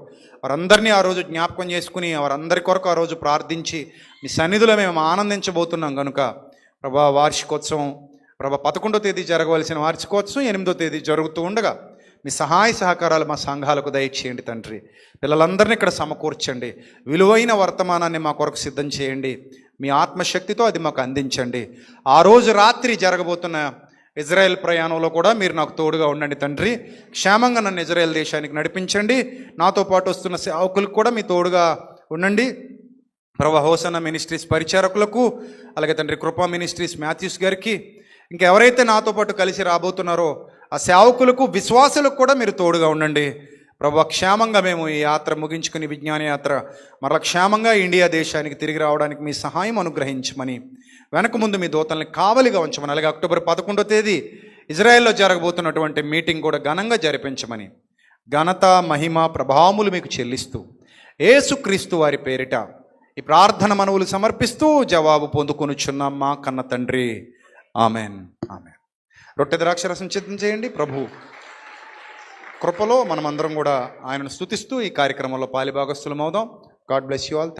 వారందరినీ ఆ రోజు జ్ఞాపకం చేసుకుని, వారందరి కొరకు ఆ రోజు ప్రార్థించి మీ సన్నిధిలో మేము ఆనందించబోతున్నాం. కనుక ప్రభా వార్షికోత్సవం, ప్రభా 11వ తేదీ జరగవలసిన వార్షికోత్సవం 8వ తేదీ జరుగుతూ ఉండగా మీ సహాయ సహకారాలు మా సంఘాలకు దయచేయండి తండ్రి. పిల్లలందరినీ ఇక్కడ సమకూర్చండి, విలువైన వర్తమానాన్ని మా కొరకు సిద్ధం చేయండి. మీ ఆత్మశక్తితో అది మాకు అందించండి. ఆ రోజు రాత్రి జరగబోతున్న ఇజ్రాయెల్ ప్రయాణంలో కూడా మీరు నాకు తోడుగా ఉండండి తండ్రి. క్షేమంగా నన్ను ఇజ్రాయెల్ దేశానికి నడిపించండి. నాతో పాటు వస్తున్న సేవకులకు కూడా మీ తోడుగా ఉండండి. ప్రభా హోసన్న మినిస్ట్రీస్ పరిచారకులకు, అలాగే తండ్రి కృపా మినిస్ట్రీస్ మాథ్యూస్ గారికి, ఇంకెవరైతే నాతో పాటు కలిసి రాబోతున్నారో ఆ సేవకులకు, విశ్వాసులకు కూడా మీరు తోడుగా ఉండండి. ప్రభా క్షేమంగా మేము ఈ యాత్ర ముగించుకుని, విజ్ఞాన యాత్ర మరలా క్షేమంగా ఇండియా దేశానికి తిరిగి రావడానికి మీ సహాయం అనుగ్రహించమని, వెనక ముందు మీ దూతల్ని కావలిగా ఉంచమని, అలాగే అక్టోబర్ 11వ తేదీ ఇజ్రాయెల్లో జరగబోతున్నటువంటి మీటింగ్ కూడా ఘనంగా జరిపించమని ఘనత, మహిమ, ప్రభావములు మీకు చెల్లిస్తూ యేసుక్రీస్తు వారి పేరిట ఈ ప్రార్థన మనవులు సమర్పిస్తూ జవాబు పొందుకొనుచున్నాం మా కన్న తండ్రి. Amen, amen. రొట్టె ద్రాక్షరసం సిద్ధం చేయండి. ప్రభు కృపలో మనమందరం కూడా ఆయనను స్తుతిస్తూ ఈ కార్యక్రమంలో పాలిభాగస్తులం అవుదాం. God bless you all.